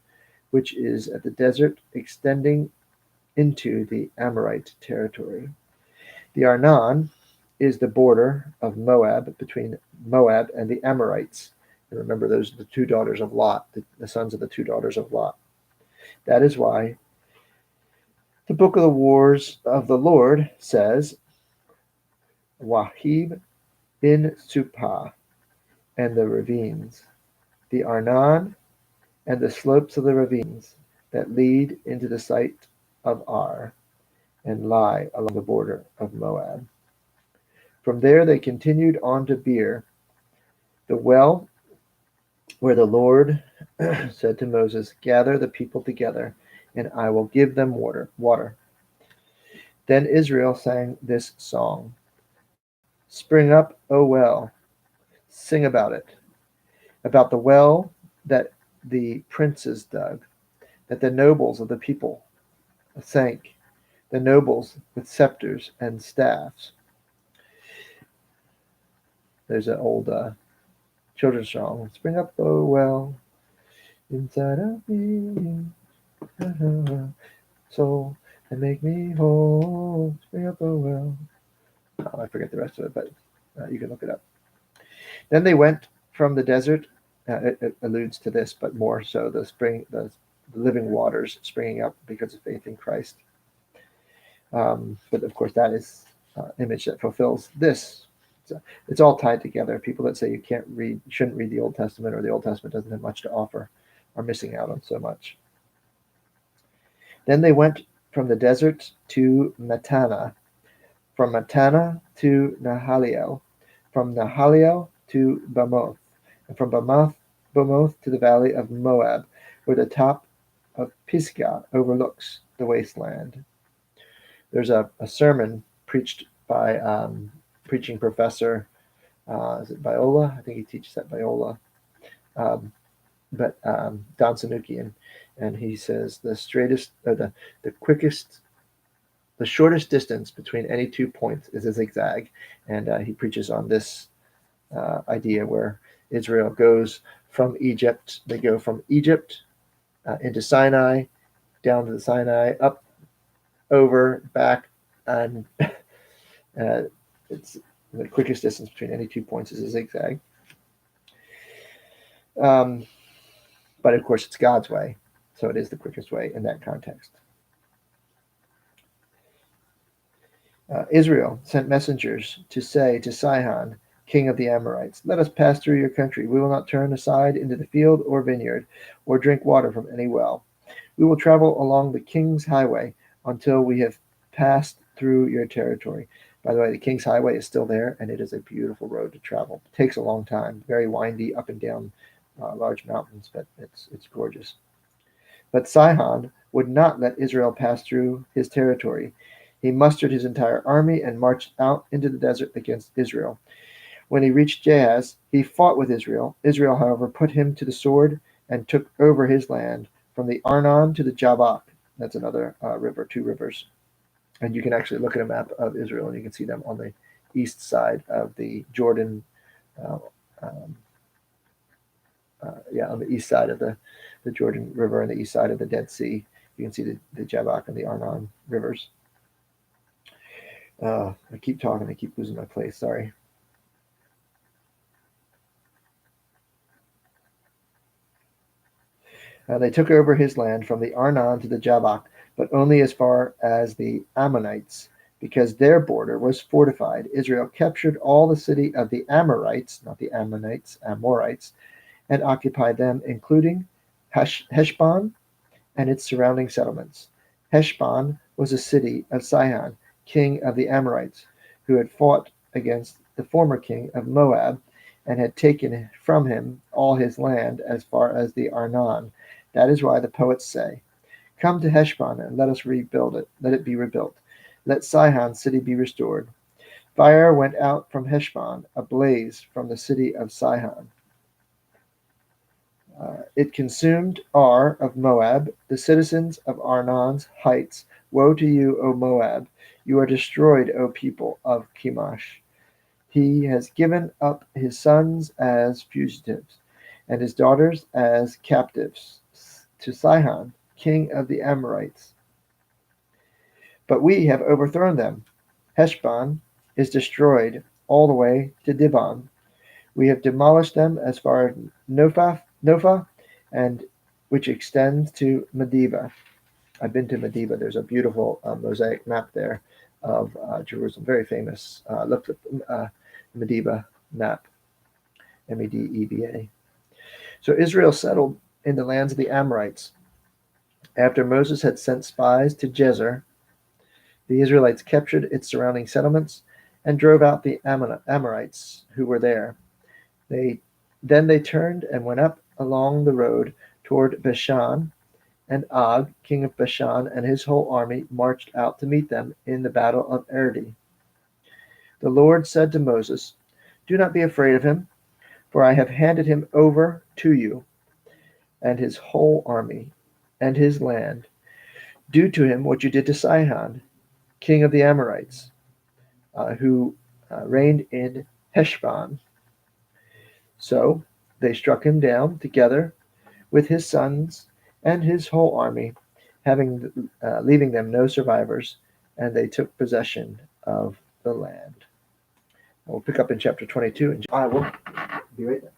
which is at the desert extending into the Amorite territory. The Arnon is the border of Moab, between Moab and the Amorites, And remember, those are the two daughters of Lot, the sons of the two daughters of Lot. That is why the book of the wars of the Lord says, Wahib in Supah, and the ravines, the Arnon, and the slopes of the ravines that lead into the site of Ar, and lie along the border of Moab. From there they continued on to Beer, the well where the Lord said to Moses, Gather the people together, and I will give them water. Then Israel sang this song, Spring up, O well, sing about it, about the well that the princes dug, that the nobles of the people sank, the nobles with scepters and staffs. There's an old children's song, Spring up, O well, inside of me, soul, and make me whole, spring up, O well. Oh, I forget the rest of it, but you can look it up. Then they went from the desert. It alludes to this, but more so the living waters springing up because of faith in Christ. But of course, that is image that fulfills this. It's all tied together. People that say you shouldn't read the Old Testament, or the Old Testament doesn't have much to offer, are missing out on so much. Then they went from the desert to Mattanah, from Mattanah to Nahaliel, from Nahaliel to Bamoth, and from Bamoth to the valley of Moab, where the top of Pisgah overlooks the wasteland. There's a sermon preached by preaching professor, is it Biola? I think he teaches at Biola, Don Sanukian, and he says the shortest distance between any 2 points is a zigzag, and he preaches on this idea where Israel goes from Egypt. They go from Egypt into Sinai, down to the Sinai, up, over, back, and it's the quickest distance between any 2 points is a zigzag. But of course, it's God's way, so it is the quickest way in that context. Israel sent messengers to say to Sihon, king of the Amorites, Let us pass through your country. We will not turn aside into the field or vineyard, or drink water from any well. We will travel along the king's highway until we have passed through your territory. By the way, the king's highway is still there, and it is a beautiful road to travel. It takes a long time, very windy, up and down large mountains, but it's gorgeous. But Sihon would not let Israel pass through his territory. He mustered his entire army and marched out into the desert against Israel. When he reached Jahaz, he fought with Israel. Israel, however, put him to the sword and took over his land from the Arnon to the Jabbok. That's another river, 2 rivers. And you can actually look at a map of Israel, and you can see them on the east side of the Jordan, on the east side of the Jordan River and the east side of the Dead Sea. You can see the Jabbok and the Arnon rivers. I keep talking. I keep losing my place. Sorry. They took over his land from the Arnon to the Jabbok, but only as far as the Ammonites, because their border was fortified. Israel captured all the city of the Amorites, not the Ammonites, Amorites, and occupied them, including Heshbon and its surrounding settlements. Heshbon was a city of Sihon, king of the Amorites, who had fought against the former king of Moab and had taken from him all his land as far as the Arnon. That is why the poets say, Come to Heshbon and let us rebuild it. Let it be rebuilt. Let Sihon's city be restored. Fire went out from Heshbon, a blaze from the city of Sihon. It consumed Ar of Moab, the citizens of Arnon's heights. Woe to you, O Moab! You are destroyed, O people of Chemosh. He has given up his sons as fugitives, and his daughters as captives to Sihon, king of the Amorites. But we have overthrown them. Heshbon is destroyed all the way to Dibon. We have demolished them as far as Nophah, and which extends to Medeba. I've been to Medeba. There's a beautiful mosaic map there of Jerusalem, very famous. Look at Medeba map, Medeba. So Israel settled in the lands of the Amorites. After Moses had sent spies to Jezer, the Israelites captured its surrounding settlements and drove out the Amorites who were there. Then they turned and went up along the road toward Bashan, and Og, king of Bashan, and his whole army marched out to meet them in the battle of Eredi. The Lord said to Moses, "Do not be afraid of him, for I have handed him over to you, and his whole army, and his land. Do to him what you did to Sihon, king of the Amorites, who reigned in Heshbon." So they struck him down together with his sons and his whole army, leaving them no survivors, and they took possession of the land. We'll pick up in chapter 22, and I will be right there.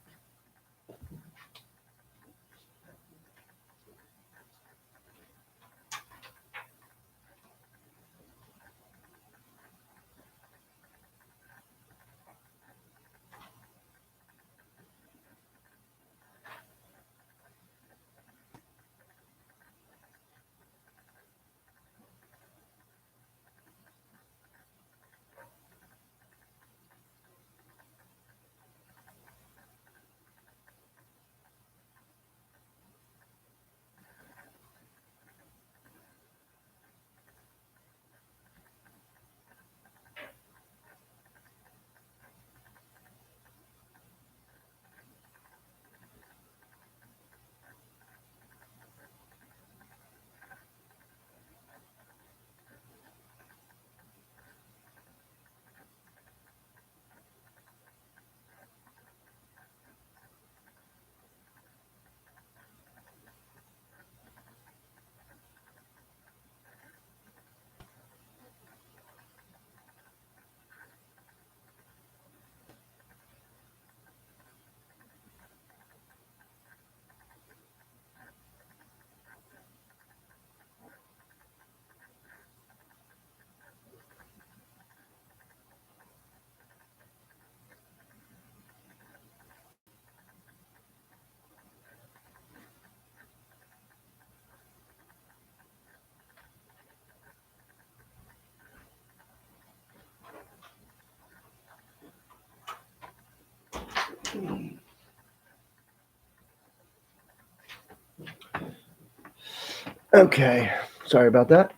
Okay, sorry about that.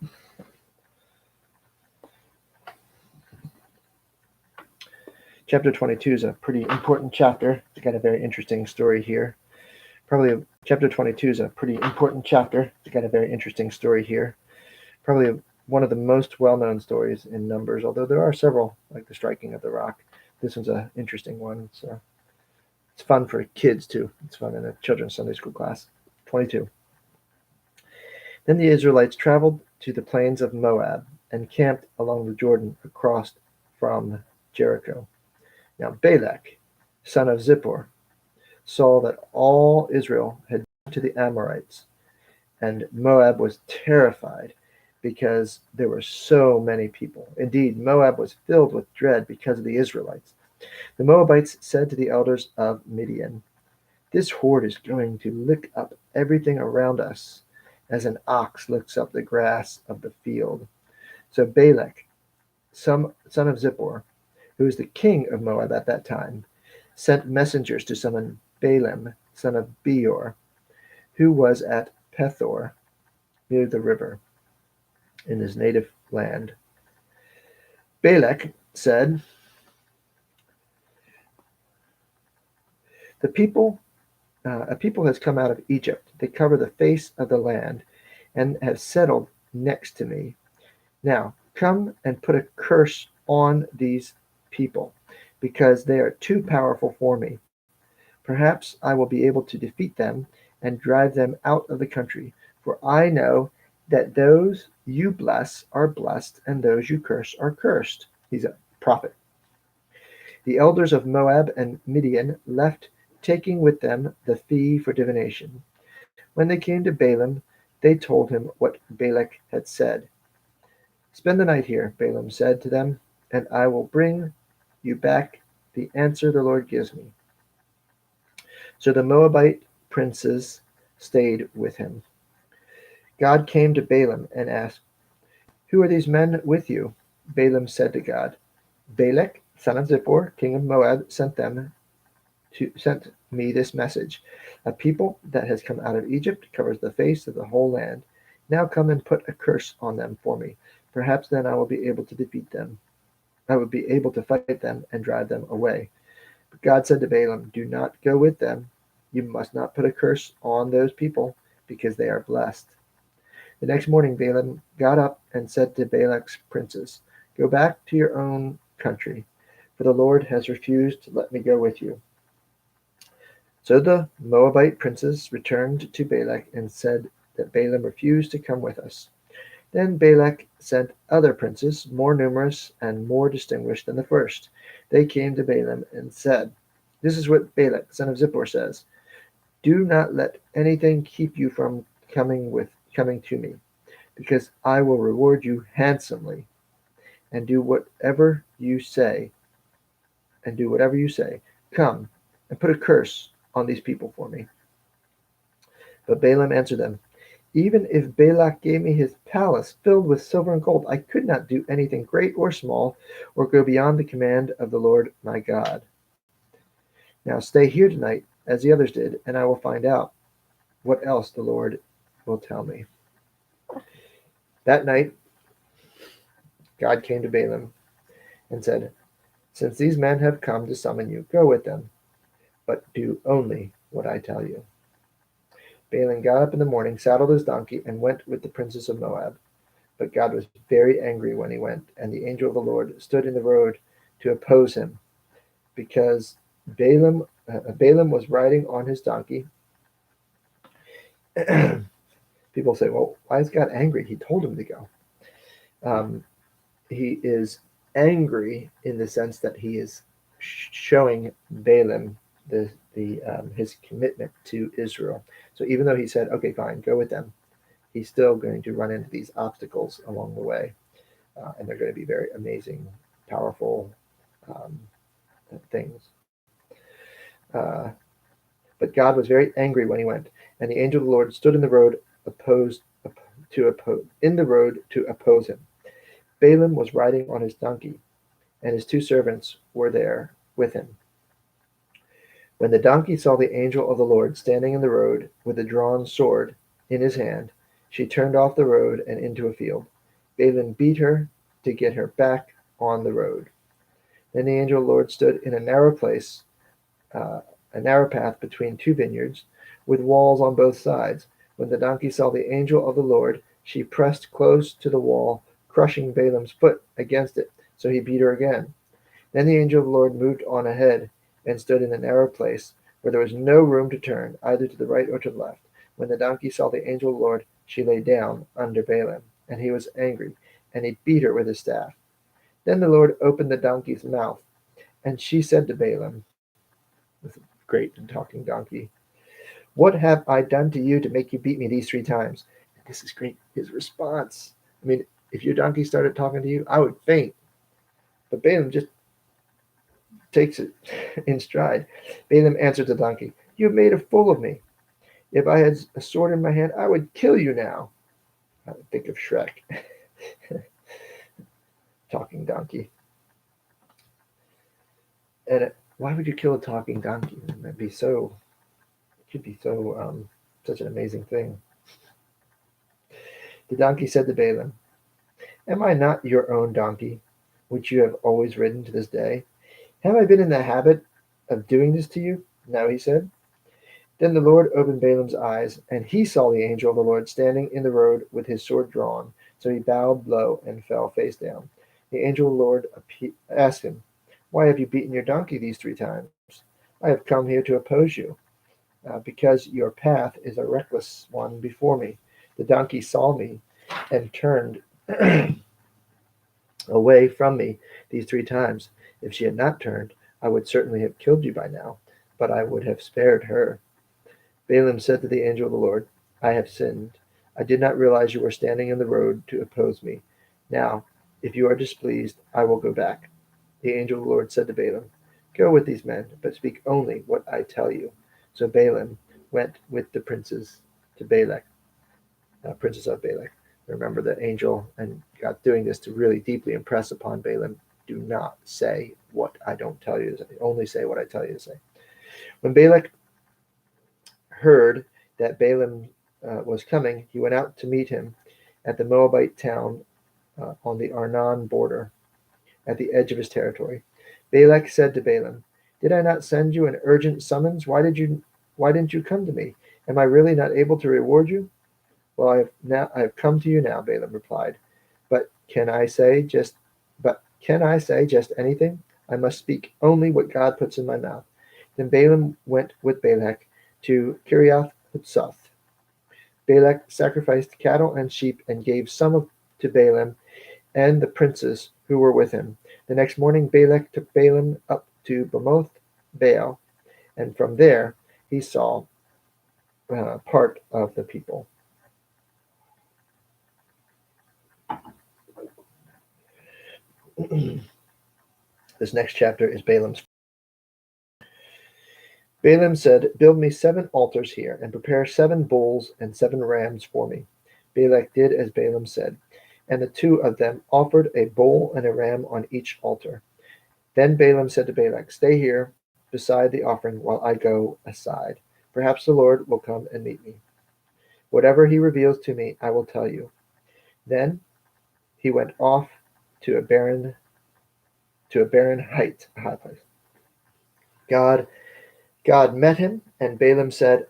Chapter 22 is a pretty important chapter. It's got a very interesting story here. Chapter 22 is a pretty important chapter. It's got a very interesting story here. Probably one of the most well-known stories in Numbers, although there are several, like the striking of the rock. This one's an interesting one. So it's fun for kids too. It's fun in a children's Sunday school class. 22. Then the Israelites traveled to the plains of Moab and camped along the Jordan across from Jericho. Now Balak, son of Zippor, saw that all Israel had gone to the Amorites, and Moab was terrified because there were so many people. Indeed, Moab was filled with dread because of the Israelites. The Moabites said to the elders of Midian, "This horde is going to lick up everything around us, as an ox licks up the grass of the field." So Balak, son of Zippor, who was the king of Moab at that time, sent messengers to summon Balaam, son of Beor, who was at Pethor, near the river, in his native land. Balak said, a people has come out of Egypt. They cover the face of the land and have settled next to me. Now come and put a curse on these people, because they are too powerful for me. Perhaps I will be able to defeat them and drive them out of the country, for I know that those you bless are blessed, and those you curse are cursed. He's a prophet. The elders of Moab and Midian left, taking with them the fee for divination. When they came to Balaam, they told him what Balak had said. "Spend the night here," Balaam said to them, "and I will bring you back the answer the Lord gives me." So the Moabite princes stayed with him. God came to Balaam and asked, "Who are these men with you?" Balaam said to God, "Balak, son of Zippor, king of Moab, sent me this message. A people that has come out of Egypt covers the face of the whole land. Now come and put a curse on them for me. Perhaps then I will be able to defeat them. I will be able to fight them and drive them away." But God said to Balaam, "Do not go with them. You must not put a curse on those people, because they are blessed." The next morning Balaam got up and said to Balak's princes, "Go back to your own country, for the Lord has refused to let me go with you." So the Moabite princes returned to Balak and said that Balaam refused to come with us. Then Balak sent other princes, more numerous and more distinguished than the first. They came to Balaam and said, "This is what Balak, son of Zippor, says. Do not let anything keep you from coming to me, because I will reward you handsomely, and do whatever you say. Come and put a curse on these people for me." But Balaam answered them, "Even if Balak gave me his palace filled with silver and gold, I could not do anything great or small, or go beyond the command of the Lord my God. Now stay here tonight, as the others did, and I will find out what else the Lord will tell me." That night God came to Balaam and said, "Since these men have come to summon you, go with them, but do only what I tell you." Balaam got up in the morning, saddled his donkey, and went with the princes of Moab. But God was very angry when he went, and the angel of the Lord stood in the road to oppose him, because Balaam was riding on his donkey. People say, "Well, why is God angry? He told him to go." He is angry in the sense that he is showing Balaam his commitment to Israel. So even though he said, "Okay, fine, go with them," he's still going to run into these obstacles along the way, and they're going to be very amazing, powerful things. But God was very angry when he went, and the angel of the Lord stood in the road to oppose him. Balaam was riding on his donkey, and his two servants were there with him. When the donkey saw the angel of the Lord standing in the road with a drawn sword in his hand, she turned off the road and into a field. Balaam beat her to get her back on the road. Then the angel of the Lord stood in a narrow path between two vineyards, with walls on both sides. When the donkey saw the angel of the Lord, she pressed close to the wall, crushing Balaam's foot against it, so he beat her again. Then the angel of the Lord moved on ahead and stood in a narrow place where there was no room to turn, either to the right or to the left. When the donkey saw the angel of the Lord, she lay down under Balaam, and he was angry, and he beat her with his staff. Then the Lord opened the donkey's mouth, and she said to Balaam, with a great and talking donkey, "What have I done to you to make you beat me these 3 times?" And this is great, his response. I mean, if your donkey started talking to you, I would faint. But Balaam just takes it in stride. Balaam answered the donkey, "You have made a fool of me. If I had a sword in my hand, I would kill you now." I would think of Shrek. Talking donkey. And why would you kill a talking donkey? It could be so, such an amazing thing. The donkey said to Balaam, "Am I not your own donkey, which you have always ridden to this day? Have I been in the habit of doing this to you?" "No," he said. Then the Lord opened Balaam's eyes, and he saw the angel of the Lord standing in the road with his sword drawn. So he bowed low and fell face down. The angel of the Lord asked him, "Why have you beaten your donkey these 3 times? I have come here to oppose you, because your path is a reckless one before me. The donkey saw me and turned away from me these 3 times. If she had not turned, I would certainly have killed you by now, but I would have spared her." Balaam said to the angel of the Lord, "I have sinned. I did not realize you were standing in the road to oppose me. Now, if you are displeased, I will go back." The angel of the Lord said to Balaam, "Go with these men, but speak only what I tell you." So Balaam went with the princes to Balak, princes of Balak. Remember the angel and God doing this to really deeply impress upon Balaam, do not say what I don't tell you to say. Only say what I tell you to say. When Balak heard that Balaam was coming, he went out to meet him at the Moabite town on the Arnon border, at the edge of his territory. Balak said to Balaam, "Did I not send you an urgent summons? Why didn't you come to me? Am I really not able to reward you?" "Well, I have come to you now," Balaam replied. But can I say just anything? I must speak only what God puts in my mouth." Then Balaam went with Balak to Kiriath Huzoth. Balak sacrificed cattle and sheep and gave some to Balaam and the princes who were with him. The next morning Balak took Balaam up to Bamoth Baal, and from there he saw part of the people. This next chapter is Balaam's. Balaam said, "Build me 7 altars here, and prepare 7 bulls and 7 rams for me." Balak did as Balaam said, and the 2 of them offered a bull and a ram on each altar. Then Balaam said to Balak, "Stay here beside the offering while I go aside. Perhaps the Lord will come and meet me. Whatever he reveals to me, I will tell you." Then he went off to a barren height, a high place. God met him, and Balaam said,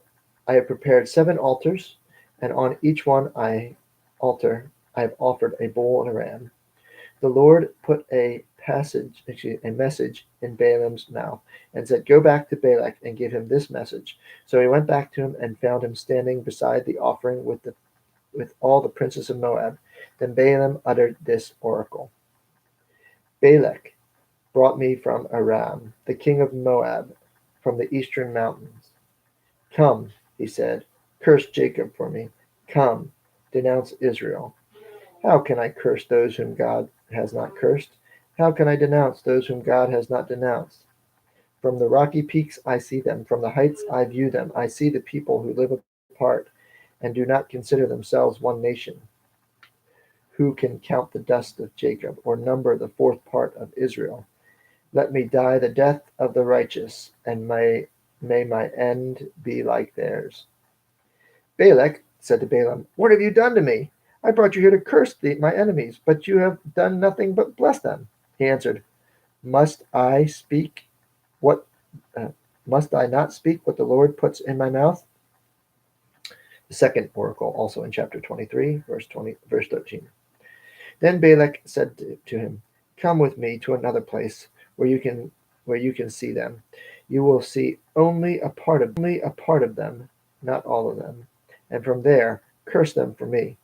"I have prepared 7 altars, and on each I have offered a bull and a ram." The Lord put a message in Balaam's mouth, and said, "Go back to Balak and give him this message." So he went back to him and found him standing beside the offering with all the princes of Moab. Then Balaam uttered this oracle: "Balak brought me from Aram, the king of Moab, from the eastern mountains. Come," he said, "curse Jacob for me. Come, denounce Israel." "How can I curse those whom God has not cursed? How can I denounce those whom God has not denounced? From the rocky peaks I see them, from the heights I view them. I see the people who live apart and do not consider themselves one nation. Who can count the dust of Jacob, or number the 4th part of Israel? Let me die the death of the righteous, and may my end be like theirs." Balak said to Balaam, "What have you done to me? I brought you here to curse my enemies, but you have done nothing but bless them." He answered, Must I speak what? Must I not speak what the Lord puts in my mouth?" The second oracle, also in chapter 23, verse 13. Then Balak said to him, "Come with me to another place where you can see them. You will see only a part of them, not all of them, and from there curse them for me."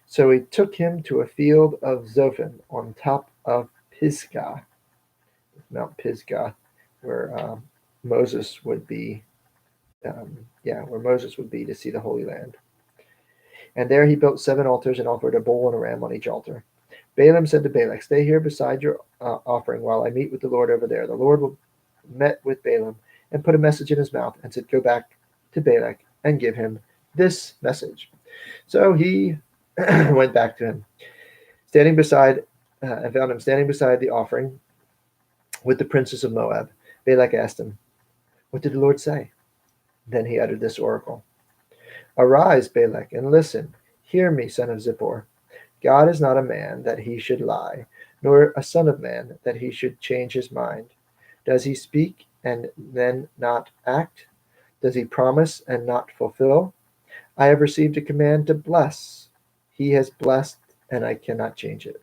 So he took him to a field of Zophim on top of Pisgah, Mount Pisgah, where Moses would be. Where Moses would be to see the Holy Land. And there he built 7 altars and offered a bull and a ram on each altar. Balaam said to Balak, "Stay here beside your offering while I meet with the Lord over there." The Lord met with Balaam and put a message in his mouth and said, "Go back to Balak and give him this message." So he went back to him, and found him standing beside the offering with the princes of Moab. Balak asked him, "What did the Lord say?" Then he uttered this oracle: "Arise, Balak, and listen. Hear me, son of Zippor. God is not a man that he should lie, nor a son of man that he should change his mind. Does he speak and then not act? Does he promise and not fulfill? I have received a command to bless. He has blessed, and I cannot change it.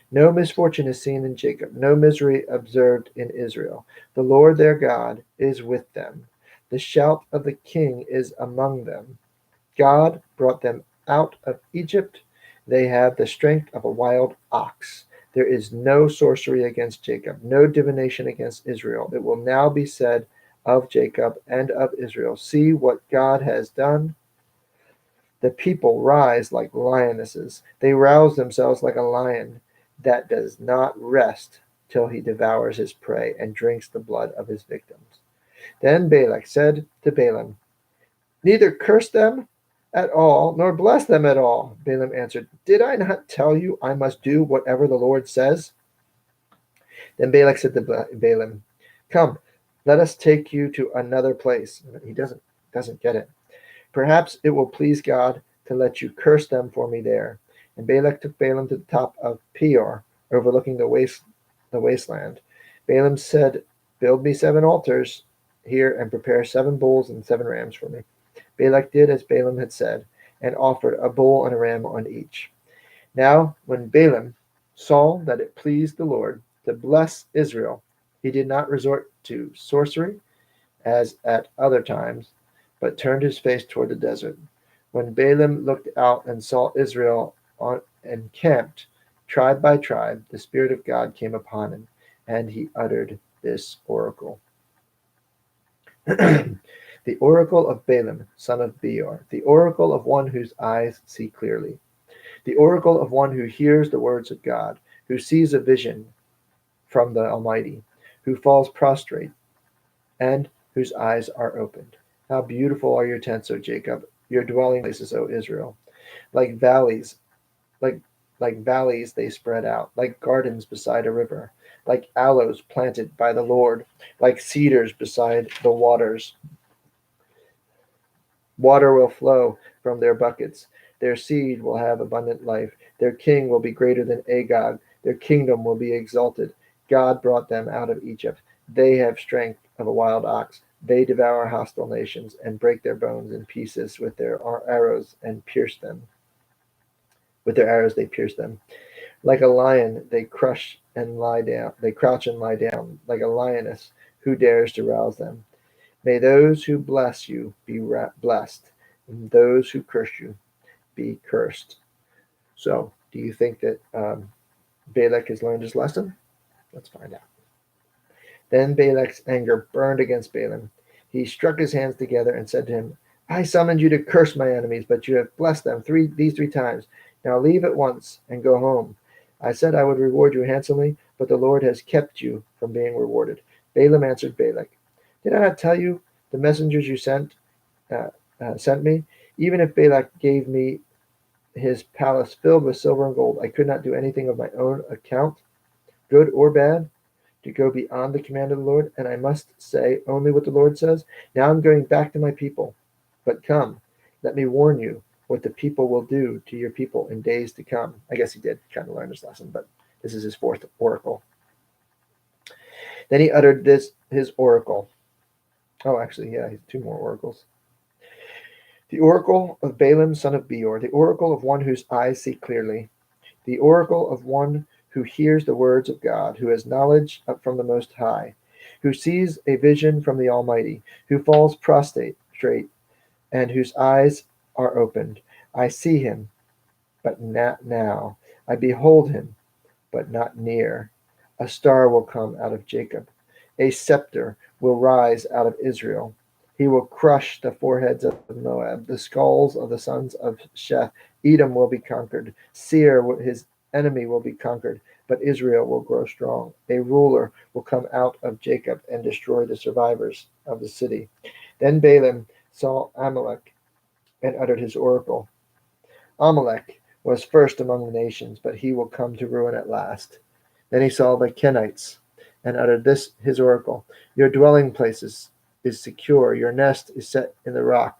No misfortune is seen in Jacob, no misery observed in Israel. The Lord their God is with them. The shout of the king is among them. God brought them out of Egypt. They have the strength of a wild ox. There is no sorcery against Jacob, no divination against Israel. It will now be said of Jacob and of Israel, see what God has done. The people rise like lionesses. They rouse themselves like a lion that does not rest till he devours his prey and drinks the blood of his victims. Then Balak said to Balaam, neither curse them at all, nor bless them at all. Balaam answered, did I not tell you I must do whatever the Lord says? Then Balak said to Balaam, come, let us take you to another place. He doesn't get it. Perhaps it will please God to let you curse them for me there. And Balak took Balaam to the top of Peor, overlooking the wasteland. Balaam said, build me 7 altars here and prepare 7 bulls and 7 rams for me. Balak did as Balaam had said, and offered a bull and a ram on each. Now, when Balaam saw that it pleased the Lord to bless Israel, he did not resort to sorcery as at other times, but turned his face toward the desert. When Balaam looked out and saw Israel encamped, tribe by tribe, the Spirit of God came upon him, and he uttered this oracle. The oracle of Balaam, son of Beor, the oracle of one whose eyes see clearly, the oracle of one who hears the words of God, who sees a vision from the Almighty, who falls prostrate, and whose eyes are opened. How beautiful are your tents, O Jacob, your dwelling places, O Israel. Like valleys they spread out, like gardens beside a river, like aloes planted by the Lord, like cedars beside the waters. Water will flow from their buckets. Their seed will have abundant life. Their king will be greater than Agag. Their kingdom will be exalted. God brought them out of Egypt. They have strength of a wild ox. They devour hostile nations and break their bones in pieces with their arrows and pierce them. With their arrows they pierce them. Like a lion, they crouch and lie down. Like a lioness, who dares to rouse them? May those who bless you be blessed, and those who curse you be cursed. So, do you think that Balak has learned his lesson? Let's find out. Then Balak's anger burned against Balaam. He struck his hands together and said to him, I summoned you to curse my enemies, but you have blessed them these three times. Now leave at once and go home. I said I would reward you handsomely, but the Lord has kept you from being rewarded. Balaam answered Balak, did I not tell you the messengers you sent me? Even if Balak gave me his palace filled with silver and gold, I could not do anything of my own account, good or bad, to go beyond the command of the Lord, and I must say only what the Lord says. Now I'm going back to my people. But come, let me warn you what the people will do to your people in days to come. I guess he did kind of learn his lesson, but this is his 4th oracle. Then he uttered his oracle. Oh, actually, yeah, he's 2 more oracles. The oracle of Balaam, son of Beor, the oracle of one whose eyes see clearly, the oracle of one who hears the words of God, who has knowledge from the Most High, who sees a vision from the Almighty, who falls prostrate, and whose eyes are opened. I see him, but not now. I behold him, but not near. A star will come out of Jacob. A scepter will rise out of Israel. He will crush the foreheads of Moab, the skulls of the sons of Sheth. Edom will be conquered. Seir, his enemy, will be conquered, but Israel will grow strong. A ruler will come out of Jacob and destroy the survivors of the city. Then Balaam saw Amalek and uttered his oracle. Amalek was first among the nations, but he will come to ruin at last. Then he saw the Kenites and uttered his oracle. Your dwelling places is secure. Your nest is set in the rock.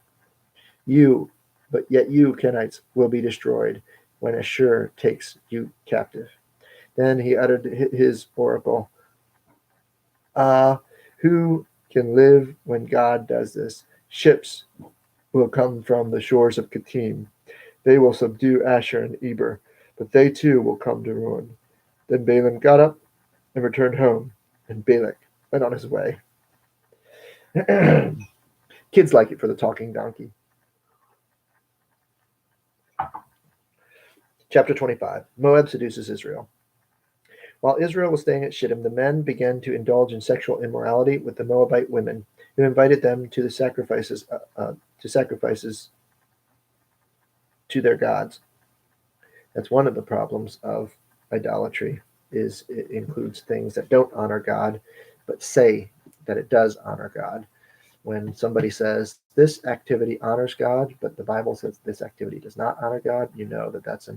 But yet you, Kenites, will be destroyed when Ashur takes you captive. Then he uttered his oracle. Who can live when God does this? Ships will come from the shores of Kittim. They will subdue Asher and Eber, but they too will come to ruin. Then Balaam got up and returned home, and Balak went on his way. Kids like it for the talking donkey. Chapter 25. Moab seduces Israel. While Israel was staying at Shittim, the men began to indulge in sexual immorality with the Moabite women, who invited them to the sacrifices to their gods. That's one of the problems of idolatry, is it includes things that don't honor God, but say that it does honor God. When somebody says this activity honors God, but the Bible says this activity does not honor God, you know that that's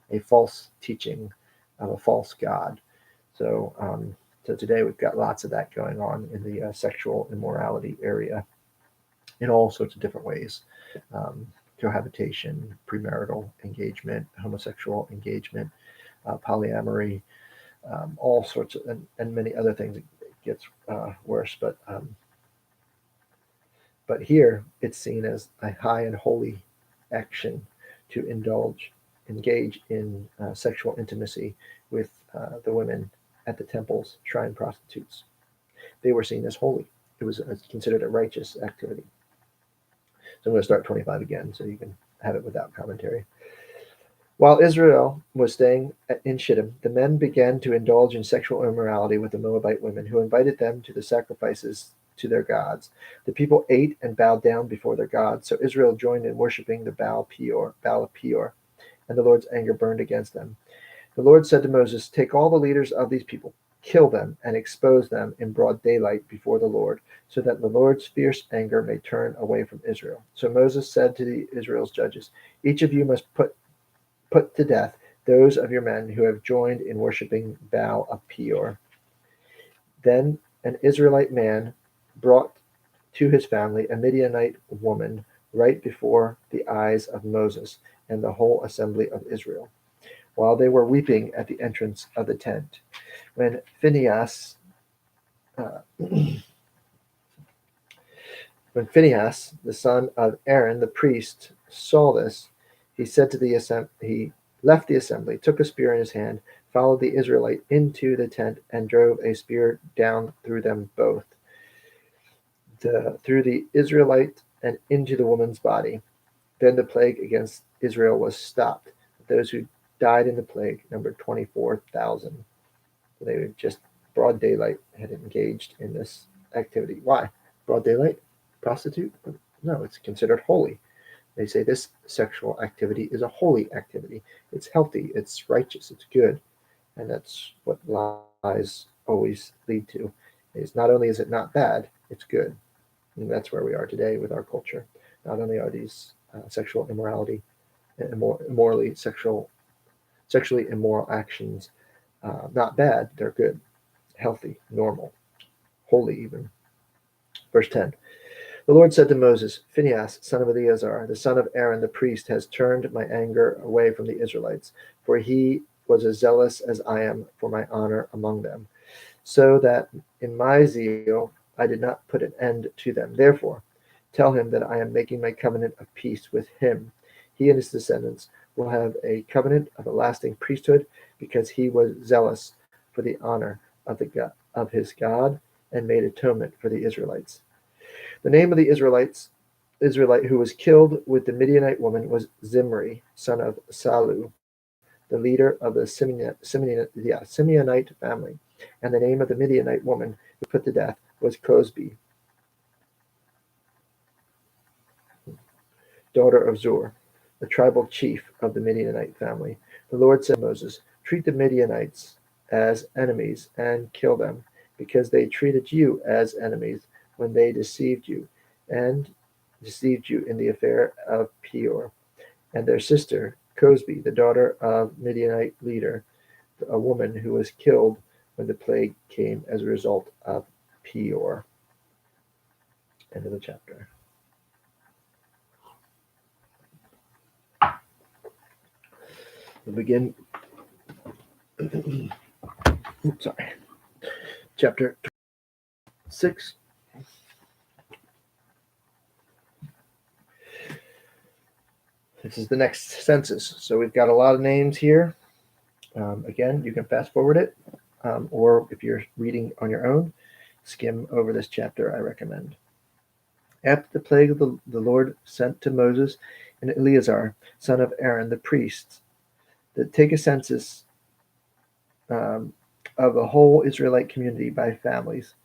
a false teaching of a false God. So today we've got lots of that going on in the sexual immorality area in all sorts of different ways. Cohabitation, premarital engagement, homosexual engagement, polyamory, all sorts of, and many other things. It gets worse, but here it's seen as a high and holy action to engage in sexual intimacy with the women at the temple's shrine prostitutes. They were seen as holy. It was considered a righteous activity. So I'm going to start 25 again so you can have it without commentary. While Israel was staying in Shittim, the men began to indulge in sexual immorality with the Moabite women, who invited them to the sacrifices to their gods. The people ate and bowed down before their gods, so Israel joined in worshiping the Baal of Peor, and the Lord's anger burned against them. The Lord said to Moses, "Take all the leaders of these people, kill them, and expose them in broad daylight before the Lord, so that the Lord's fierce anger may turn away from Israel." So Moses said to Israel's judges, "Each of you must put to death those of your men who have joined in worshiping Baal of Peor." Then an Israelite man brought to his family a Midianite woman right before the eyes of Moses and the whole assembly of Israel, while they were weeping at the entrance of the tent. When Phinehas, the son of Aaron, the priest, saw this, he left the assembly, took a spear in his hand, followed the Israelite into the tent, and drove a spear down through them both, through the Israelite and into the woman's body. Then the plague against Israel was stopped. Those who died in the plague numbered 24,000. They were just broad daylight had engaged in this activity. Why? Broad daylight? Prostitute? No, it's considered holy. They say this sexual activity is a holy activity. It's healthy, it's righteous, it's good. And that's what lies always lead to. Is not only is it not bad, it's good. And that's where we are today with our culture. Not only are these sexual immorality and sexually immoral actions not bad, they're good, healthy, normal, holy even. Verse 10. The Lord said to Moses, "Phinehas, son of Eleazar, the son of Aaron the priest, has turned my anger away from the Israelites, for he was as zealous as I am for my honor among them, so that in my zeal I did not put an end to them. Therefore, tell him that I am making my covenant of peace with him. He and his descendants will have a covenant of a lasting priesthood, because he was zealous for the honor of his God and made atonement for the Israelites." The name of the Israelite who was killed with the Midianite woman was Zimri, son of Salu, the leader of the Simeonite family. And the name of the Midianite woman who put to death was Cosbi, daughter of Zur, the tribal chief of the Midianite family. The Lord said to Moses, "Treat the Midianites as enemies and kill them, because they treated you as enemies when they deceived you in the affair of Peor." And their sister, Cosbi, the daughter of Midianite leader, a woman who was killed when the plague came as a result of Peor. End of the chapter. We'll begin. Chapter 6. This is the next census. So we've got a lot of names here. Again, you can fast forward it, or if you're reading on your own, skim over this chapter, I recommend. After the plague of the Lord sent to Moses and Eleazar, son of Aaron, the priests, to take a census of the whole Israelite community by families,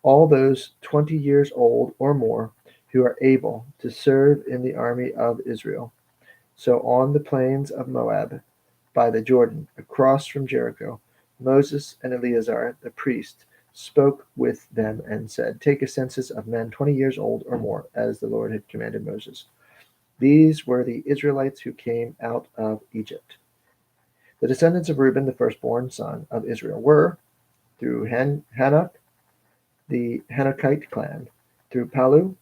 all those 20 years old or more who are able to serve in the army of Israel. So on the plains of Moab, by the Jordan, across from Jericho, Moses and Eleazar the priest spoke with them and said, "Take a census of men 20 years old or more, as the Lord had commanded Moses." These were the Israelites who came out of Egypt. The descendants of Reuben, the firstborn son of Israel, were through Hanok, the Hanokite clan, through Palu,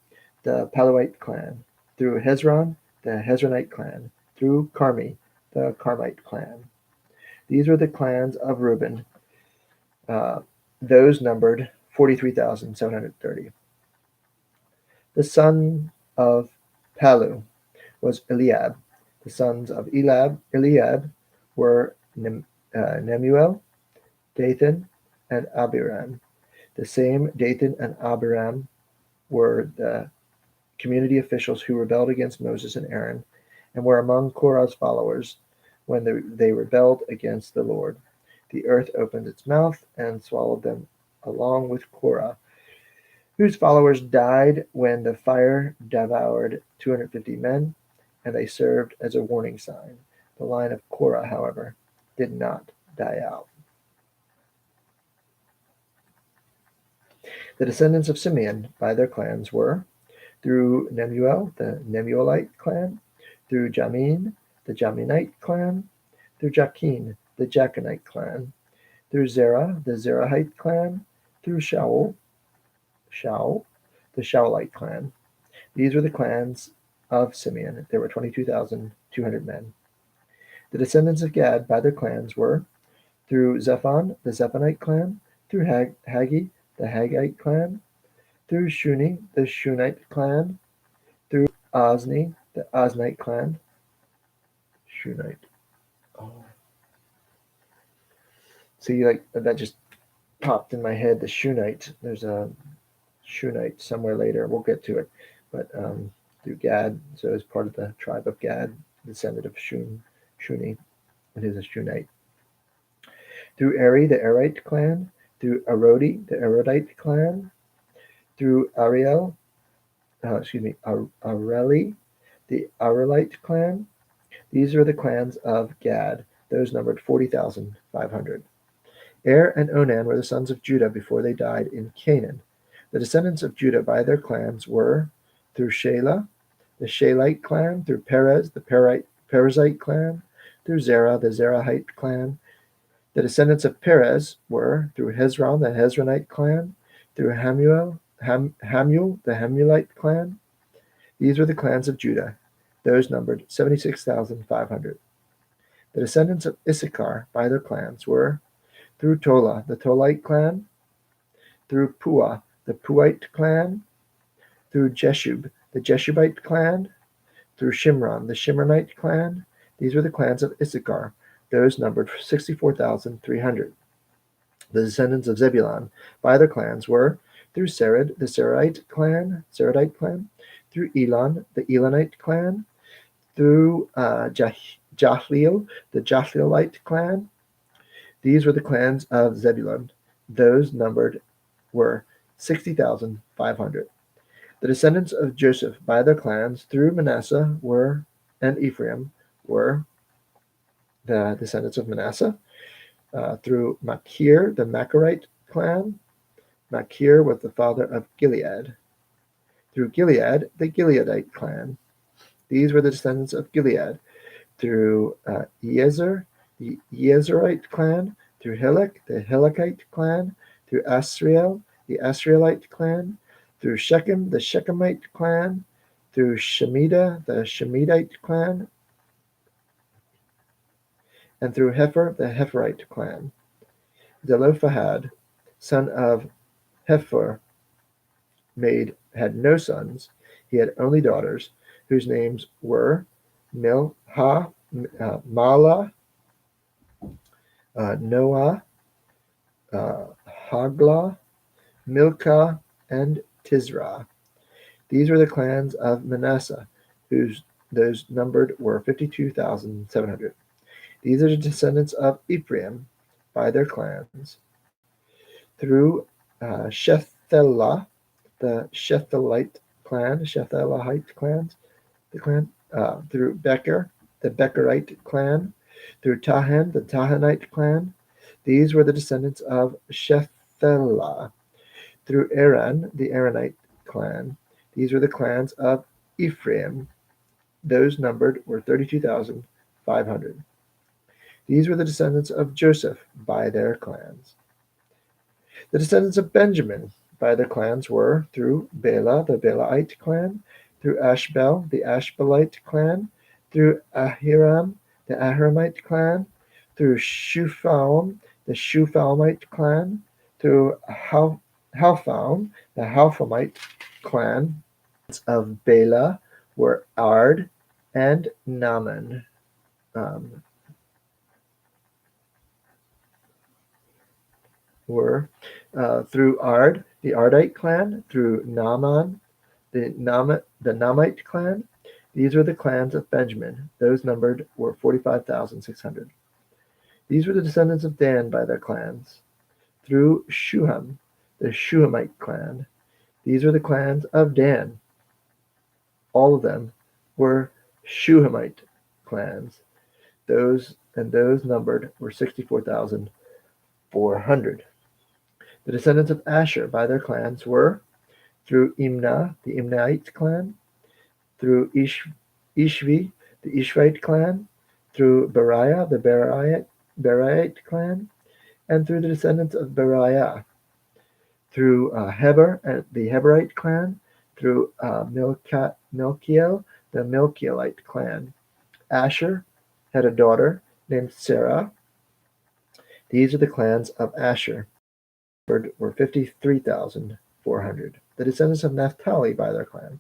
the Paluite clan, through Hezron, the Hezronite clan, through Carmi, the Carmite clan. These were the clans of Reuben. Those numbered 43,730. The son of Palu was Eliab. The sons of Eliab were Nemuel, Dathan, and Abiram. The same Dathan and Abiram were the community officials who rebelled against Moses and Aaron and were among Korah's followers when they rebelled against the Lord. The earth opened its mouth and swallowed them along with Korah, whose followers died when the fire devoured 250 men, and they served as a warning sign. The line of Korah, however, did not die out. The descendants of Simeon by their clans were through Nemuel, the Nemuelite clan, through Jamin, the Jaminite clan, through Jachin, the Jachinite clan, through Zerah, the Zerahite clan, through Shaul, the Shaulite clan. These were the clans of Simeon. There were 22,200 men. The descendants of Gad by their clans were through Zephon, the Zephonite clan, through Haggi, the Haggite clan, through Shuni, the Shunite clan, through Ozni, the Oznite clan. Shunite. Oh. See, like that just popped in my head. The Shunite. There's a Shunite somewhere later. We'll get to it. But through Gad, so as part of the tribe of Gad, descendant of Shuni, and is a Shunite. Through Eri, the Erite clan, through Arodi, the Arodite clan, through Areli, the Arelite clan. These are the clans of Gad. Those numbered 40,500. Er and Onan were the sons of Judah before they died in Canaan. The descendants of Judah by their clans were through Shelah, the Shelite clan, through Perez, the Perizzite clan, through Zerah, the Zerahite clan. The descendants of Perez were through Hezron, the Hezronite clan, through Hamuel, the Hamulite clan. These were the clans of Judah. Those numbered 76,500. The descendants of Issachar by their clans were through Tola, the Tolite clan, through Puah, the Puite clan, through Jeshub, the Jeshubite clan, through Shimron, the Shimronite clan. These were the clans of Issachar. Those numbered 64,300. The descendants of Zebulun by their clans were through Sered, the Seredite clan, through Elon, the Elonite clan, through Jahleel, the Jahleelite clan. These were the clans of Zebulun. Those numbered were 60,500. The descendants of Joseph by their clans through Manasseh and Ephraim were the descendants of Manasseh. Through Machir, the Machirite clan. Machir was the father of Gilead. Through Gilead, the Gileadite clan. These were the descendants of Gilead. Through Yezer, the Yezerite clan. Through Helek, the Helekite clan. Through Asriel, the Asrielite clan. Through Shechem, the Shechemite clan. Through Shemida, the Shemidite clan. And through Hepher, the Hepherite clan. Zelophehad, son of Hepher, had no sons. He had only daughters, whose names were Mala, Noah, Hagla, Milcah, and Tisra. These were the clans of Manasseh, those numbered were 52,700. These are the descendants of Ephraim by their clans. Through Shethelah, the Shethelite Shethelahite clans, through Becher, the Becherite clan, through Tahan, the Tahanite clan. These were the descendants of Shethelah. Through Aaron, the Aaronite clan. These were the clans of Ephraim. Those numbered were 32,500. These were the descendants of Joseph by their clans. The descendants of Benjamin by their clans were through Bela, the Belaite clan, through Ashbel, the Ashbelite clan, through Ahiram, the Ahiramite clan, through Shuphalm, the Shuphalmite clan, through Halpham, the Halphamite clan. Of Bela were Ard and Naaman. Through Ard, the Ardite clan, through Naaman, the Naamite clan. These were the clans of Benjamin. Those numbered were 45,600. These were the descendants of Dan by their clans. Through Shuham, the Shuhamite clan. These were the clans of Dan. All of them were Shuhamite clans. Those numbered were 64,400. The descendants of Asher by their clans were through Imnah, the Imnahite clan, through Ishvi, the Ishvite clan, through Beriah, the Beriahite clan, and through the descendants of Beriah, through Heber, the Heberite clan, through Milkiel, the Milkielite clan. Asher had a daughter named Sarah. These are the clans of Asher. Were 53,400. The descendants of Naphtali by their clan.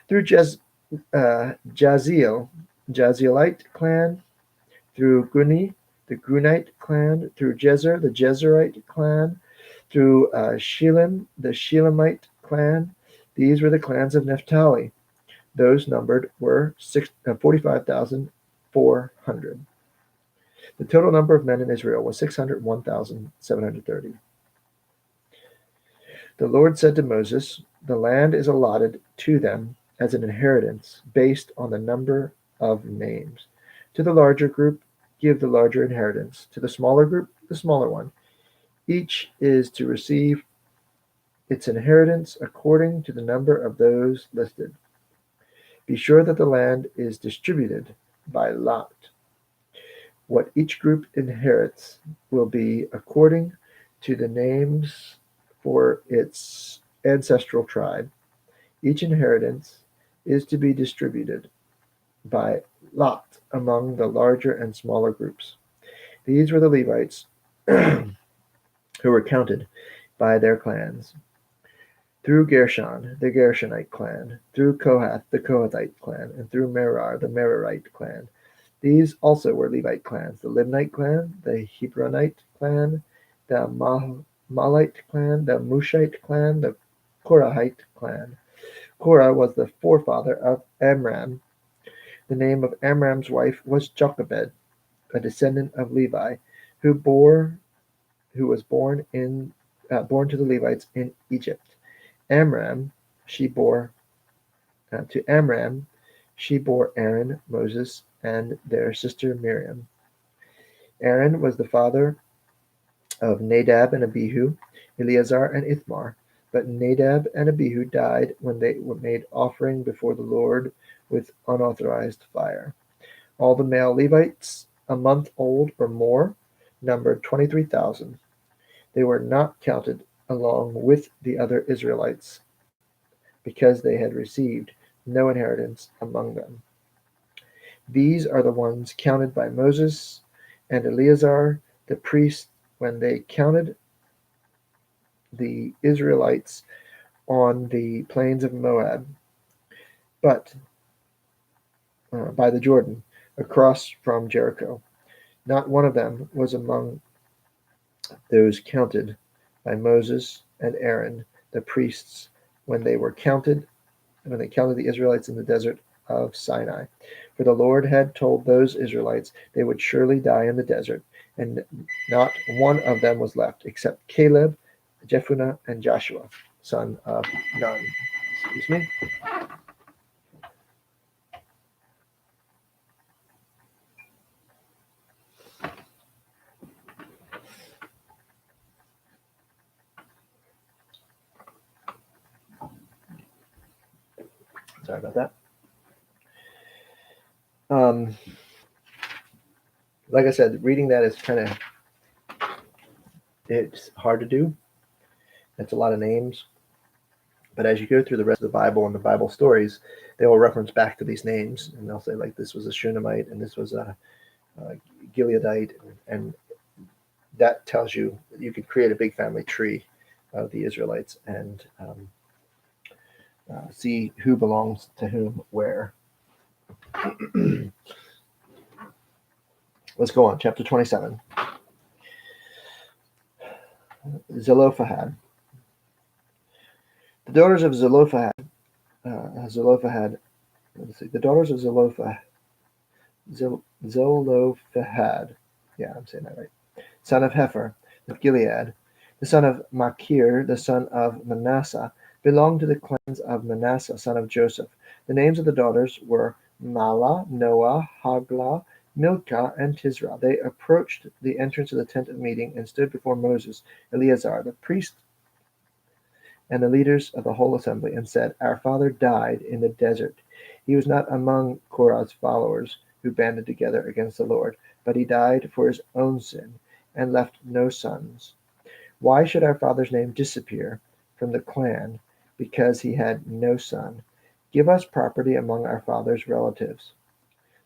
Through Jazielite clan, through Guni, the Gunite clan, through Jezer, the Jezerite clan, through Shelim, the Shelemite clan. These were the clans of Naphtali. Those numbered were 45,400. The total number of men in Israel was 601,730. The Lord said to Moses, "The land is allotted to them as an inheritance based on the number of names. To the larger group, give the larger inheritance. To the smaller group, the smaller one. Each is to receive its inheritance according to the number of those listed. Be sure that the land is distributed by lot. What each group inherits will be according to the names for its ancestral tribe. Each inheritance is to be distributed by lot among the larger and smaller groups." These were the Levites who were counted by their clans. Through Gershon, the Gershonite clan, through Kohath, the Kohathite clan, and through Merari, the Merarite clan. These also were Levite clans: the Libnite clan, the Hebronite clan, the Malite clan, the Mushite clan, the Korahite clan. Korah was the forefather of Amram. The name of Amram's wife was Jochebed, a descendant of Levi, who was born to the Levites in Egypt. To Amram she bore Aaron, Moses, and their sister Miriam. Aaron was the father of Nadab and Abihu, Eleazar and Ithamar. But Nadab and Abihu died when they made offering before the Lord with unauthorized fire. All the male Levites, a month old or more, numbered 23,000. They were not counted along with the other Israelites because they had received no inheritance among them. These are the ones counted by Moses and Eleazar the priest when they counted the Israelites on the plains of Moab, but by the Jordan, across from Jericho. Not one of them was among those counted by Moses and Aaron, the priests, when they counted the Israelites in the desert of Sinai. For the Lord had told those Israelites they would surely die in the desert, and not one of them was left, except Caleb, Jephunneh, and Joshua, son of Nun. Excuse me. Sorry about that. Like I said, reading that is it's hard to do. It's a lot of names. But as you go through the rest of the Bible and the Bible stories, they will reference back to these names, and they'll say, like, this was a Shunammite, and this was a Gileadite, and that tells you that you could create a big family tree of the Israelites and see who belongs to whom where. Let's go on. Chapter 27. Zelophehad. The daughters of Zelophehad. Let's see. The daughters of Zelophehad. Yeah, I'm saying that right. Son of Hefer, of Gilead, the son of Machir, the son of Manasseh, belonged to the clans of Manasseh, son of Joseph. The names of the daughters were Mahlah, Noah, Haglah, Milcah, and Tisra. They approached the entrance of the tent of meeting and stood before Moses, Eleazar, the priest, and the leaders of the whole assembly, and said, Our father died in the desert. He was not among Korah's followers who banded together against the Lord, but he died for his own sin and left no sons. Why should our father's name disappear from the clan because he had no son? Give us property among our father's relatives.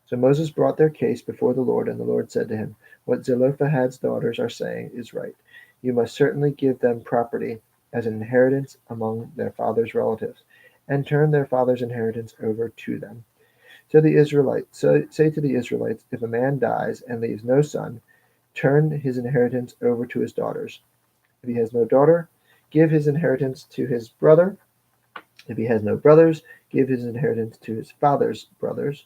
So Moses brought their case before the Lord, and the Lord said to him, What Zelophehad's daughters are saying is right. You must certainly give them property as an inheritance among their father's relatives, and turn their father's inheritance over to them. Say to the Israelites, if a man dies and leaves no son, turn his inheritance over to his daughters. If he has no daughter, give his inheritance to his brother. If he has no brothers, give his inheritance to his father's brothers.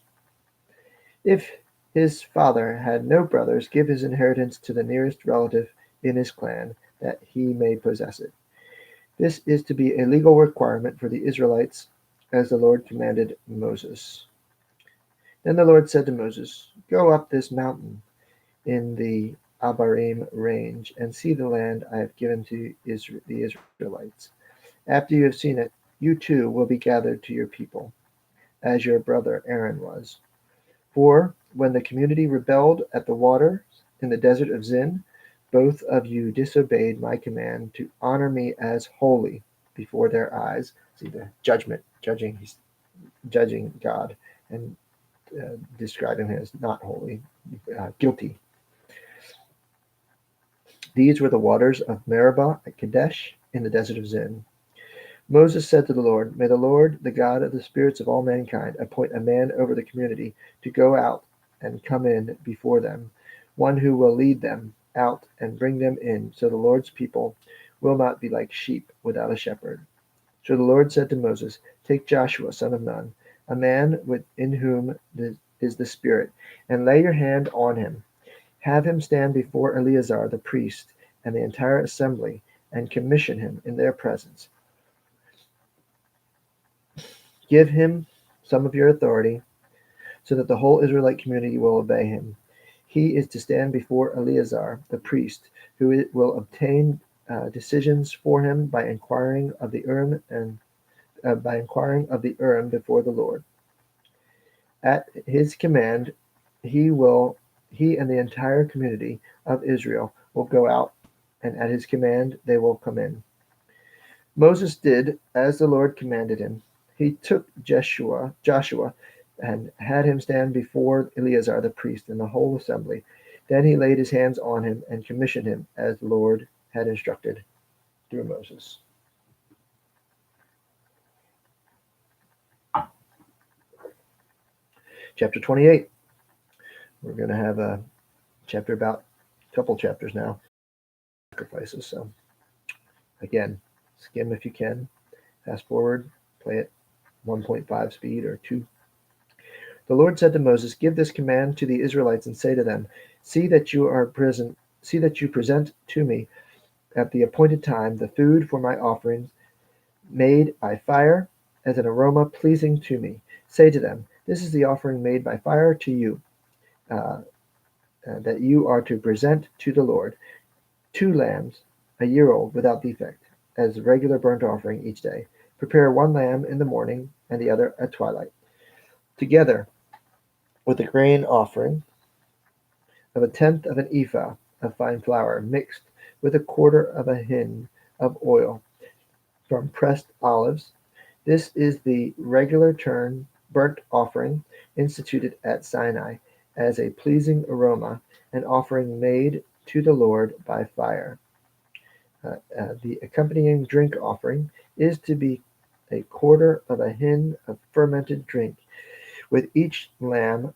If his father had no brothers, give his inheritance to the nearest relative in his clan, that he may possess it. This is to be a legal requirement for the Israelites, as the Lord commanded Moses. Then the Lord said to Moses, Go up this mountain in the Abarim range, and see the land I have given to the Israelites. After you have seen it, you too will be gathered to your people, as your brother Aaron was. For when the community rebelled at the water in the desert of Zin, both of you disobeyed my command to honor me as holy before their eyes. See the judgment, he's judging God and describing him as not holy, guilty. These were the waters of Meribah at Kadesh in the desert of Zin. Moses said to the Lord, May the Lord, the God of the spirits of all mankind, appoint a man over the community to go out and come in before them, one who will lead them out and bring them in, so the Lord's people will not be like sheep without a shepherd. So the Lord said to Moses, Take Joshua, son of Nun, a man in whom is the Spirit, and lay your hand on him. Have him stand before Eleazar the priest and the entire assembly, and commission him in their presence. Give him some of your authority, so that the whole Israelite community will obey him. He is to stand before Eleazar the priest, who will obtain decisions for him by inquiring of the Urim before the Lord. At his command, he and the entire community of Israel will go out, and at his command they will come in. Moses did as the Lord commanded him. He took Joshua and had him stand before Eleazar the priest and the whole assembly. Then he laid his hands on him and commissioned him as the Lord had instructed through Moses. Chapter 28. We're going to have a couple chapters now. Sacrifices. So, again, skim if you can. Fast forward, play it 1.5 speed or 2. The Lord said to Moses, "Give this command to the Israelites and say to them, See that you present to me at the appointed time the food for my offerings made by fire as an aroma pleasing to me. Say to them, This is the offering made by fire to you, uh, that you are to present to the Lord: 2 lambs, a year old, without defect, as a regular burnt offering each day. Prepare 1 lamb in the morning and the other at twilight, together with a grain offering of 1/10 of an ephah of fine flour, mixed with 1/4 of a hin of oil from pressed olives. This is the regular burnt offering instituted at Sinai as a pleasing aroma, an offering made to the Lord by fire. The accompanying drink offering is to be 1/4 of a hin of fermented drink. With each lamb,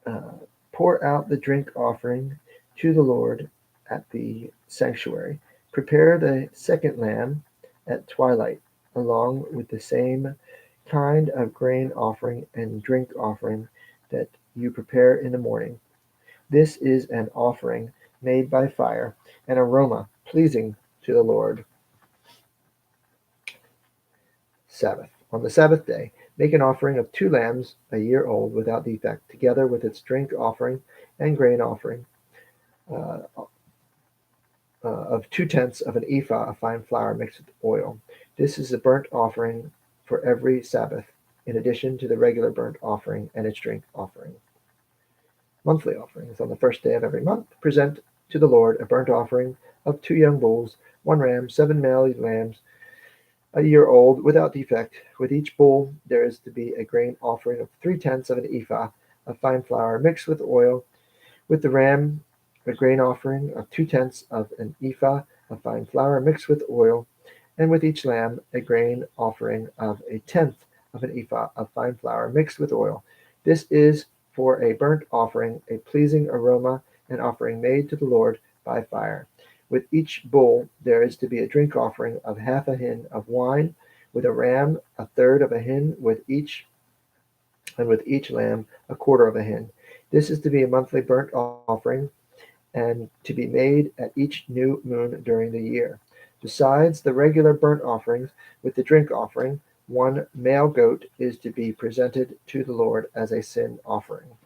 uh, pour out the drink offering to the Lord at the sanctuary. Prepare the second lamb at twilight, along with the same kind of grain offering and drink offering that you prepare in the morning. This is an offering made by fire, an aroma pleasing to the Lord. Sabbath. On the Sabbath day, make an offering of 2 lambs a year old without defect, together with its drink offering and grain offering, uh, of 2/10 of an ephah of fine flour mixed with oil. This is a burnt offering for every Sabbath, in addition to the regular burnt offering and its drink offering. Monthly offerings. On the first day of every month, present to the Lord a burnt offering of 2 young bulls, 1 ram, 7 male lambs, a year old, without defect. With each bull there is to be a grain offering of 3/10 of an ephah of fine flour mixed with oil. With the ram, a grain offering of 2/10 of an ephah of fine flour mixed with oil. And with each lamb, a grain offering of 1/10 of an ephah of fine flour mixed with oil. This is for a burnt offering, a pleasing aroma, an offering made to the Lord by fire. With each bull there is to be a drink offering of 1/2 a hin of wine. With a ram, 1/3 of a hin. And with each lamb, 1/4 of a hin. This is to be a monthly burnt offering, and to be made at each new moon during the year. Besides the regular burnt offerings, with the drink offering, 1 male goat is to be presented to the Lord as a sin offering.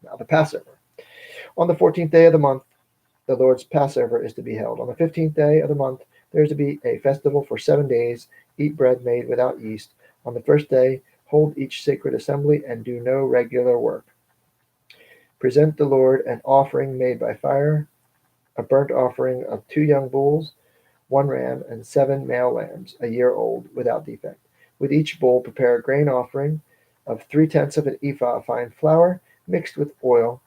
Now the Passover. On the 14th day of the month, the Lord's Passover is to be held. On the 15th day of the month, there is to be a festival for 7 days. Eat bread made without yeast. On the first day, hold each sacred assembly and do no regular work. Present the Lord an offering made by fire, a burnt offering of 2 young bulls, 1 ram, and 7 male lambs, a year old, without defect. With each bull prepare a grain offering of 3/10 of an ephah of fine flour mixed with oil.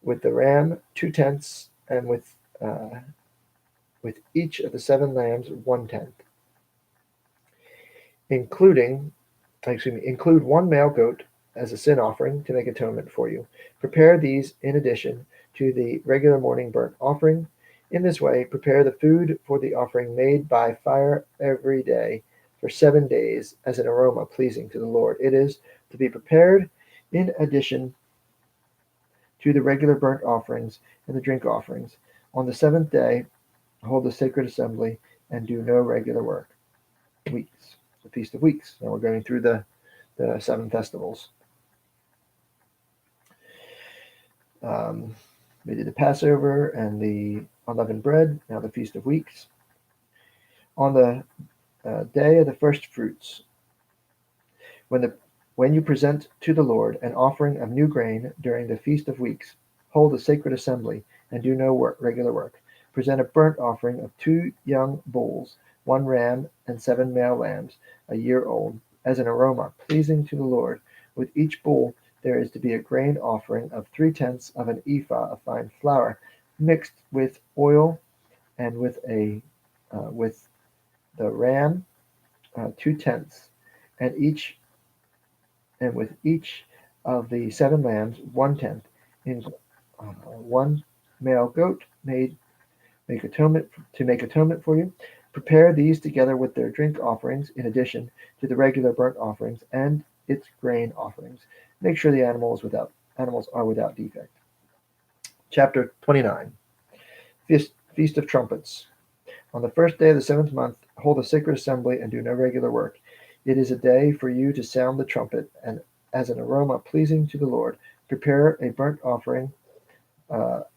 With the ram, 2/10, and with each of the 7 lambs, 1/10. Include 1 male goat as a sin offering to make atonement for you. Prepare these in addition to the regular morning burnt offering. In this way, prepare the food for the offering made by fire every day for 7 days as an aroma pleasing to the Lord. It is to be prepared in addition to the regular burnt offerings and the drink offerings. On the 7th day, hold a sacred assembly and do no regular work. Weeks, the Feast of Weeks. Now we're going through the 7 festivals. We did the Passover and the unleavened bread, now the Feast of Weeks. On the day of the first fruits, when you present to the Lord an offering of new grain during the Feast of Weeks, hold a sacred assembly and do no regular work. Present a burnt offering of 2 young bulls, 1 ram, and 7 male lambs, a year old, as an aroma pleasing to the Lord. With each bull there is to be a grain offering of 3/10 of an ephah of fine flour mixed with oil, and with the ram, 2/10, and with each of the 7 lambs, 1/10. In 1 male goat make atonement for you. Prepare these together with their drink offerings, in addition to the regular burnt offerings and its grain offerings. Make sure the animals are without defect. Chapter 29. Feast of Trumpets. On the first day of the 7th month, hold a sacred assembly and do no regular work. It is a day for you to sound the trumpet, and as an aroma pleasing to the Lord, prepare a burnt offering of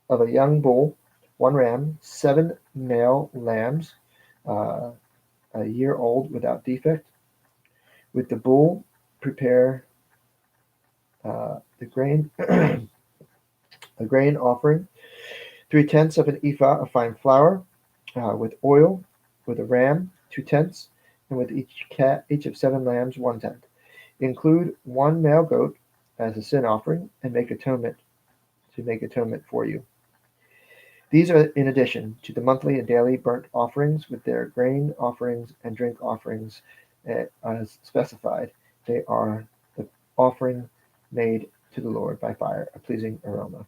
a young bull, 1 ram, 7 male lambs, a year old without defect. With the bull, prepare the grain, a grain offering, 3/10 of an ephah of fine flour, with oil, with a ram, 2/10, and with each of 7 lambs, 1/10. Include 1 male goat as a sin offering, and make atonement for you. These are in addition to the monthly and daily burnt offerings with their grain offerings and drink offerings as specified. They are the offering made to the Lord by fire, a pleasing aroma.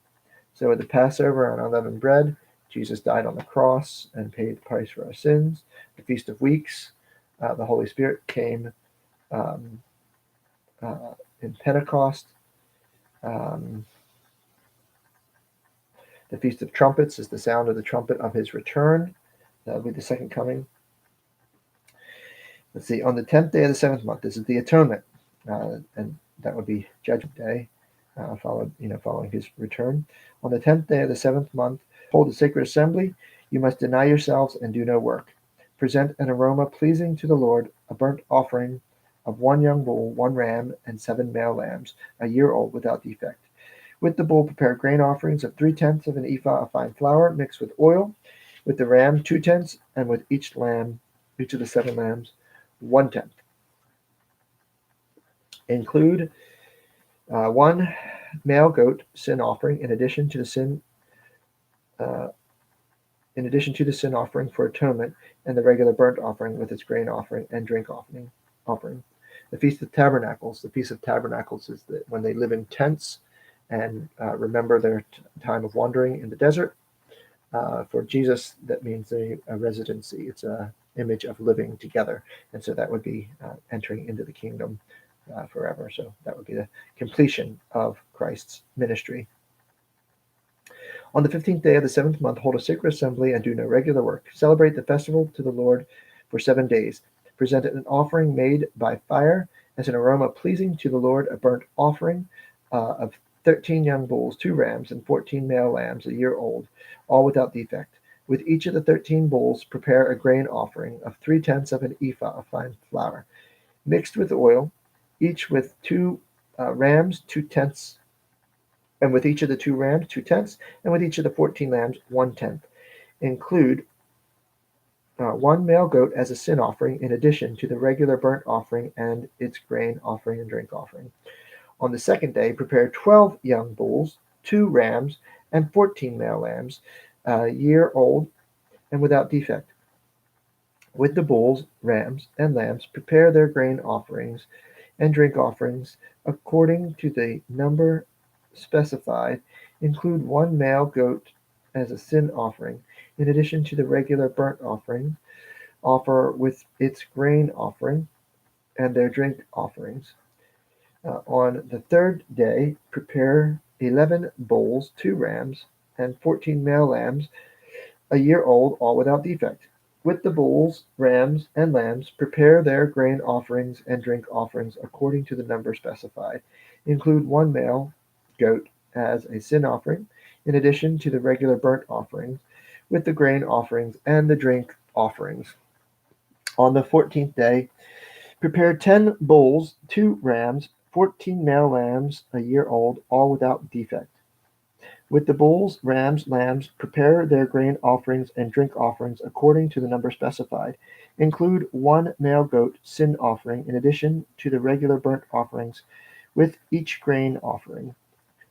So at the Passover on unleavened bread, Jesus died on the cross and paid the price for our sins. The Feast of Weeks, the Holy Spirit came in Pentecost. The Feast of Trumpets is the sound of the trumpet of his return. That will be the second coming. Let's see, on the 10th day of the 7th month, this is the atonement, and that would be Judgment Day, following his return. On the 10th day of the 7th month, hold a sacred assembly. You must deny yourselves and do no work. Present an aroma pleasing to the Lord, a burnt offering of 1 young bull, 1 ram, and 7 male lambs, a year old without defect. With the bull, prepare grain offerings of 3/10 of an ephah of fine flour mixed with oil. With the ram, 2/10, and with each of the 7 lambs, 1/10. Include 1 male goat sin offering in addition to the sin offering for atonement, and the regular burnt offering with its grain offering and drink offering. The Feast of Tabernacles. The Feast of Tabernacles is when they live in tents and remember their time of wandering in the desert. For Jesus, that means a residency. It's an image of living together, and so that would be entering into the kingdom forever. So that would be the completion of Christ's ministry. On the 15th day of the 7th month, hold a sacred assembly and do no regular work. Celebrate the festival to the Lord for 7 days. Present an offering made by fire as an aroma pleasing to the Lord, a burnt offering of 13 young bulls, 2 rams, and 14 male lambs, a year old, all without defect. With each of the 13 bulls, prepare a grain offering of 3/10 of an ephah of fine flour, mixed with oil, each with 2 rams, 2/10, and with each of the 2 rams, 2/10, and with each of the 14 lambs, 1/10. Include 1 male goat as a sin offering in addition to the regular burnt offering and its grain offering and drink offering. On the second day, prepare 12 young bulls, 2 rams, and 14 male lambs, a year old and without defect. With the bulls, rams, and lambs, prepare their grain offerings and drink offerings according to the number specified. Include 1 male goat as a sin offering, in addition to the regular burnt offering. Offer with its grain offering and their drink offerings. On the third day, prepare 11 bulls, 2 rams, and 14 male lambs, a year old, all without defect. With the bulls, rams, and lambs, prepare their grain offerings and drink offerings according to the number specified. Include 1 male goat as a sin offering, in addition to the regular burnt offerings, with the grain offerings and the drink offerings. On the 14th day, prepare 10 bulls, 2 rams, 14 male lambs, a year old, all without defect. With the bulls, rams, lambs, prepare their grain offerings and drink offerings according to the number specified. Include 1 male goat sin offering in addition to the regular burnt offerings with each grain offering.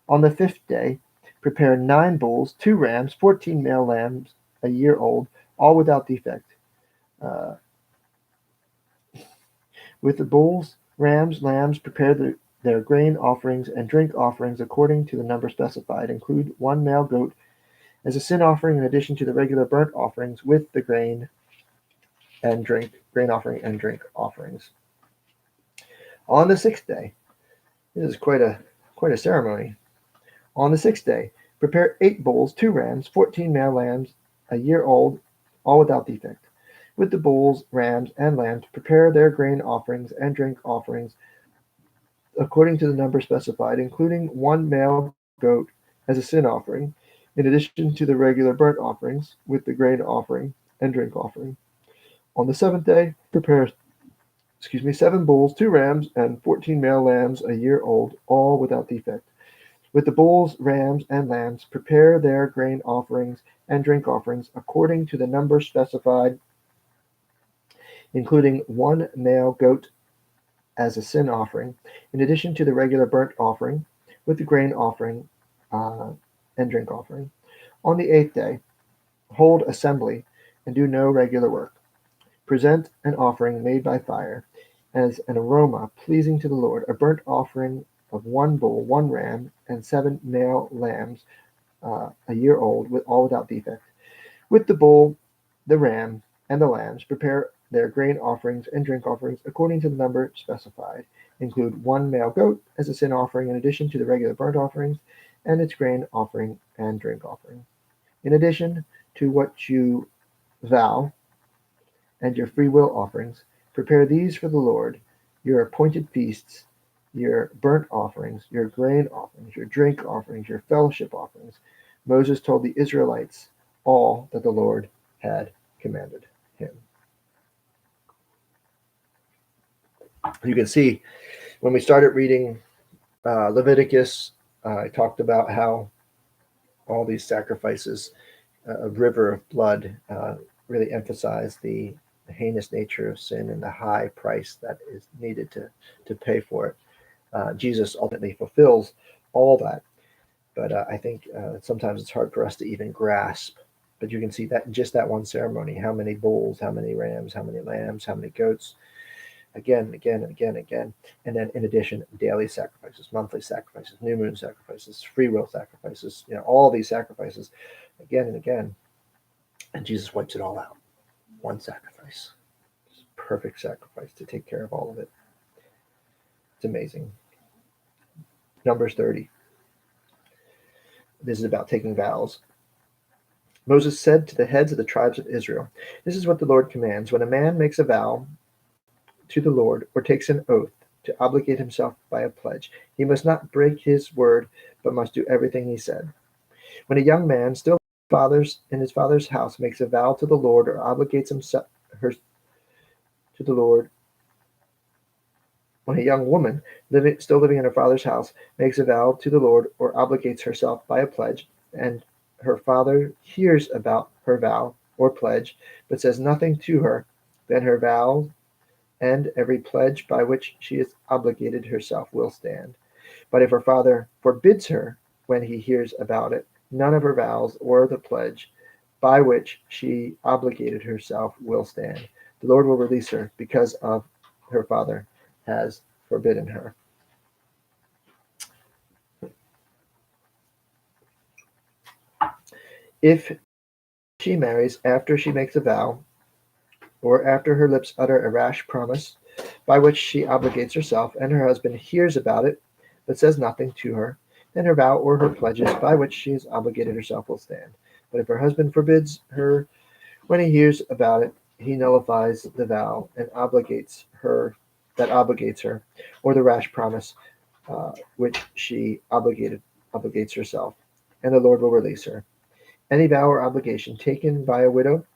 On the 5th day, prepare 9 bulls, 2 rams, 14 male lambs, a year old, all without defect. With the bulls, rams, lambs, prepare their grain offerings and drink offerings according to the number specified. Include 1 male goat as a sin offering in addition to the regular burnt offerings with the grain offering and drink offerings. On the 6th day, This is quite a ceremony. On the 6th day, prepare 8 bulls, 2 rams, 14 male lambs, a year old, all without defect. With the bulls, rams, and lambs, prepare their grain offerings and drink offerings according to the number specified, including 1 male goat as a sin offering, in addition to the regular burnt offerings, with the grain offering and drink offering. On the 7th day, prepare 7 bulls, 2 rams, and 14 male lambs a year old, all without defect. With the bulls, rams, and lambs, prepare their grain offerings and drink offerings according to the number specified, including 1 male goat as a sin offering, in addition to the regular burnt offering, with the grain offering and drink offering. On the 8th day, hold assembly and do no regular work. Present an offering made by fire as an aroma pleasing to the Lord, a burnt offering of 1 bull, 1 ram, and 7 male lambs a year old, all without defect. With the bull, the ram, and the lambs, prepare their grain offerings and drink offerings according to the number specified. Include 1 male goat as a sin offering in addition to the regular burnt offerings and its grain offering and drink offering. In addition to what you vow and your free will offerings, prepare these for the Lord, your appointed feasts, your burnt offerings, your grain offerings, your drink offerings, your fellowship offerings. Moses told the Israelites all that the Lord had commanded him. You can see when we started reading Leviticus, I talked about how all these sacrifices, a river of blood, really emphasize the heinous nature of sin and the high price that is needed to pay for it. Jesus ultimately fulfills all that, but I think sometimes it's hard for us to even grasp. But you can see that in just that one ceremony, how many bulls, how many rams, how many lambs, how many goats, again and again and again and again. And then in addition, daily sacrifices, monthly sacrifices, new moon sacrifices, free will sacrifices, all these sacrifices again and again. And Jesus wipes it all out. One sacrifice. Perfect sacrifice to take care of all of it. It's amazing. Numbers 30. This is about taking vows. Moses said to the heads of the tribes of Israel, "This is what the Lord commands. When a man makes a vow to the Lord or takes an oath to obligate himself by a pledge, he must not break his word, but must do everything he said. When a young man still in his father's house makes a vow to the Lord or obligates himself to the Lord, when a young woman still living in her father's house makes a vow to the Lord or obligates herself by a pledge, and her father hears about her vow or pledge, but says nothing to her, then her vow and every pledge by which she is obligated herself will stand. But if her father forbids her when he hears about it, none of her vows or the pledge by which she obligated herself will stand. The Lord will release her because of her father has forbidden her." If she marries after she makes a vow, or after her lips utter a rash promise by which she obligates herself, and her husband hears about it, but says nothing to her, then her vow or her pledges by which she has obligated herself will stand. But if her husband forbids her when he hears about it, he nullifies the vow and obligates her, or the rash promise which she obligates herself, and the Lord will release her. Any vow or obligation taken by a widow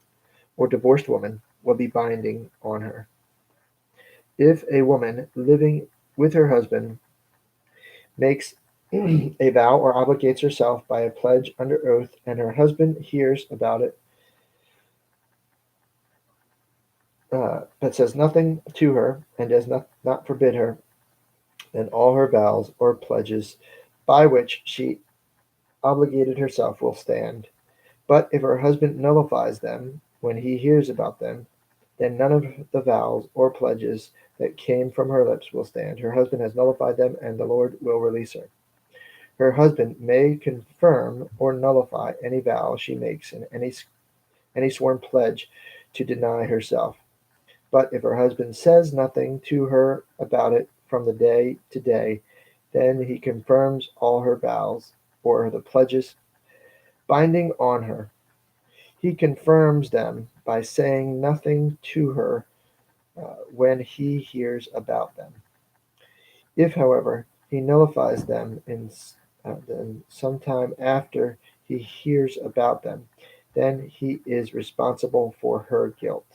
or divorced woman will be binding on her. If a woman living with her husband makes a vow or obligates herself by a pledge under oath, and her husband hears about it, but says nothing to her and does not forbid her, then all her vows or pledges by which she obligated herself will stand. But if her husband nullifies them when he hears about them, then none of the vows or pledges that came from her lips will stand. Her husband has nullified them, and the Lord will release her. Her husband may confirm or nullify any vow she makes and any sworn pledge to deny herself. But if her husband says nothing to her about it from the day to day, Then he confirms all her vows, or the pledges binding on her. He confirms them by saying nothing to her when he hears about them. If, however, he nullifies them then sometime after he hears about them, then he is responsible for her guilt.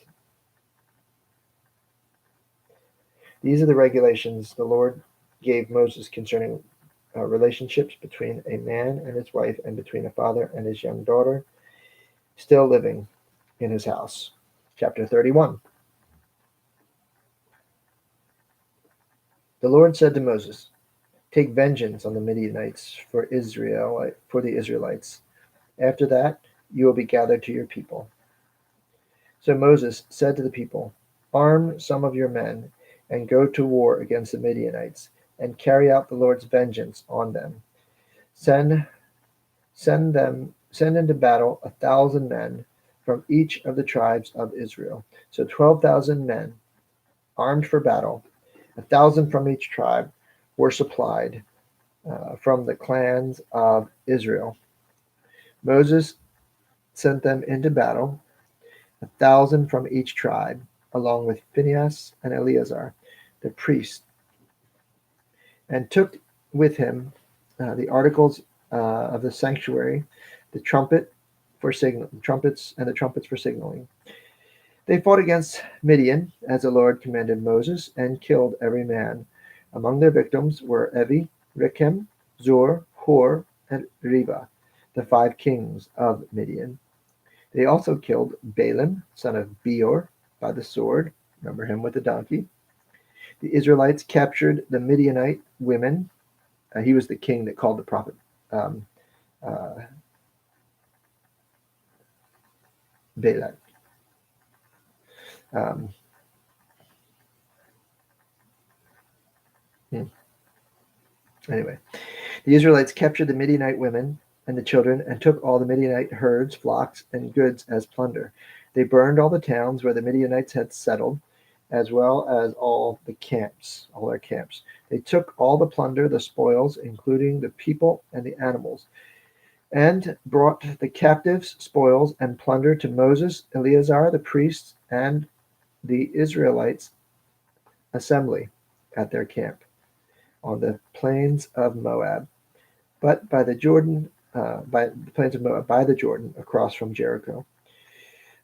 These are the regulations the Lord gave Moses concerning relationships between a man and his wife, and between a father and his young daughter still living in his house. Chapter 31. The Lord said to Moses, "Take vengeance on the Midianites for the Israelites. After that, you will be gathered to your people." So Moses said to the people, "Arm some of your men and go to war against the Midianites and carry out the Lord's vengeance on them. Send into battle 1,000 men from each of the tribes of Israel." So 12,000 men armed for battle, 1,000 from each tribe, were supplied from the clans of Israel. Moses sent them into battle, 1,000 from each tribe, along with Phinehas and Eleazar, the priests, and took with him the articles of the sanctuary, the trumpets for signaling. They fought against Midian, as the Lord commanded Moses, and killed every man. Among their victims were Evi, Rechem, Zur, Hur, and Reba, the 5 kings of Midian. They also killed Balaam, son of Beor, by the sword. Remember him with the donkey. The Israelites captured the Midianite women. He was the king that called the prophet Balak. Anyway, the Israelites captured the Midianite women and the children, and took all the Midianite herds, flocks, and goods as plunder. They burned all the towns where the Midianites had settled, as well as all their camps. They took all the plunder, the spoils, including the people and the animals, and brought the captives, spoils, and plunder to Moses, Eleazar, the priests, and the Israelites' assembly at their camp on the plains of Moab, by the Jordan, across from Jericho.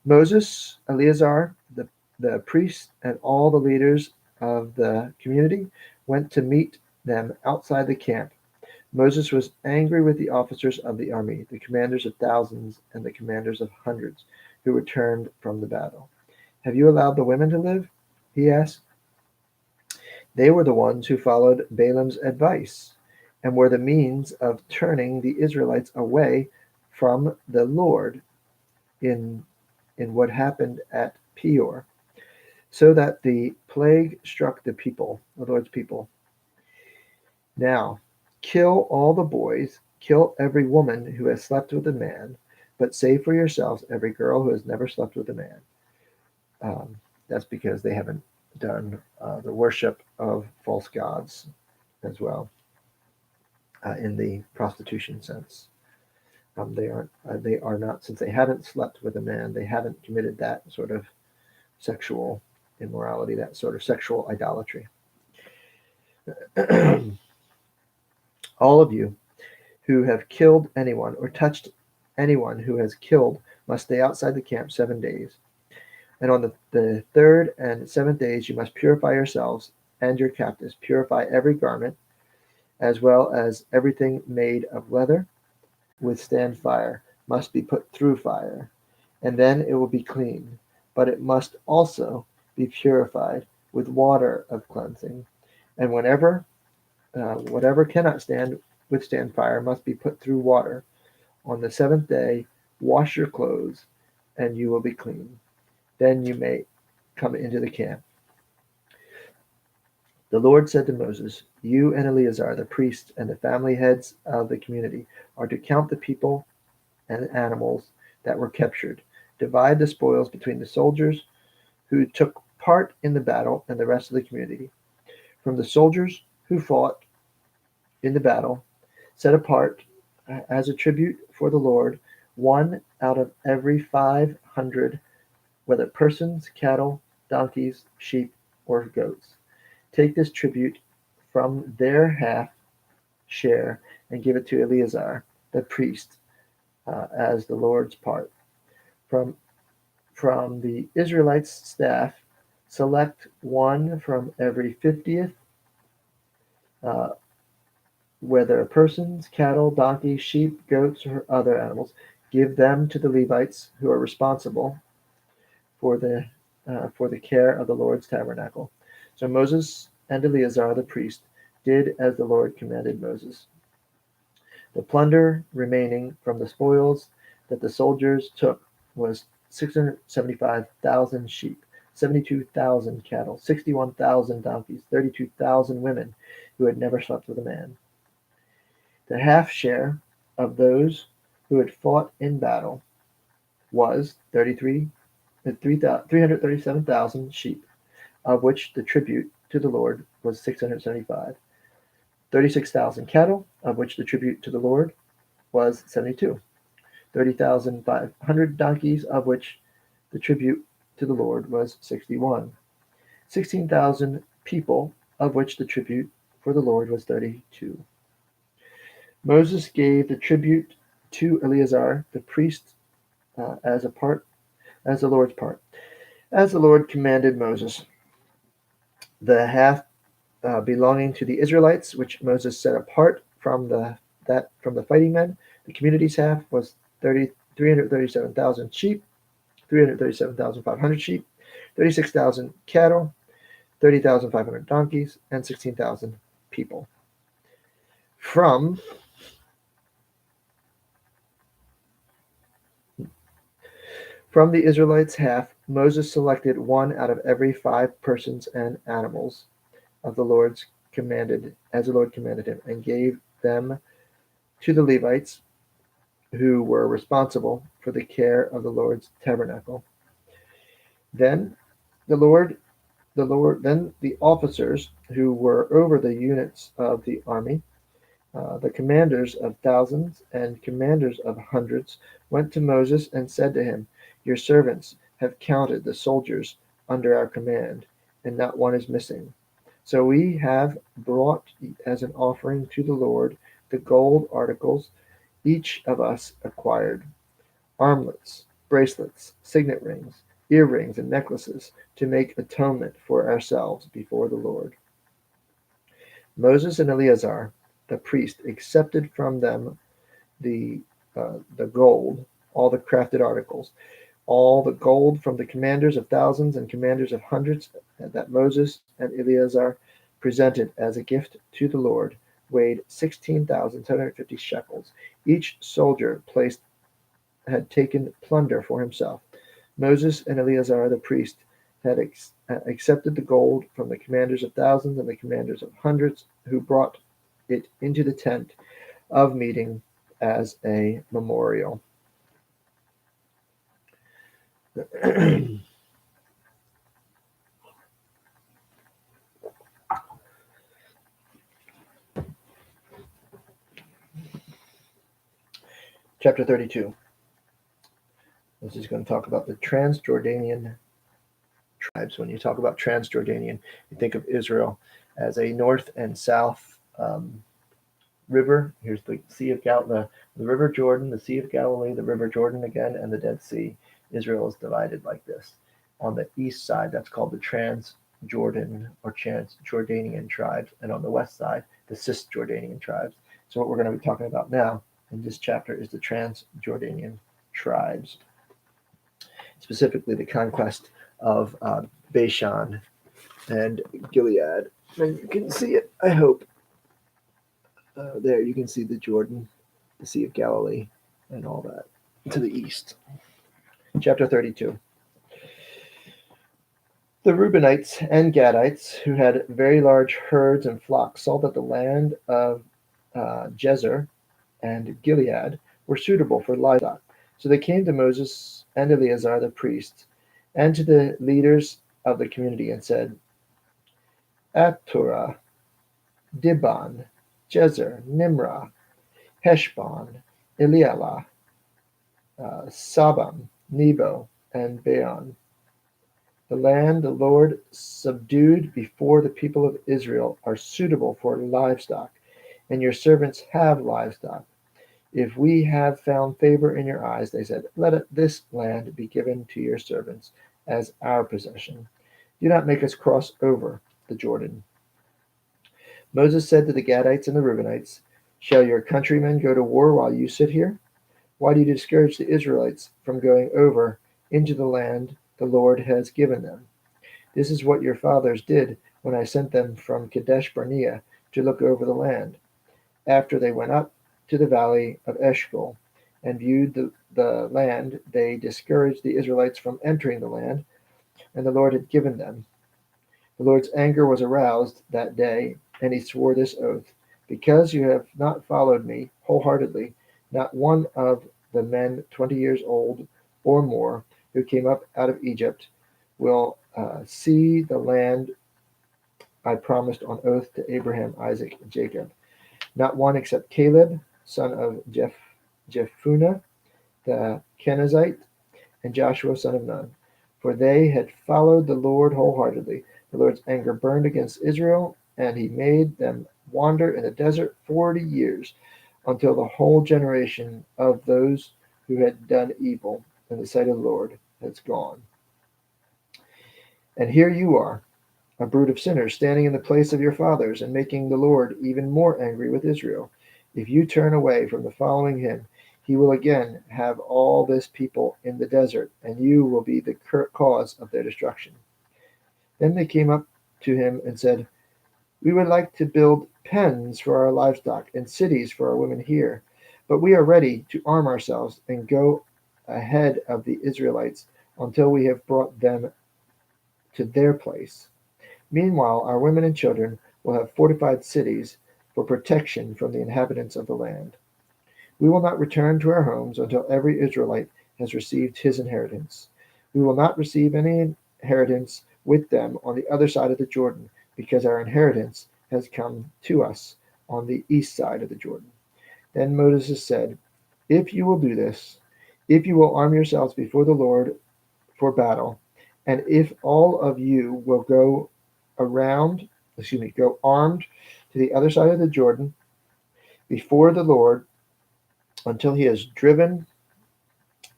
Moses, Eleazar, the priest, and all the leaders of the community went to meet them outside the camp. Moses was angry with the officers of the army, the commanders of thousands and the commanders of hundreds, who returned from the battle. "Have you allowed the women to live?" he asked. They were the ones who followed Balaam's advice and were the means of turning the Israelites away from the Lord in what happened at Peor, so that the plague struck the Lord's people. Now, kill all the boys, kill every woman who has slept with a man, but save for yourselves every girl who has never slept with a man. That's because they haven't done the worship of false gods as well, in the prostitution sense. They are not, since they haven't slept with a man, they haven't committed that sort of sexual immorality, that sort of sexual idolatry. All of you who have killed anyone or touched anyone who has killed must stay outside the camp 7 days. And on the 3rd and 7th days you must purify yourselves and your captives. Purify every garment, as well as everything made of leather, withstand fire, must be put through fire, and then it will be clean. But it must also be purified with water of cleansing. And whatever cannot withstand fire must be put through water. On the 7th day, wash your clothes, and you will be clean. Then you may come into the camp. The Lord said to Moses, "You and Eleazar, the priest, and the family heads of the community are to count the people and animals that were captured. Divide the spoils between the soldiers who took part in the battle and the rest of the community. From the soldiers who fought in the battle, set apart as a tribute for the Lord, one out of every 500, whether persons, cattle, donkeys, sheep, or goats. Take this tribute from their half share and give it to Eleazar, the priest, as the Lord's part. From from the Israelites' staff, select one from every 50th, uh, whether persons, cattle, donkeys, sheep, goats, or other animals. Give them to the Levites who are responsible for the care of the Lord's tabernacle. So Moses and Eleazar the priest did as the Lord commanded Moses. The plunder remaining from the spoils that the soldiers took was 675,000 sheep, 72,000 cattle, 61,000 donkeys, 32,000 women who had never slept with a man. The half share of those who had fought in battle was 337,000 sheep, of which the tribute to the Lord was 675. 36,000 cattle, of which the tribute to the Lord was 72. 30,500 donkeys, of which the tribute to the Lord was 61. 16,000 people, of which the tribute for the Lord was 32. Moses gave the tribute to Eleazar the priest as the Lord's part, as the Lord commanded Moses. The half belonging to the Israelites, which Moses set apart from the fighting men, the community's half was 337,000 sheep, 337,500 sheep, 36,000 cattle, 30,500 donkeys, and 16,000 people. From the Israelites' half, Moses selected one out of every 5 persons and animals of the Lord's commanded, as the Lord commanded him, and gave them to the Levites who were responsible for the care of the Lord's tabernacle. Then the officers who were over the units of the army, the commanders of thousands and commanders of hundreds, went to Moses and said to him, "Your servants have counted the soldiers under our command, and not one is missing. So we have brought as an offering to the Lord the gold articles each of us acquired, armlets, bracelets, signet rings, earrings, and necklaces, to make atonement for ourselves before the Lord." Moses and Eleazar, the priest, accepted from them the gold, all the crafted articles, all the gold from the commanders of thousands and commanders of hundreds that Moses and Eleazar presented as a gift to the Lord, weighed 16,750 shekels. Each soldier had taken plunder for himself. Moses and Eleazar the priest had accepted the gold from the commanders of thousands and the commanders of hundreds, who brought it into the tent of meeting as a memorial. Chapter 32. This is going to talk about the Transjordanian tribes. When you talk about Transjordanian, you think of Israel as a north and south river. Here's the Sea of the River Jordan, the Sea of Galilee, the River Jordan again, and the Dead Sea. Israel is divided like this. On the east side, that's called the Transjordan or Transjordanian tribes, and on the west side, the Cisjordanian tribes. So what we're going to be talking about now in this chapter is the Transjordanian tribes, specifically the conquest of Bashan and Gilead. And you can see it, I hope. There you can see the Jordan, the Sea of Galilee, and all that to the east. Chapter 32. The Reubenites and Gadites, who had very large herds and flocks, saw that the land of Jezer and Gilead were suitable for livestock. So they came to Moses and Eleazar the priest and to the leaders of the community and said, "At Torah, Dibon, Jezer, Nimrah, Heshbon, Elialah, Sabam, Nebo, and Beon. The land the Lord subdued before the people of Israel are suitable for livestock, and your servants have livestock. If we have found favor in your eyes, they said, let this land be given to your servants as our possession. Do not make us cross over the Jordan. Moses said to the Gadites and the Reubenites, shall your countrymen go to war while you sit here? Why do you discourage the Israelites from going over into the land the Lord has given them? This is what your fathers did when I sent them from Kadesh Barnea to look over the land. After they went up to the valley of Eshcol and viewed the land, they discouraged the Israelites from entering the land, and the Lord had given them. The Lord's anger was aroused that day, and he swore this oath, because you have not followed me wholeheartedly, not one of the men 20 years old or more who came up out of Egypt will see the land I promised on oath to Abraham, Isaac, and Jacob. Not one except Caleb, son of Jephunneh the Kenizzite, and Joshua, son of Nun. For they had followed the Lord wholeheartedly. The Lord's anger burned against Israel, and he made them wander in the desert 40 years, until the whole generation of those who had done evil in the sight of the Lord has gone. And here you are, a brood of sinners, standing in the place of your fathers, and making the Lord even more angry with Israel. If you turn away from the following him, he will again have all this people in the desert, and you will be the cause of their destruction. Then they came up to him and said, we would like to build pens for our livestock and cities for our women here, but we are ready to arm ourselves and go ahead of the Israelites until we have brought them to their place. Meanwhile, our women and children will have fortified cities for protection from the inhabitants of the land. We will not return to our homes until every Israelite has received his inheritance. We will not receive any inheritance with them on the other side of the Jordan, because our inheritance has come to us on the east side of the Jordan. Then Moses said, if you will do this, if you will arm yourselves before the Lord for battle, and if all of you will go armed to the other side of the Jordan before the Lord until he has driven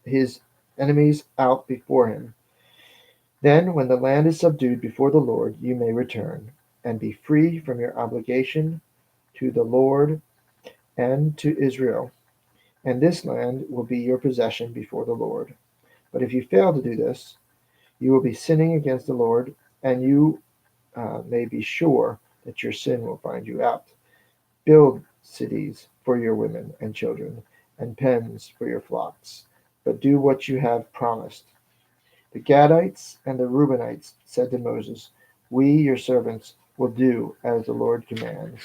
his enemies out before him. Then, when the land is subdued before the Lord, you may return and be free from your obligation to the Lord and to Israel, and this land will be your possession before the Lord. But if you fail to do this, you will be sinning against the Lord, and you may be sure that your sin will find you out. Build cities for your women and children, and pens for your flocks, but do what you have promised. The Gadites and the Reubenites said to Moses, we, your servants, will do as the Lord commands.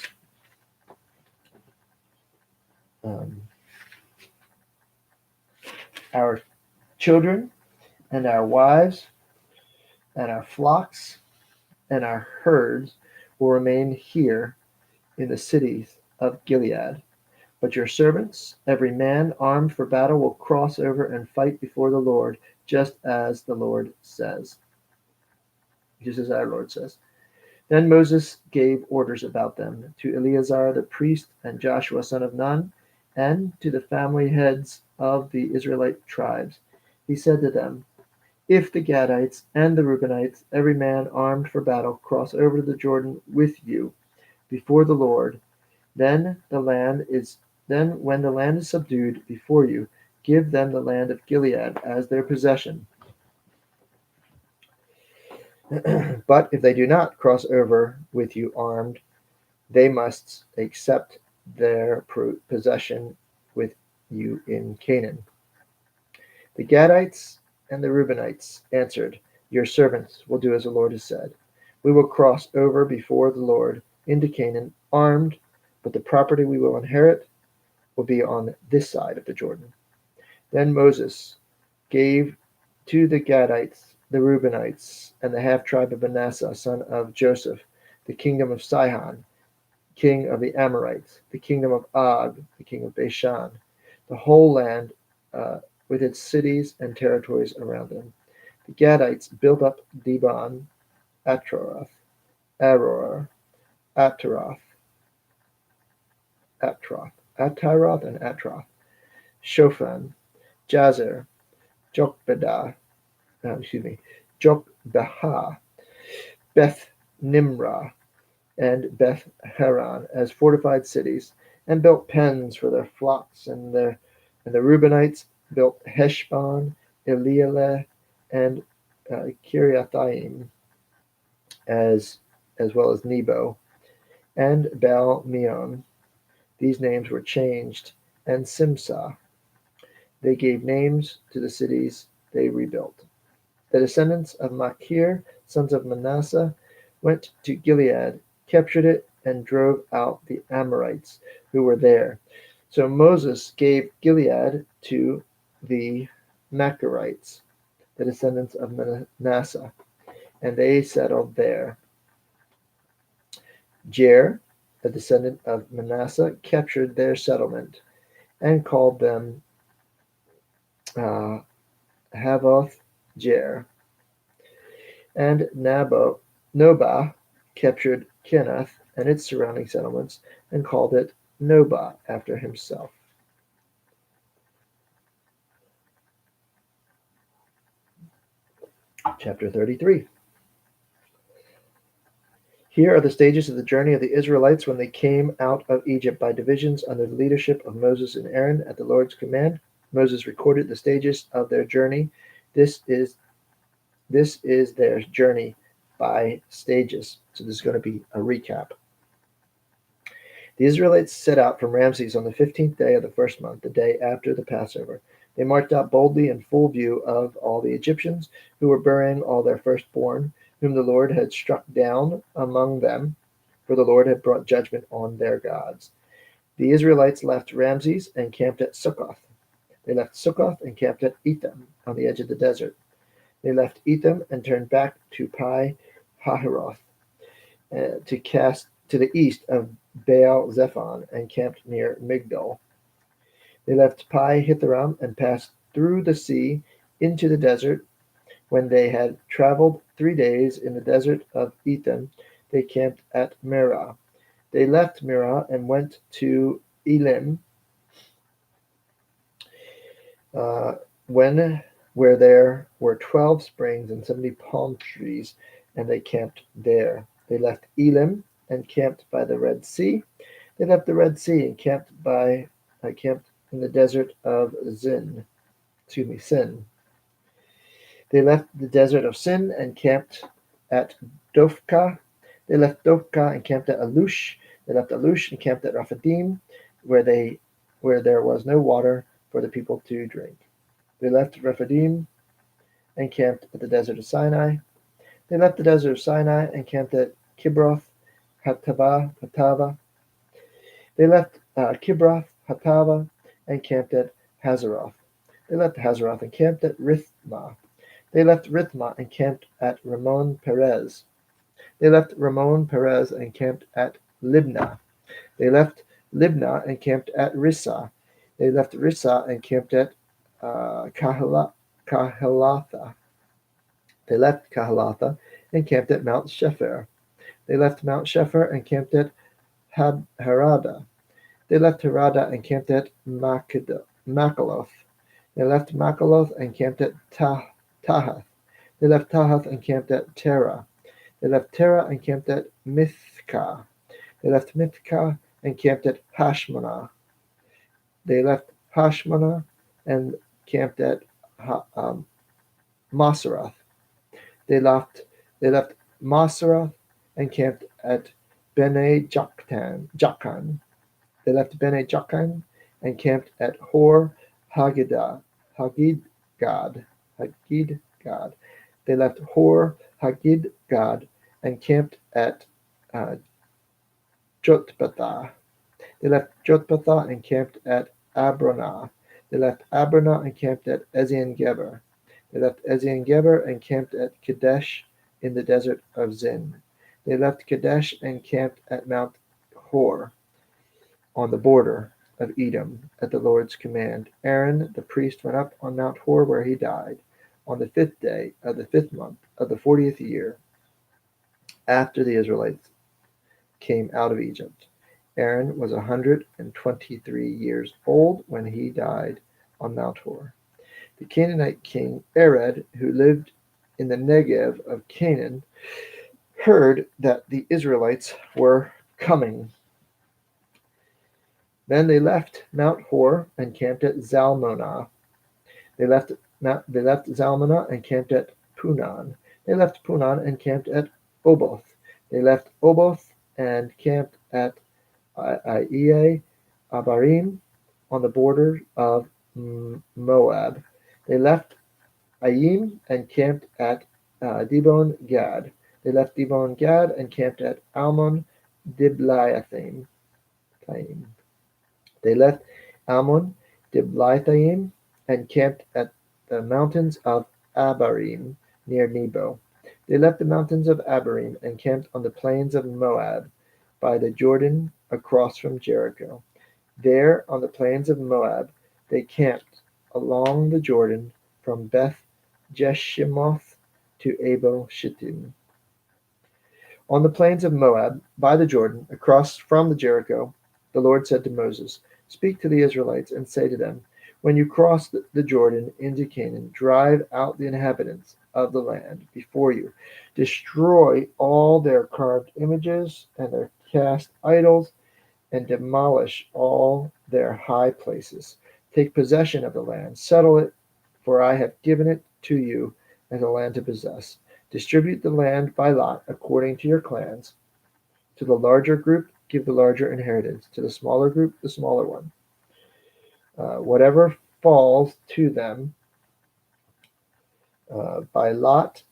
Our children and our wives and our flocks and our herds will remain here in the cities of Gilead. But your servants, every man armed for battle, will cross over and fight before the Lord, just as the Lord says. Just as our Lord says. Then Moses gave orders about them to Eleazar the priest and Joshua son of Nun, and to the family heads of the Israelite tribes. He said to them, if the Gadites and the Reubenites, every man armed for battle, cross over to the Jordan with you before the Lord, then when the land is subdued before you, give them the land of Gilead as their possession. But if they do not cross over with you armed, they must accept their possession with you in Canaan. The Gadites and the Reubenites answered, your servants will do as the Lord has said. We will cross over before the Lord into Canaan armed, but the property we will inherit will be on this side of the Jordan. Then Moses gave to the Gadites, the Reubenites, and the half-tribe of Manasseh, son of Joseph, the kingdom of Sihon, king of the Amorites, the kingdom of Og, the king of Bashan, the whole land with its cities and territories around them. The Gadites built up Dibon, Atroth, Aror, Ataroth, Ataroth and Atroth, Shophan, Jazer, Jokbedah, Jokbeha, Beth Nimrah, and Beth Haran as fortified cities, and built pens for their flocks. And the Reubenites built Heshbon, Elealeh, and Kiriathaim, as well as Nebo, and Baal Meon. These names were changed, and Simsah. They gave names to the cities they rebuilt. The descendants of Machir, sons of Manasseh, went to Gilead, captured it, and drove out the Amorites who were there. So Moses gave Gilead to the Machirites, the descendants of Manasseh, and they settled there. Jair, a descendant of Manasseh, captured their settlement and called them Havoth Jair. And Nobah captured Kenath and its surrounding settlements and called it Nobah after himself. Chapter 33. Here are the stages of the journey of the Israelites when they came out of Egypt by divisions under the leadership of Moses and Aaron at the Lord's command. Moses recorded the stages of their journey. This is their journey by stages. So this is going to be a recap. The Israelites set out from Ramses on the 15th day of the first month, the day after the Passover. They marched out boldly in full view of all the Egyptians, who were burying all their firstborn, whom the Lord had struck down among them, for the Lord had brought judgment on their gods. The Israelites left Ramses and camped at Succoth. They left Succoth and camped at Etham, on the edge of the desert. They left Etham and turned back to Pi Hahiroth, to the east of Baal Zephon, and camped near Migdol. They left Pi Hitharam and passed through the sea into the desert. When they had traveled 3 days in the desert of Etham, they camped at Merah. They left Merah and went to Elim, where there were 12 springs and 70 palm trees, and they camped there. They left Elim and camped by the Red Sea. They left the Red Sea and camped in the desert of Sin. They left the desert of Sin and camped at Dophkah. They left Dophkah and camped at Alush. They left Alush and camped at Rephidim, where there was no water for the people to drink. They left Rephidim and camped at the desert of Sinai. They left the desert of Sinai and camped at Kibroth Hattava. They left Kibroth Hattava and camped at Hazeroth. They left Hazeroth and camped at Rithmah. They left Rithmah and camped at Ramon Perez. They left Ramon Perez and camped at Libnah. They left Libnah and camped at Rissah. They left Rissah and camped at Kahalatha. They left Kahalatha and camped at Mount Shepher. They left Mount Shepher and camped at Harada. They left Harada and camped at Makaloth. They left Makaloth and camped at Tahath. They left Tahath and camped at Terah. They left Terah and camped at Mithkah. They left Mithkah and camped at Hashmonah. They left Hashmonah and camped at Moseroth. They left Moseroth and camped at Bene Jaakan. They left Bene Jaakan and camped at Hor Haggidgad. They left Hor Haggidgad and camped at Jotbathah. They left Jotbathah and camped at Abronah. They left Abronah and camped at Ezion-Geber. They left Ezion-Geber and camped at Kadesh in the desert of Zin. They left Kadesh and camped at Mount Hor, on the border of Edom, at the Lord's command. Aaron the priest went up on Mount Hor, where he died, on the 5th day of the 5th month of the 40th year after the Israelites came out of Egypt. Aaron was 123 years old when he died on Mount Hor. The Canaanite king Arad, who lived in the Negev of Canaan, heard that the Israelites were coming. Then they left Mount Hor and camped at Zalmonah. They left Zalmonah and camped at Punan. They left Punan and camped at Oboth. They left Oboth and camped at Iye Abarim on the border of Moab. They left Ayim and camped at Dibon Gad. They left Dibon Gad and camped at Almon Diblathaim. They left Almon Diblathaim and camped at the mountains of Abarim near Nebo. They left the mountains of Abarim and camped on the plains of Moab by the Jordan across from Jericho. There, on the plains of Moab, they camped along the Jordan from Beth Jeshimoth to Abel Shittim. On the plains of Moab, by the Jordan, across from the Jericho, the Lord said to Moses, "Speak to the Israelites and say to them, when you cross the Jordan into Canaan, drive out the inhabitants of the land before you. Destroy all their carved images and their cast idols, and demolish all their high places. Take possession of the land, settle it, for I have given it to you as a land to possess. Distribute the land by lot according to your clans. To the larger group, give the larger inheritance. To the smaller group, the smaller one. Whatever falls to them by lot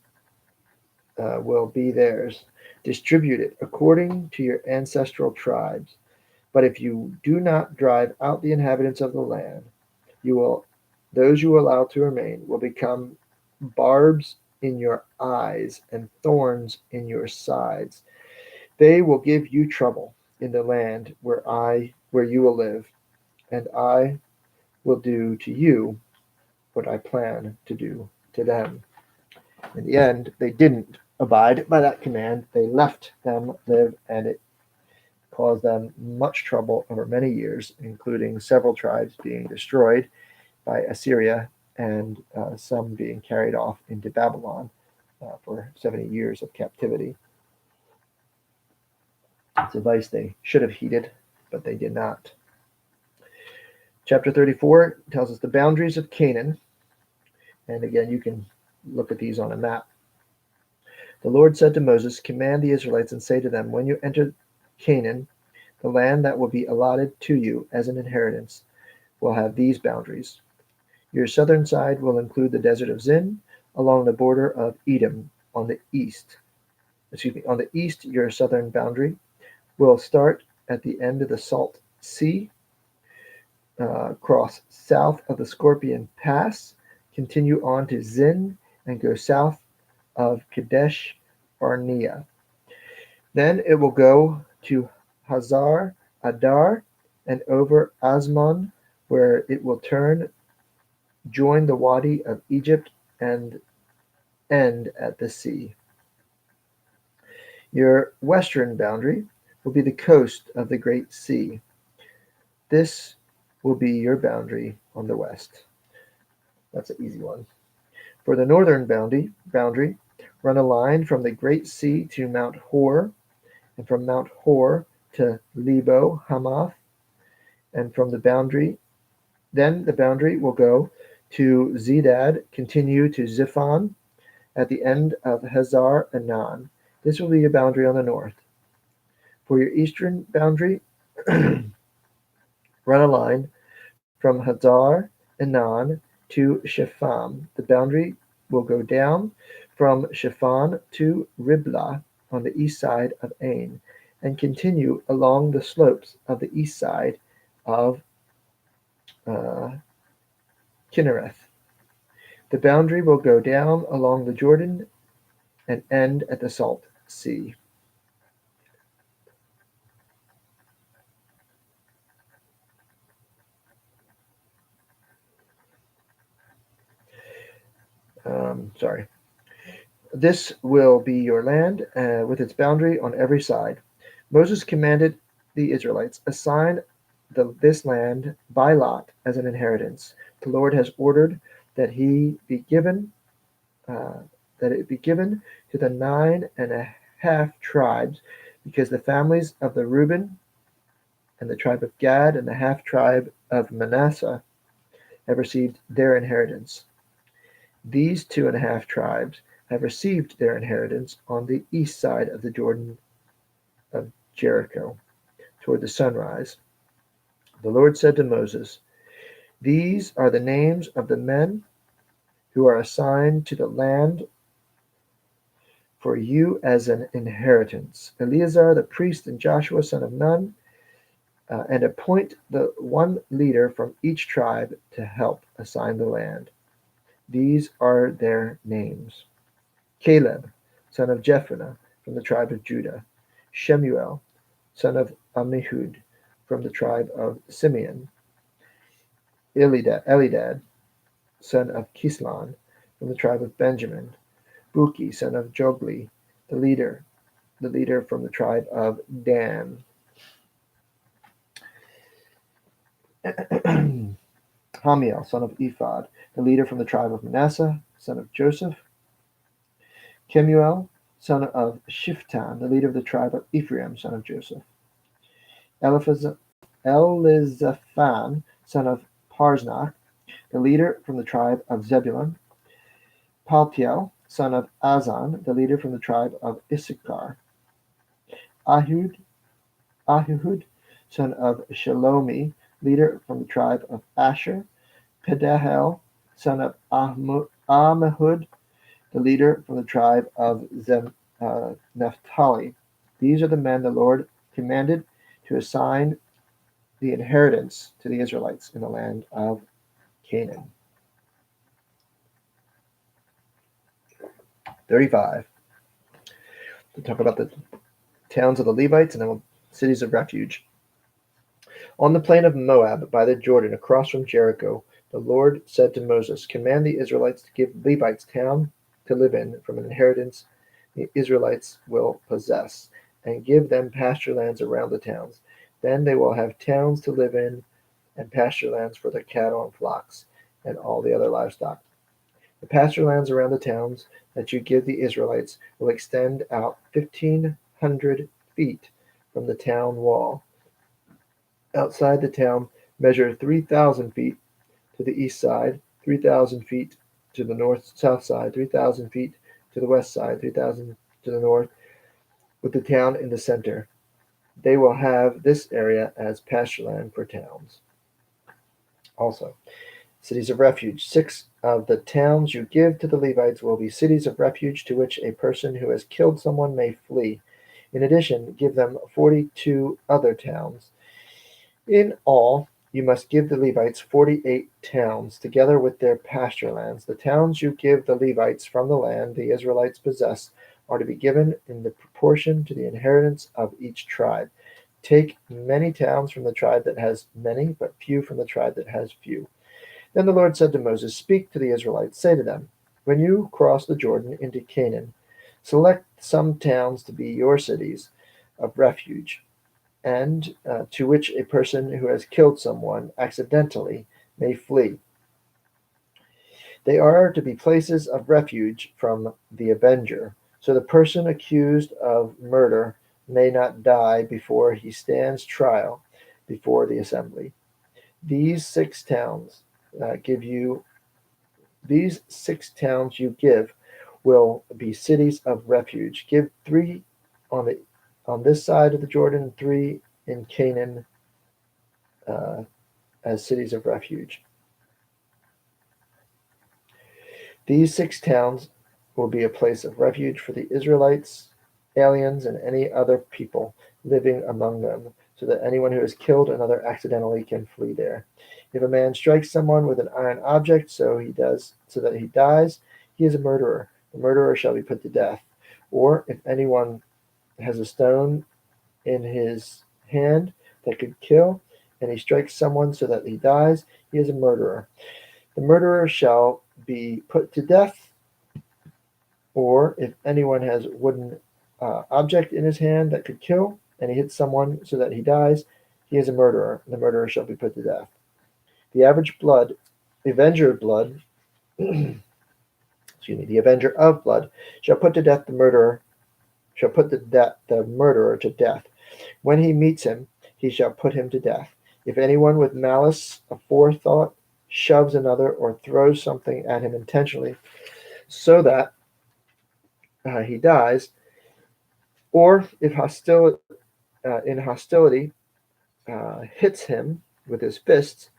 will be theirs. Distribute it according to your ancestral tribes. But if you do not drive out the inhabitants of the land, those you allow to remain will become barbs in your eyes and thorns in your sides. They will give you trouble in the land where you will live, and I will do to you what I plan to do to them." In the end, they didn't abide by that command. They left them live, and it caused them much trouble over many years, including several tribes being destroyed by Assyria and some being carried off into Babylon for 70 years of captivity. It's advice they should have heeded, but they did not. Chapter 34 tells us the boundaries of Canaan. And again, you can look at these on a map. The Lord said to Moses, "Command the Israelites and say to them, when you enter Canaan, the land that will be allotted to you as an inheritance will have these boundaries. Your southern side will include the desert of Zin along the border of Edom on the east. On the east, your southern boundary will start at the end of the Salt Sea, cross south of the Scorpion Pass, continue on to Zin, and go south of Kadesh Barnea. Then it will go to Hazar Adar and over Asmon, where it will turn, join the Wadi of Egypt, and end at the sea. Your western boundary will be the coast of the Great Sea. This will be your boundary on the west." That's an easy one. For the northern boundary, run a line from the Great Sea to Mount Hor, and from Mount Hor to Lebo Hamath, and from the boundary will go to Zedad, continue to Ziphon at the end of Hazar Enan. This will be your boundary on the north. For your eastern boundary, run a line from Hazar Enan to Shepham. The boundary will go down from Shepham to Riblah on the east side of Ain, and continue along the slopes of the east side of Kinnereth. The boundary will go down along the Jordan and end at the Salt Sea. This will be your land with its boundary on every side. Moses commanded the Israelites, assign this land by lot as an inheritance. The Lord has ordered that it be given to the 9.5 tribes, because the families of the Reuben and the tribe of Gad and the half tribe of Manasseh have received their inheritance. These 2.5 tribes have received their inheritance on the east side of the Jordan of Jericho, toward the sunrise. The Lord said to Moses, "These are the names of the men who are assigned to the land for you as an inheritance: Eleazar the priest and Joshua son of Nun, and appoint the one leader from each tribe to help assign the land. These are their names: Caleb, son of Jephunneh, from the tribe of Judah; Shemuel, son of Ammihud, from the tribe of Simeon; Elidad, son of Kislon, from the tribe of Benjamin; Buki, son of Jogli, the leader from the tribe of Dan; Hamiel, son of Ephod, the leader from the tribe of Manasseh, son of Joseph; Kemuel, son of Shiftan, the leader of the tribe of Ephraim, son of Joseph; Elizaphan, son of Parsnach, the leader from the tribe of Zebulun; Paltiel, son of Azan, the leader from the tribe of Issachar; Ahihud, son of Shelomi, leader from the tribe of Asher; Pedahel, son of Ammihud, the leader from the tribe of Naphtali. These are the men the Lord commanded to assign the inheritance to the Israelites in the land of Canaan. 35. We'll talk about the towns of the Levites and then cities of refuge. On the plain of Moab, by the Jordan, across from Jericho, the Lord said to Moses, "Command the Israelites to give Levites town to live in from an inheritance the Israelites will possess, and give them pasture lands around the towns. Then they will have towns to live in and pasture lands for their cattle and flocks and all the other livestock. The pasture lands around the towns that you give the Israelites will extend out 1,500 feet from the town wall. Outside the town, measure 3,000 feet to the east side, 3,000 feet to the south side, 3,000 feet to the west side, 3,000 to the north, with the town in the center. They will have this area as pasture land for towns." Also, cities of refuge. 6 of the towns you give to the Levites will be cities of refuge to which a person who has killed someone may flee. In addition, give them 42 other towns. In all, you must give the Levites 48 towns, together with their pasture lands. The towns you give the Levites from the land the Israelites possess are to be given in the proportion to the inheritance of each tribe. Take many towns from the tribe that has many, but few from the tribe that has few. Then the Lord said to Moses, "Speak to the Israelites, say to them, when you cross the Jordan into Canaan, select some towns to be your cities of refuge, and to which a person who has killed someone accidentally may flee. They are to be places of refuge from the avenger, so the person accused of murder may not die before he stands trial before the assembly. These 6 towns you give will be cities of refuge. Give 3 on this side of the Jordan, 3 in Canaan as cities of refuge. These 6 towns will be a place of refuge for the Israelites, aliens, and any other people living among them, so that anyone who has killed another accidentally can flee there. If a man strikes someone with an iron object so that he dies, he is a murderer. The murderer shall be put to death. Or if anyone has a stone in his hand that could kill, and he strikes someone so that he dies, he is a murderer. The murderer shall be put to death. Or if anyone has wooden object in his hand that could kill, and he hits someone so that he dies, he is a murderer. The murderer shall be put to death. The avenger of blood, the avenger of blood shall put to death the murderer, shall put the murderer to death. When he meets him, he shall put him to death. If anyone with malice aforethought shoves another or throws something at him intentionally, so that he dies, or if in hostility hits him with his fists,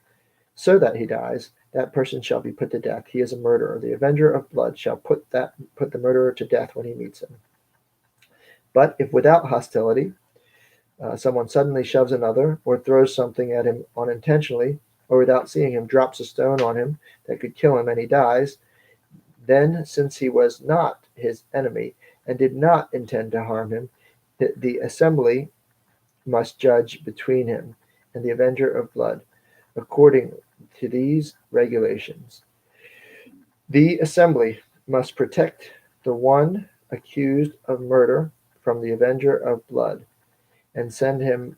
so that he dies, that person shall be put to death. He is a murderer. The avenger of blood shall put the murderer to death when he meets him. But if without hostility someone suddenly shoves another, or throws something at him unintentionally, or without seeing him drops a stone on him that could kill him, and he dies, then since he was not his enemy and did not intend to harm him, the assembly must judge between him and the avenger of blood according to these regulations. The assembly must protect the one accused of murder from the avenger of blood and send him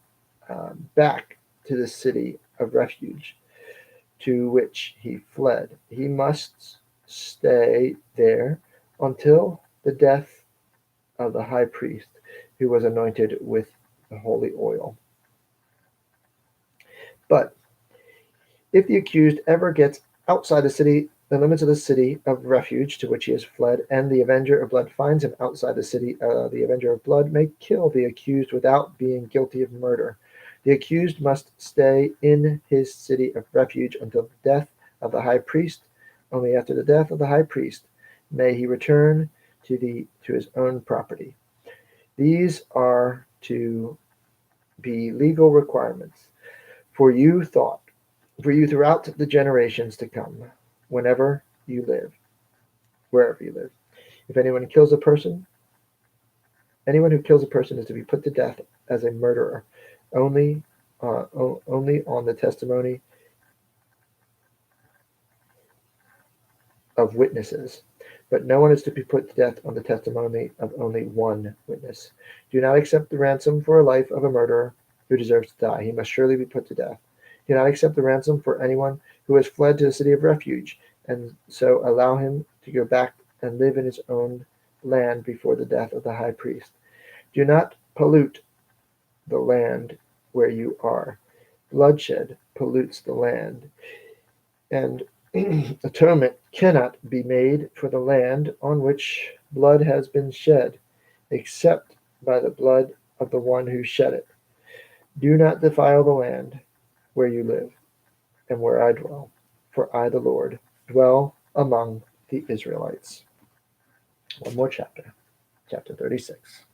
back to the city of refuge to which he fled. He must stay there until the death of the high priest who was anointed with the holy oil. But if the accused ever gets outside the limits of the city of refuge to which he has fled, and the avenger of blood finds him outside the city, the avenger of blood may kill the accused without being guilty of murder. The accused must stay in his city of refuge until the death of the high priest. Only after the death of the high priest may he return to his own property. These are to be legal requirements for you throughout the generations to come, wherever you live. If anyone who kills a person is to be put to death as a murderer, only on the testimony of witnesses. But no one is to be put to death on the testimony of only one witness. Do not accept the ransom for a life of a murderer who deserves to die. He must surely be put to death. Do not accept the ransom for anyone who has fled to the city of refuge, and so allow him to go back and live in his own land before the death of the high priest. Do not pollute the land where you are. Bloodshed pollutes the land, and atonement cannot be made for the land on which blood has been shed, except by the blood of the one who shed it. Do not defile the land where you live and where I dwell, for I, the Lord, dwell among the Israelites. One more chapter, chapter 36.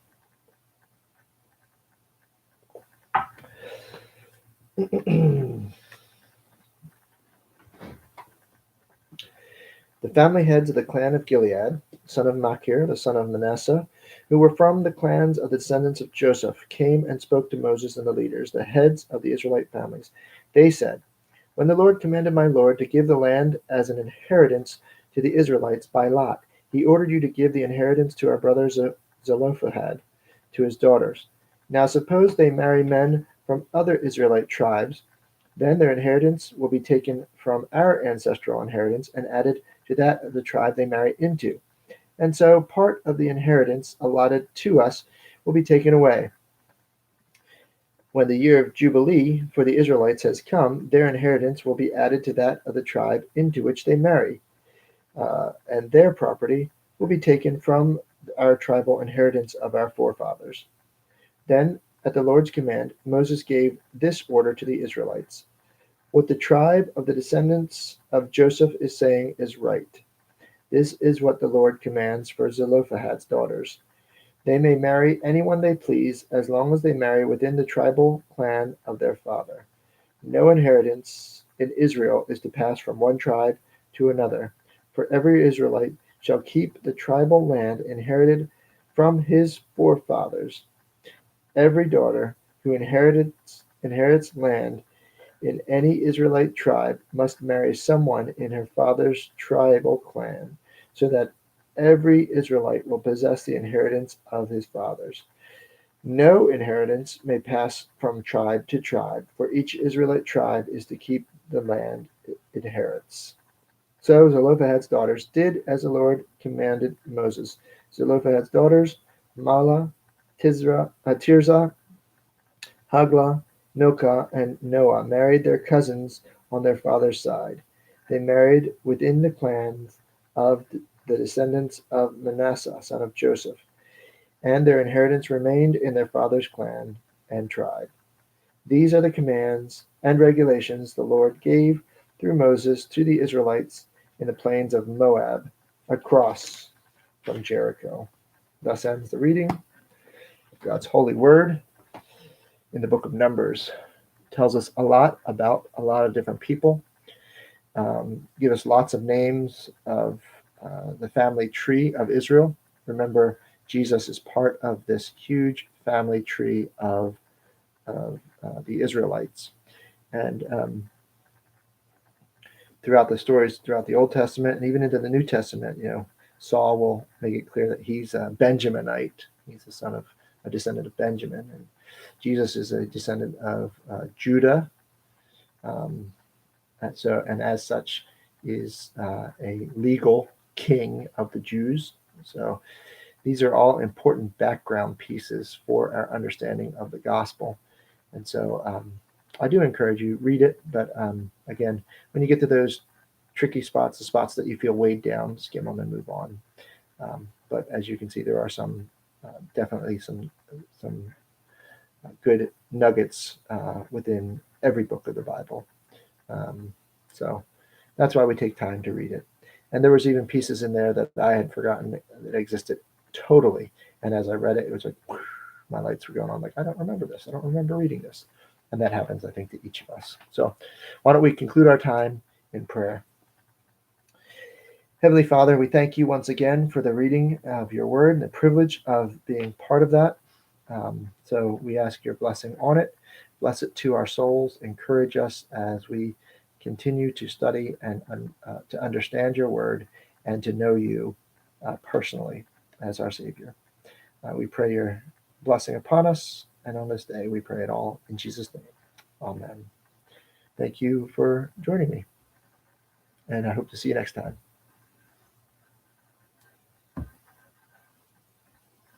The family heads of the clan of Gilead, son of Machir, the son of Manasseh, who were from the clans of the descendants of Joseph, came and spoke to Moses and the leaders, the heads of the Israelite families. They said, "When the Lord commanded my Lord to give the land as an inheritance to the Israelites by lot, he ordered you to give the inheritance to our brother Zelophehad, to his daughters. Now suppose they marry men from other Israelite tribes, then their inheritance will be taken from our ancestral inheritance and added to that of the tribe they marry into. And so part of the inheritance allotted to us will be taken away. When the year of Jubilee for the Israelites has come, their inheritance will be added to that of the tribe into which they marry, and their property will be taken from our tribal inheritance of our forefathers." Then, at the Lord's command, Moses gave this order to the Israelites: "What the tribe of the descendants of Joseph is saying is right. This is what the Lord commands for Zelophehad's daughters. They may marry anyone they please, as long as they marry within the tribal clan of their father. No inheritance in Israel is to pass from one tribe to another, for every Israelite shall keep the tribal land inherited from his forefathers. Every daughter who inherits land in any Israelite tribe must marry someone in her father's tribal clan, so that every Israelite will possess the inheritance of his fathers. No inheritance may pass from tribe to tribe, for each Israelite tribe is to keep the land it inherits. So Zelophehad's daughters did as the Lord commanded Moses. Zelophehad's daughters, Mahlah, Tirzah, Haglah, Milcah, and Noah, married their cousins on their father's side. They married within the clans of the descendants of Manasseh, son of Joseph, and their inheritance remained in their father's clan and tribe. These are the commands and regulations the Lord gave through Moses to the Israelites in the plains of Moab, across from Jericho. Thus ends the reading of God's holy word in the book of Numbers. It tells us a lot about a lot of different people. Give us lots of names of the family tree of Israel. Remember, Jesus is part of this huge family tree of the Israelites. And throughout the stories, throughout the Old Testament and even into the New Testament, Saul will make it clear that he's a Benjaminite. He's the son of a descendant of Benjamin, and Jesus is a descendant of Judah. And as such, is a legal king of the Jews. So these are all important background pieces for our understanding of the gospel. And so I do encourage you, read it. But again, when you get to those tricky spots, the spots that you feel weighed down, skim them and move on. But as you can see, there are some definitely some good nuggets within every book of the Bible. So that's why we take time to read it. And there was even pieces in there that I had forgotten that existed totally. And as I read it, it was like, whoosh, my lights were going on. Like, I don't remember this. I don't remember reading this. And that happens, I think, to each of us. So why don't we conclude our time in prayer? Heavenly Father, we thank you once again for the reading of your word and the privilege of being part of that. So we ask your blessing on it. Bless it to our souls. Encourage us as we continue to study and to understand your word and to know you personally as our Savior. We pray your blessing upon us, and on this day we pray it all in Jesus' name. Amen. Thank you for joining me, and I hope to see you next time.